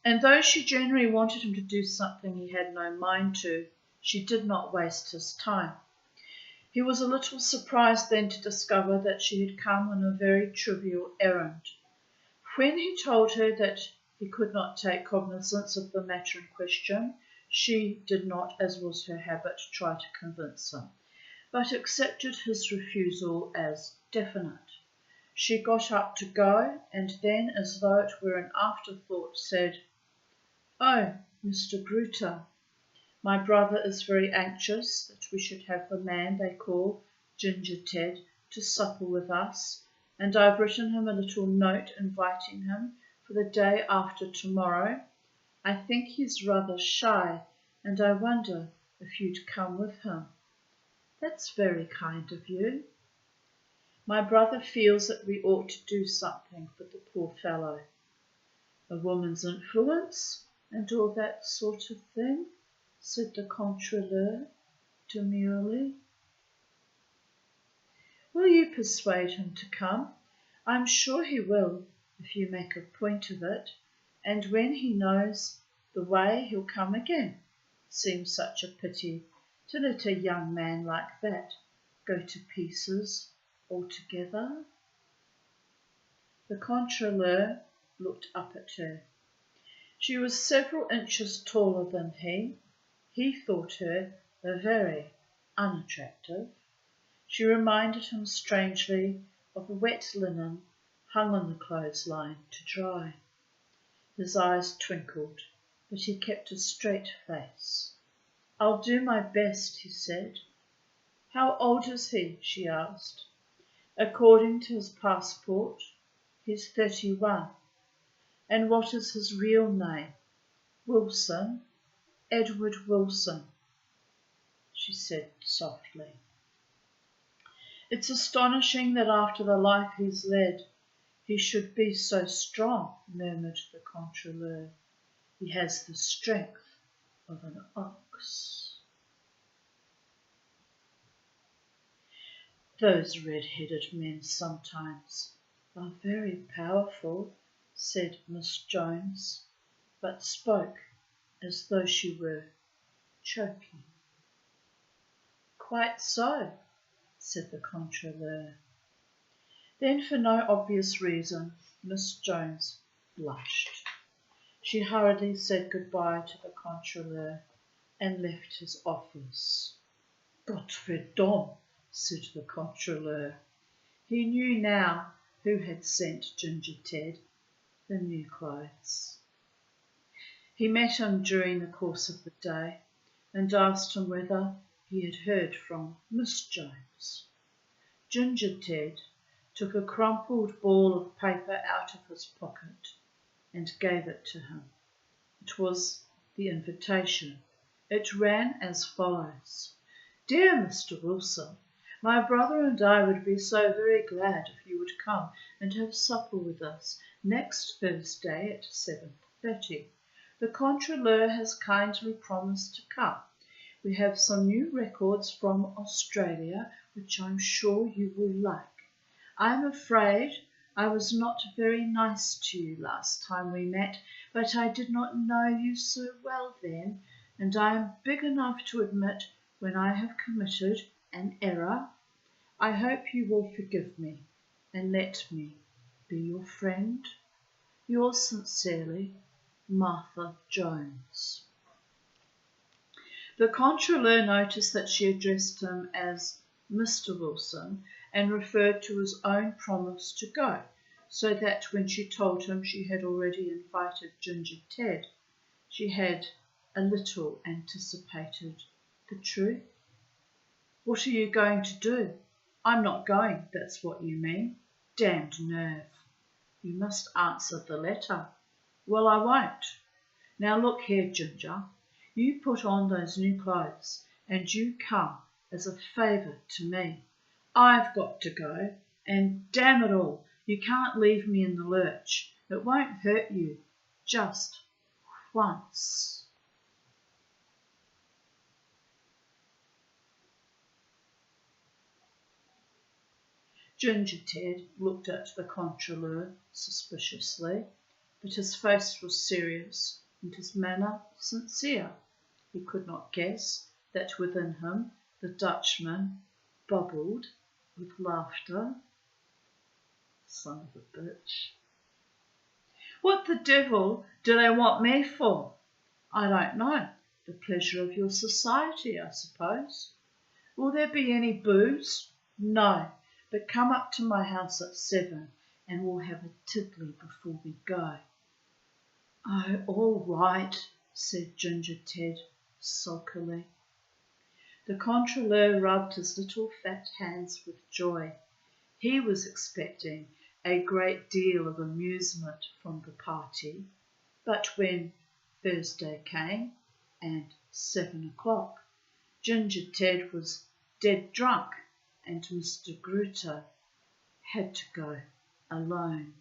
And though she generally wanted him to do something he had no mind to, she did not waste his time. He was a little surprised then to discover that she had come on a very trivial errand. When he told her that he could not take cognizance of the matter in question, she did not, as was her habit, try to convince him, but accepted his refusal as definite. She got up to go, and then, as though it were an afterthought, said, "Oh, Mr. Gruter, my brother is very anxious that we should have the man they call Ginger Ted to supper with us, and I've written him a little note inviting him for the day after tomorrow. I think he's rather shy, and I wonder if you'd come with him." "That's very kind of you." "My brother feels that we ought to do something for the poor fellow." "A woman's influence, and all that sort of thing," said the controleur. demurely. Will you persuade him to come? I'm sure he will, if you make a point of it, and when he knows the way he'll come again. Seems such a pity to let a young man like that go to pieces altogether. The controleur looked up at her. She was several inches taller than he. He thought her very unattractive. She reminded him strangely of wet linen hung on the clothesline to dry. His eyes twinkled, but he kept a straight face. I'll do my best, he said. How old is he? She asked. According to his passport, he's 31. And what is his real name? Wilson, Edward Wilson, she said softly. It's astonishing that after the life he's led, he should be so strong, murmured the controleur. He has the strength of an ox. Those red-headed men sometimes are very powerful, said Miss Jones, but spoke as though she were choking. Quite so, said the controleur. Then, for no obvious reason, Miss Jones blushed. She hurriedly said goodbye to the controleur and left his office. Godfrey Dom, said the controleur. He knew now who had sent Ginger Ted the new clothes. He met him during the course of the day and asked him whether he had heard from Miss Jones. Ginger Ted took a crumpled ball of paper out of his pocket and gave it to him. It was the invitation. It ran as follows. Dear Mr. Wilson, my brother and I would be so very glad if you would come and have supper with us next Thursday at 7:30. The controleur has kindly promised to come. We have some new records from Australia which I'm sure you will like. I'm afraid I was not very nice to you last time we met, but I did not know you so well then, and I am big enough to admit when I have committed an error. I hope you will forgive me and let me be your friend. Yours sincerely, Martha Jones. The controleur noticed that she addressed him as Mr. Wilson and referred to his own promise to go, so that when she told him she had already invited Ginger Ted, she had a little anticipated the truth. What are you going to do? I'm not going, that's what you mean. Damned nerve. You must answer the letter. Well, I won't. Now look here, Ginger. You put on those new clothes and you come as a favour to me. I've got to go, and damn it all, you can't leave me in the lurch. It won't hurt you. Just once. Ginger Ted looked at the controleur suspiciously, but his face was serious and his manner sincere. He could not guess that within him the Dutchman bubbled with laughter. Son of a bitch. What the devil do they want me for? I don't know. The pleasure of your society, I suppose. Will there be any booze? No, but come up to my house at 7 and we'll have a tiddly before we go. Oh, all right, said Ginger Ted sulkily. The controleur rubbed his little fat hands with joy. He was expecting a great deal of amusement from the party, but when Thursday came and 7 o'clock, Ginger Ted was dead drunk and Mr. Gruter had to go alone.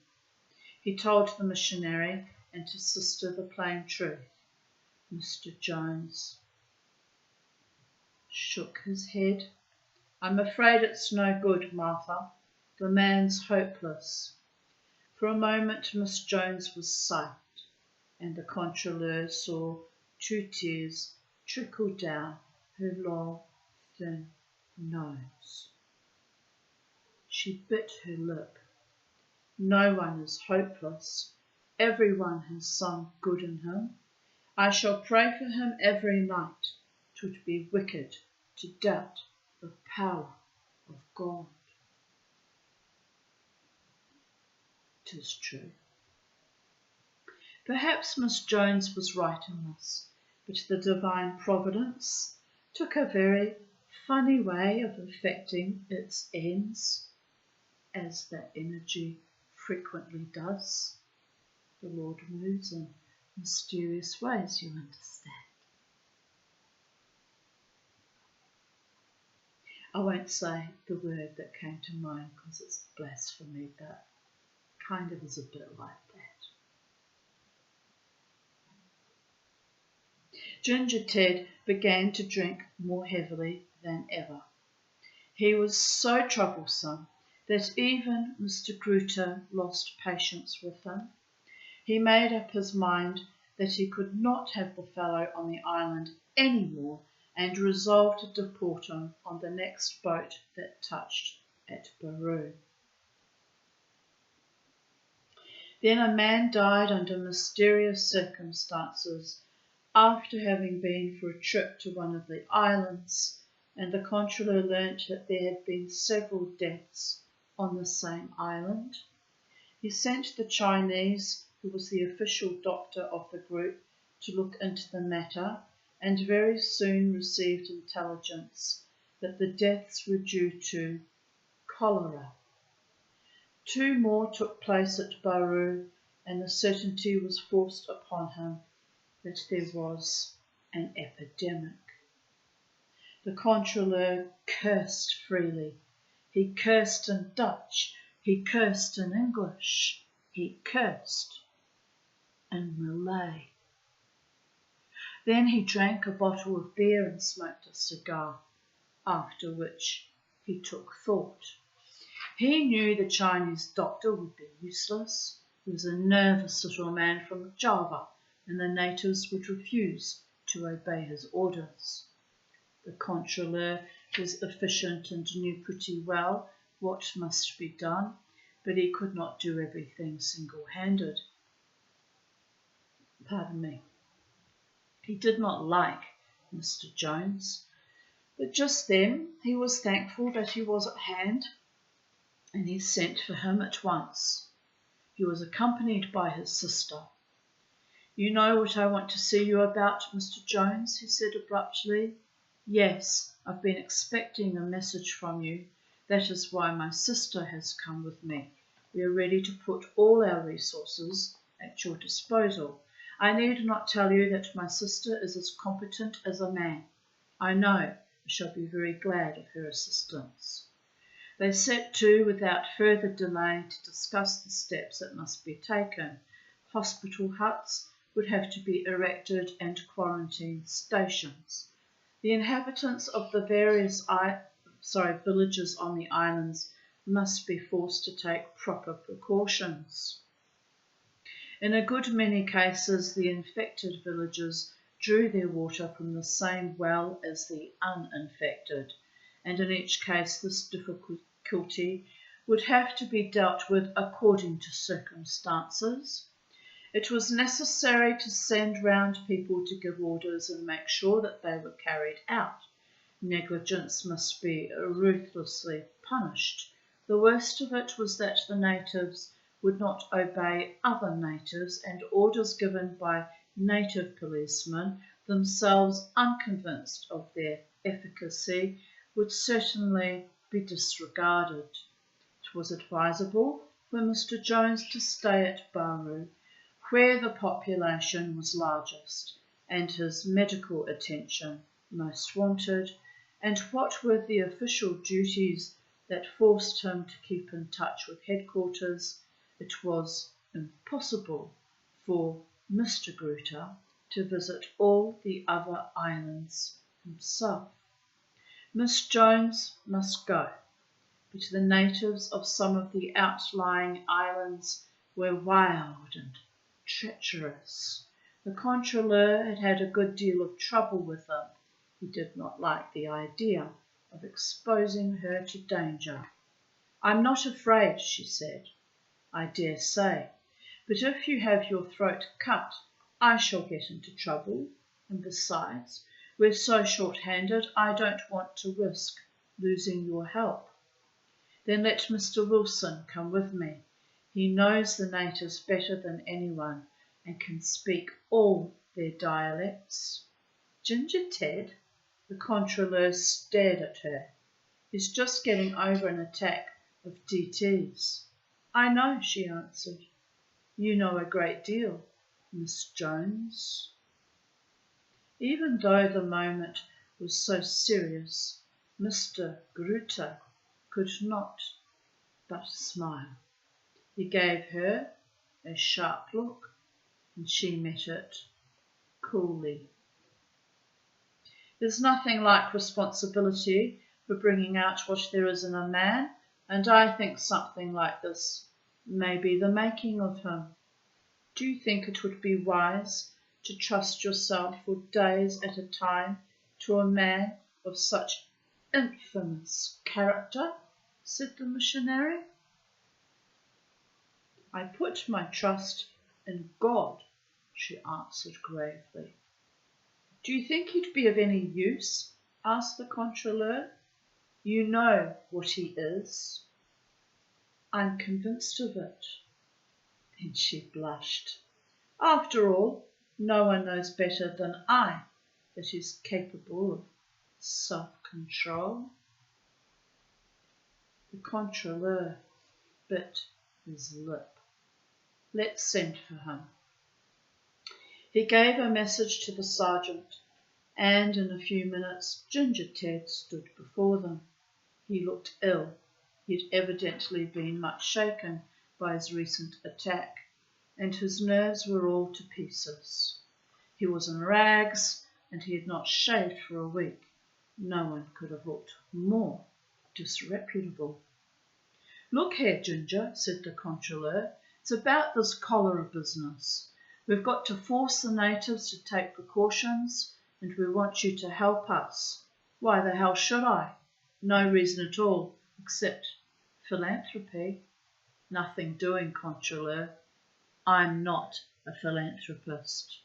He told the missionary and his sister the plain truth. Mr. Jones shook his head. I'm afraid it's no good, Martha. The man's hopeless. For a moment Miss Jones was silent, and the controleur saw 2 tears trickle down her long, thin nose. She bit her lip. No one is hopeless. Everyone has some good in him. I shall pray for him every night. 'Twould be wicked to doubt the power of God. 'Tis true. Perhaps Miss Jones was right in this, but the divine providence took a very funny way of effecting its ends, as that energy frequently does. The Lord moves in mysterious ways, you understand. I won't say the word that came to mind because it's blasphemy, but kind of is a bit like that. Ginger Ted began to drink more heavily than ever. He was so troublesome that even Mr. Gruter lost patience with him. He made up his mind that he could not have the fellow on the island any more and resolved to deport him on the next boat that touched at Baroo. Then a man died under mysterious circumstances after having been for a trip to one of the islands, and the controller learnt that there had been several deaths on the same island. He sent the Chinese, who was the official doctor of the group, to look into the matter, and very soon received intelligence that the deaths were due to cholera. 2 more took place at Baroo, and the certainty was forced upon him that there was an epidemic. The controller cursed freely. He cursed in Dutch, he cursed in English, he cursed in Malay. Then he drank a bottle of beer and smoked a cigar, after which he took thought. He knew the Chinese doctor would be useless. He was a nervous little man from Java, and the natives would refuse to obey his orders. The controller was efficient and knew pretty well what must be done, but he could not do everything single-handed. Pardon me. He did not like Mr. Jones, but just then he was thankful that he was at hand, and he sent for him at once. He was accompanied by his sister. You know what I want to see you about, Mr. Jones, he said abruptly. Yes, I've been expecting a message from you. That is why my sister has come with me. We are ready to put all our resources at your disposal. I need not tell you that my sister is as competent as a man. I know I shall be very glad of her assistance. They set to without further delay to discuss the steps that must be taken. Hospital huts would have to be erected and quarantine stations. The inhabitants of the various villages on the islands must be forced to take proper precautions. In a good many cases, the infected villages drew their water from the same well as the uninfected, and in each case this difficulty would have to be dealt with according to circumstances. It was necessary to send round people to give orders and make sure that they were carried out. Negligence must be ruthlessly punished. The worst of it was that the natives would not obey other natives, and orders given by native policemen, themselves unconvinced of their efficacy, would certainly be disregarded. It was advisable for Mr. Jones to stay at Baroo, where the population was largest and his medical attention most wanted, and what were the official duties that forced him to keep in touch with headquarters, it was impossible for Mr. Gruter to visit all the other islands himself. Miss Jones must go, but the natives of some of the outlying islands were wild and treacherous. The controleur had had a good deal of trouble with them. He did not like the idea of exposing her to danger. "I'm not afraid," she said. "I dare say. But if you have your throat cut, I shall get into trouble. And besides, we're so short-handed, I don't want to risk losing your help." "Then let Mr. Wilson come with me. He knows the natives better than anyone and can speak all their dialects." "Ginger Ted?" The controleur stared at her. "He's just getting over an attack of DTs." "I know," she answered. "You know a great deal, Miss Jones." Even though the moment was so serious, Mr. Groote could not but smile. He gave her a sharp look, and she met it coolly. There's nothing like responsibility for bringing out what there is in a man, and I think something like this may be the making of him. Do you think it would be wise to trust yourself for days at a time to a man of such infamous character?" said the missionary. "I put my trust in God," she answered gravely. "Do you think he'd be of any use?" asked the controleur. "You know what he is." "I'm convinced of it." And she blushed. "After all, no one knows better than I that he's capable of self-control." The controleur bit his lip. "Let's send for him." He gave a message to the sergeant, and in a few minutes Ginger Ted stood before them. He looked ill. He had evidently been much shaken by his recent attack, and his nerves were all to pieces. He was in rags, and he had not shaved for a week. No one could have looked more disreputable. "Look here, Ginger," said the controleur, "it's about this cholera business. We've got to force the natives to take precautions, and we want you to help us." "Why the hell should I?" "No reason at all, except philanthropy." "Nothing doing, controleur. I'm not a philanthropist."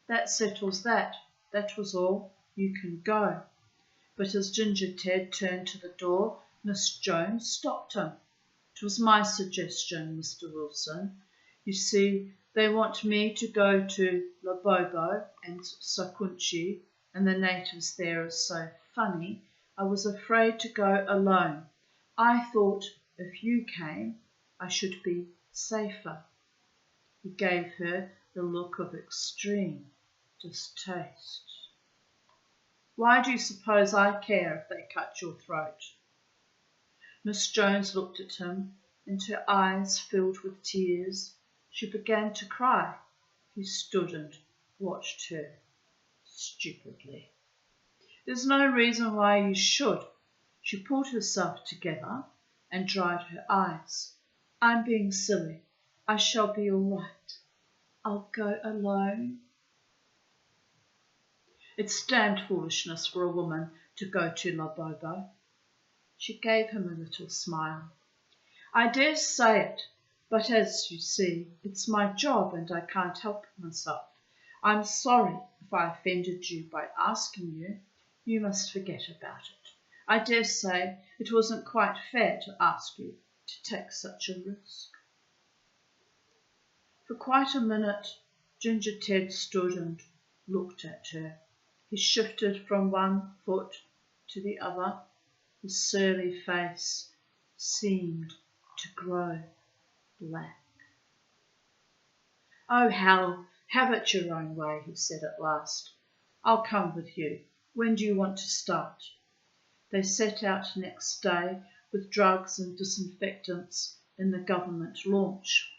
"That settles that. That was all. You can go." But as Ginger Ted turned to the door, Miss Jones stopped him. "It was my suggestion, Mr. Wilson. You see, they want me to go to Labobo and Sakunchi, and the natives there are so funny, I was afraid to go alone. I thought if you came, I should be safer." He gave her the look of extreme distaste. "Why do you suppose I care if they cut your throat?" Miss Jones looked at him, and her eyes filled with tears. She began to cry. He stood and watched her stupidly. "There's no reason why you should." She pulled herself together and dried her eyes. "I'm being silly. I shall be all right. I'll go alone." "It's damned foolishness for a woman to go to Labobo." She gave him a little smile. "I dare say it, but as you see, it's my job and I can't help myself. I'm sorry if I offended you by asking you. You must forget about it. I dare say it wasn't quite fair to ask you to take such a risk." For quite a minute Ginger Ted stood and looked at her. He shifted from one foot to the other. His surly face seemed to grow black. "Oh, Hal, have it your own way," he said at last. "I'll come with you. When do you want to start?" They set out next day with drugs and disinfectants in the government launch.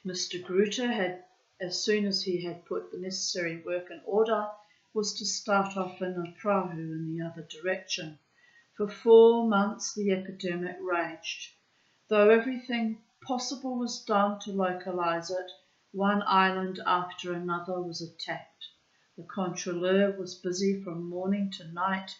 Mr. Groote had, as soon as he had put the necessary work in order, was to start off in a prahu in the other direction. For 4 months the epidemic raged. Though everything possible was done to localise it, one island after another was attacked. The controleur was busy from morning to night.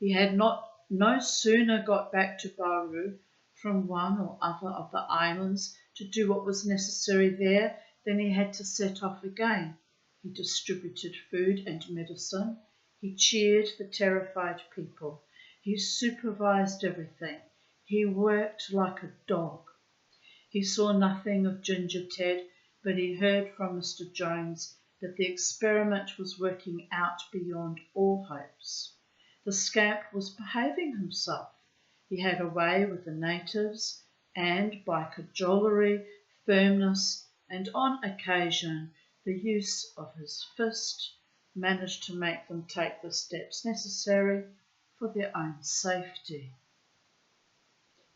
He had no sooner got back to Bauru from one or other of the islands to do what was necessary there than he had to set off again. He distributed food and medicine. He cheered the terrified people. He supervised everything. He worked like a dog. He saw nothing of Ginger Ted, but he heard from Mr. Jones that the experiment was working out beyond all hopes. The scamp was behaving himself. He had a way with the natives, and by cajolery, firmness, and on occasion the use of his fist, managed to make them take the steps necessary for their own safety.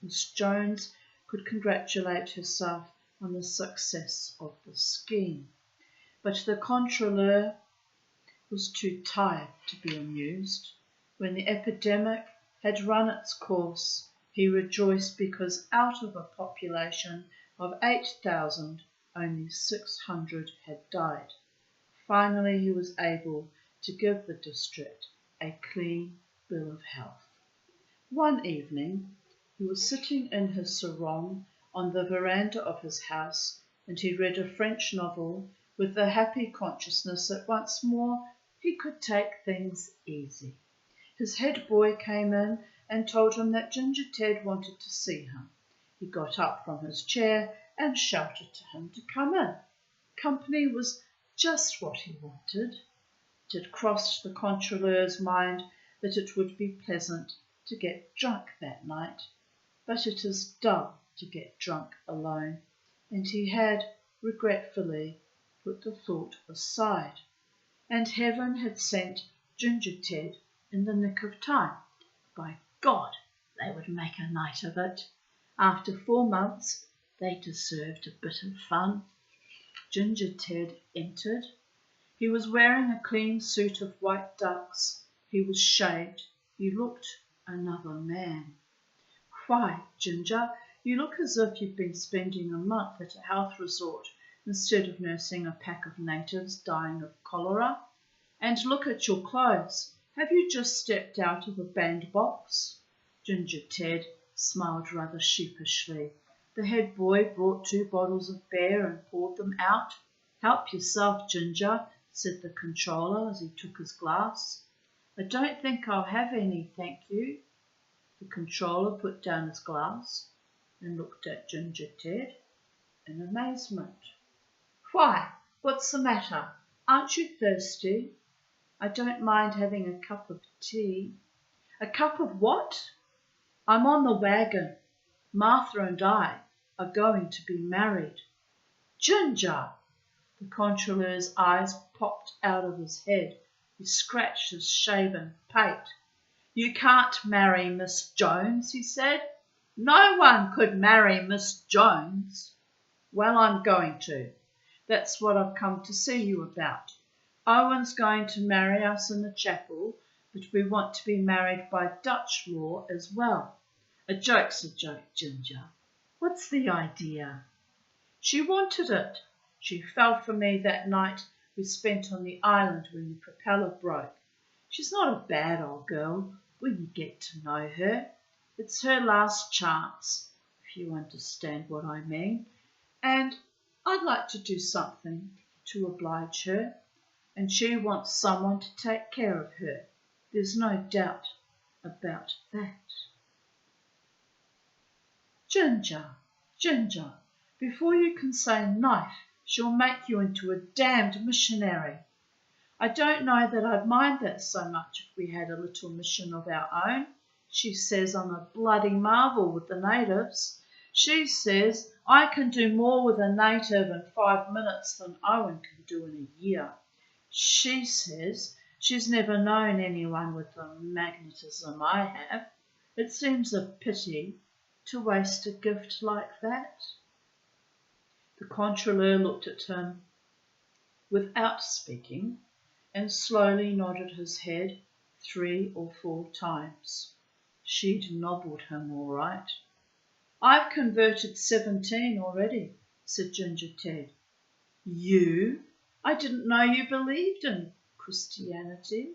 Miss Jones could congratulate herself on the success of the scheme, but the controleur was too tired to be amused. When the epidemic had run its course, he rejoiced because out of a population of 8,000, only 600 had died. Finally, he was able to give the district a clean bill of health. One evening, he was sitting in his sarong on the veranda of his house, and he read a French novel with the happy consciousness that once more he could take things easy. His head boy came in and told him that Ginger Ted wanted to see him. He got up from his chair and shouted to him to come in. Company was just what he wanted. It had crossed the controleur's mind that it would be pleasant to get drunk that night, but it is dull to get drunk alone, and he had, regretfully, put the thought aside. And heaven had sent Ginger Ted in the nick of time. By God, they would make a night of it. After 4 months, they deserved a bit of fun. Ginger Ted entered. He was wearing a clean suit of white ducks. He was shaved. He looked another man. Why, Ginger, you look as if you've been spending a month at a health resort instead of nursing a pack of natives dying of cholera. And look at your clothes. Have you just stepped out of a bandbox? Ginger Ted smiled rather sheepishly. The head boy brought 2 bottles of beer and poured them out. Help yourself, Ginger, said the controller as he took his glass. I don't think I'll have any, thank you. The controller put down his glass and looked at Ginger Ted in amazement. Why, what's the matter? Aren't you thirsty? I don't mind having a cup of tea. A cup of what? I'm on the wagon. Martha and I are going to be married. Ginger! The controleur's eyes popped out of his head. He scratched his shaven pate. You can't marry Miss Jones, he said. No one could marry Miss Jones. Well, I'm going to. That's what I've come to see you about. Owen's going to marry us in the chapel, but we want to be married by Dutch law as well. A joke's a joke, Ginger. What's the idea? She wanted it. She fell for me that night we spent on the island when the propeller broke. She's not a bad old girl when you get to know her. It's her last chance, if you understand what I mean. And I'd like to do something to oblige her. And she wants someone to take care of her. There's no doubt about that. Ginger, Ginger, before you can say knife, she'll make you into a damned missionary. I don't know that I'd mind that so much if we had a little mission of our own. She says I'm a bloody marvel with the natives. She says I can do more with a native in 5 minutes than Owen can do in a year. She says she's never known anyone with the magnetism I have. It seems a pity to waste a gift like that. The controleur looked at him. Without speaking, and slowly nodded his head 3 or 4 times. She'd nobbled him all right. "I've converted 17 already," said Ginger Ted. "You? I didn't know you believed in Christianity."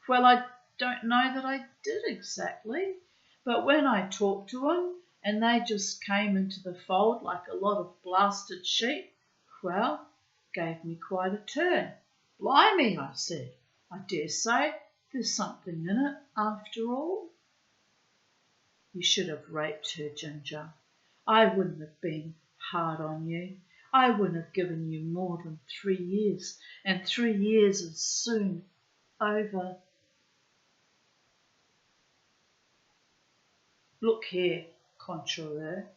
"Well, I don't know that I did exactly, but when I talked to 'em and they just came into the fold like a lot of blasted sheep, well, gave me quite a turn. 'Blimey,' I said, 'I dare say there's something in it after all.'" "You should have raped her, Ginger. I wouldn't have been hard on you. I wouldn't have given you more than 3 years, and 3 years is soon over." "Look here, Controleur,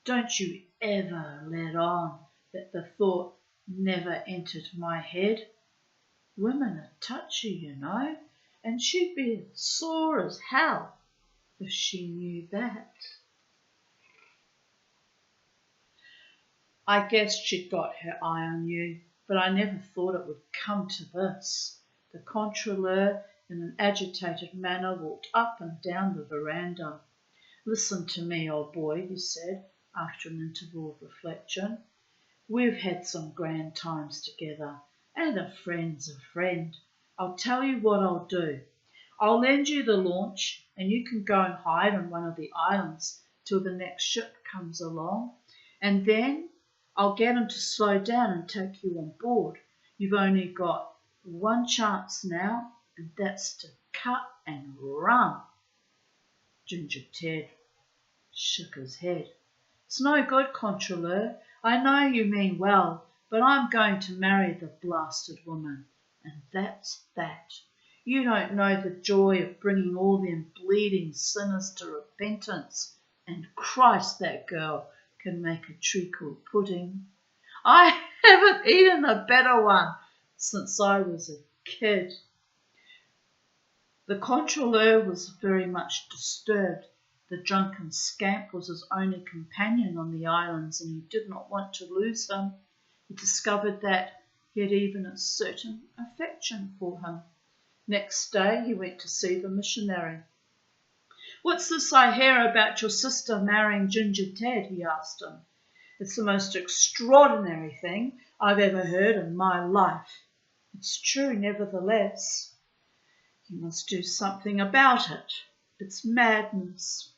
don't you ever let on that the thought never entered my head. Women are touchy, you know, and she'd be as sore as hell if she knew that." "I guess she'd got her eye on you, but I never thought it would come to this." The Controleur, in an agitated manner, walked up and down the veranda. "Listen to me, old boy," he said, after an interval of reflection. "We've had some grand times together, and a friend's a friend. I'll tell you what I'll do. I'll lend you the launch, and you can go and hide on one of the islands till the next ship comes along, and then I'll get 'em to slow down and take you on board. You've only got one chance now, and that's to cut and run." Ginger Ted shook his head. "It's no good, Controleur. I know you mean well, but I'm going to marry the blasted woman, and that's that. You don't know the joy of bringing all them bleeding sinners to repentance, and Christ, that girl can make a treacle pudding. I haven't eaten a better one since I was a kid." The Controleur was very much disturbed. The drunken scamp was his only companion on the islands, and he did not want to lose him. He discovered that he had even a certain affection for him. Next day he went to see the missionary. "What's this I hear about your sister marrying Ginger Ted?" he asked him. "It's the most extraordinary thing I've ever heard in my life." "It's true, nevertheless." "You must do something about it. It's madness."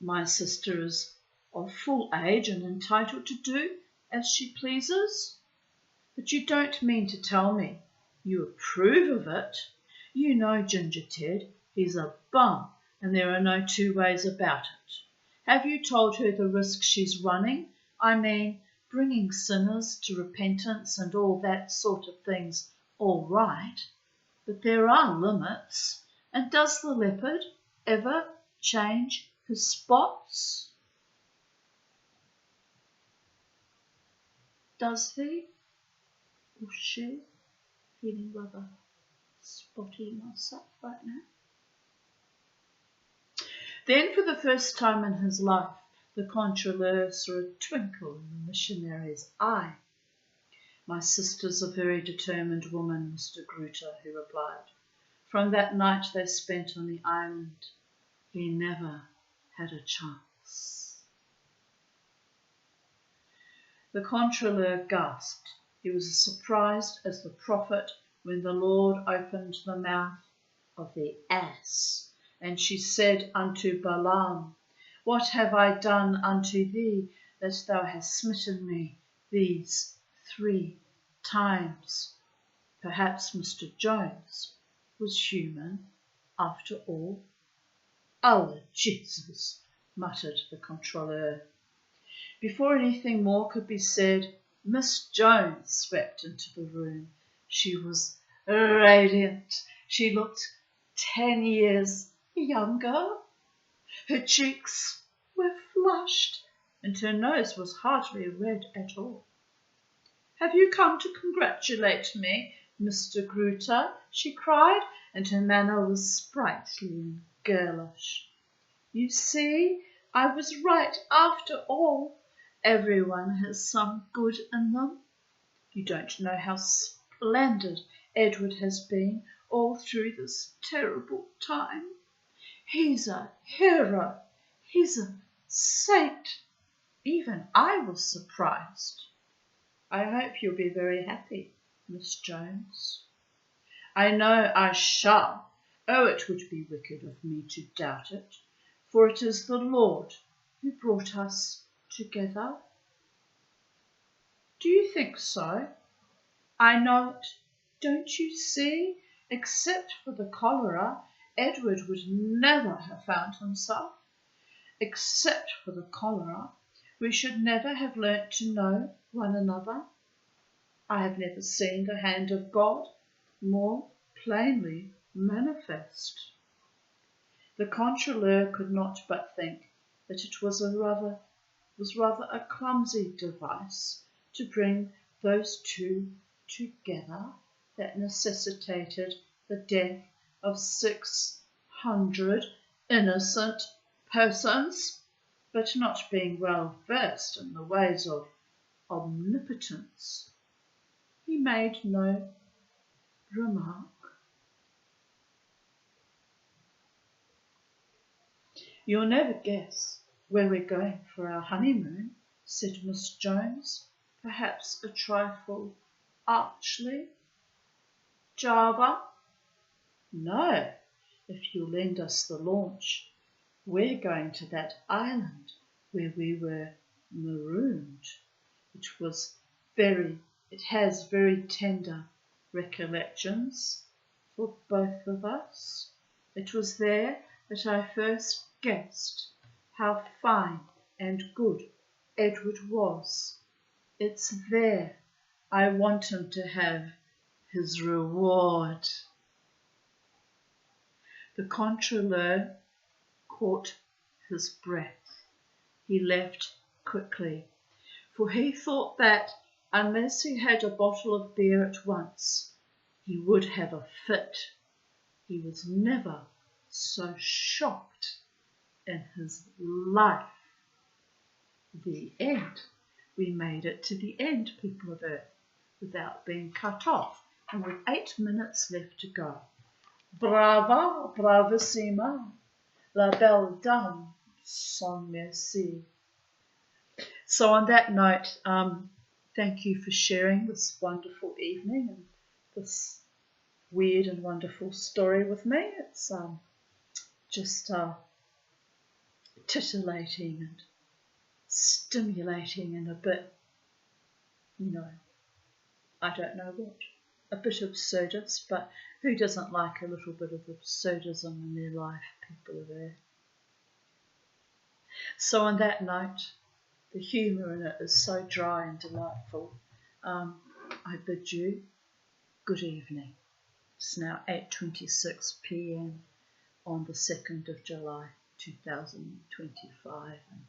"My sister is of full age and entitled to do as she pleases." "But you don't mean to tell me you approve of it? You know Ginger Ted, he's a bum, and there are no 2 ways about it. Have you told her the risk she's running? I mean, bringing sinners to repentance and all that sort of thing's all right, but there are limits. And does the leopard ever change his spots?" "Does he or she?" Feeling rather spotty myself right now. Then, for the first time in his life, the Controleur saw a twinkle in the missionary's eye. "My sister's a very determined woman, Mr. Gruter," he replied. "From that night they spent on the island, he never had a chance." The Controleur gasped. He was as surprised as the prophet when the Lord opened the mouth of the ass, and she said unto Balaam, "What have I done unto thee that thou hast smitten me these 3 times?" Perhaps Mr. Jones was human after all. "Oh, Jesus!" muttered the Controleur. Before anything more could be said, Miss Jones swept into the room. She was radiant. She looked 10 years younger. Her cheeks were flushed, and her nose was hardly red at all. "Have you come to congratulate me, Mr. Gruter?" she cried, and her manner was sprightly and girlish. "You see, I was right after all. Everyone has some good in them. You don't know how splendid Edward has been all through this terrible time. He's a hero. He's a saint. Even I was surprised. I hope you'll be very happy, Miss Jones. I know I shall. Oh, it would be wicked of me to doubt it, for it is the Lord who brought us together. Do you think so? I know it. Don't you see? Except for the cholera, Edward would never have found himself. Except for the cholera, we should never have learnt to know one another. I have never seen the hand of God more plainly manifest. The controller could not but think that it was rather a clumsy device to bring those two together that necessitated the death of 600 innocent persons, but not being well versed in the ways of omnipotence, he made no remark. You'll never guess where we're going for our honeymoon, said Miss Jones, perhaps a trifle archly. Java? No, if you'll lend us the launch. We're going to that island where we were marooned. It has very tender recollections for both of us. It was there that I first guessed how fine and good Edward was. It's there I want him to have his reward. The controller caught his breath. He left quickly, for he thought that unless he had a bottle of beer at once, he would have a fit. He was never so shocked in his life. The end. We made it to the end, people of Earth, without being cut off, and with 8 minutes left to go. Brava, bravissima, la belle dame, sans merci. So on that note, thank you for sharing this wonderful evening and this weird and wonderful story with me. It's just titillating and stimulating and a bit, I don't know what, a bit absurdist, but who doesn't like a little bit of absurdism in their life, people of Earth? So on that note, the humour in it is so dry and delightful. I bid you good evening. It's now 8:26 p.m. on the 2nd of July 2025, and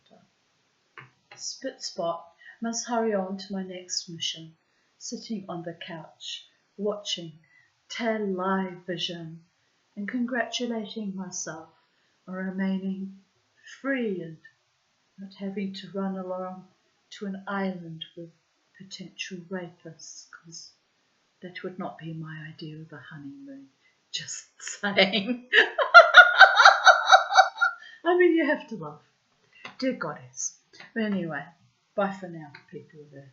spit spot, must hurry on to my next mission, sitting on the couch, watching television and congratulating myself on remaining free and not having to run along to an island with potential rapists, because that would not be my idea of a honeymoon. Just saying. I mean, you have to laugh. Dear goddess. But anyway, bye for now, people of Earth.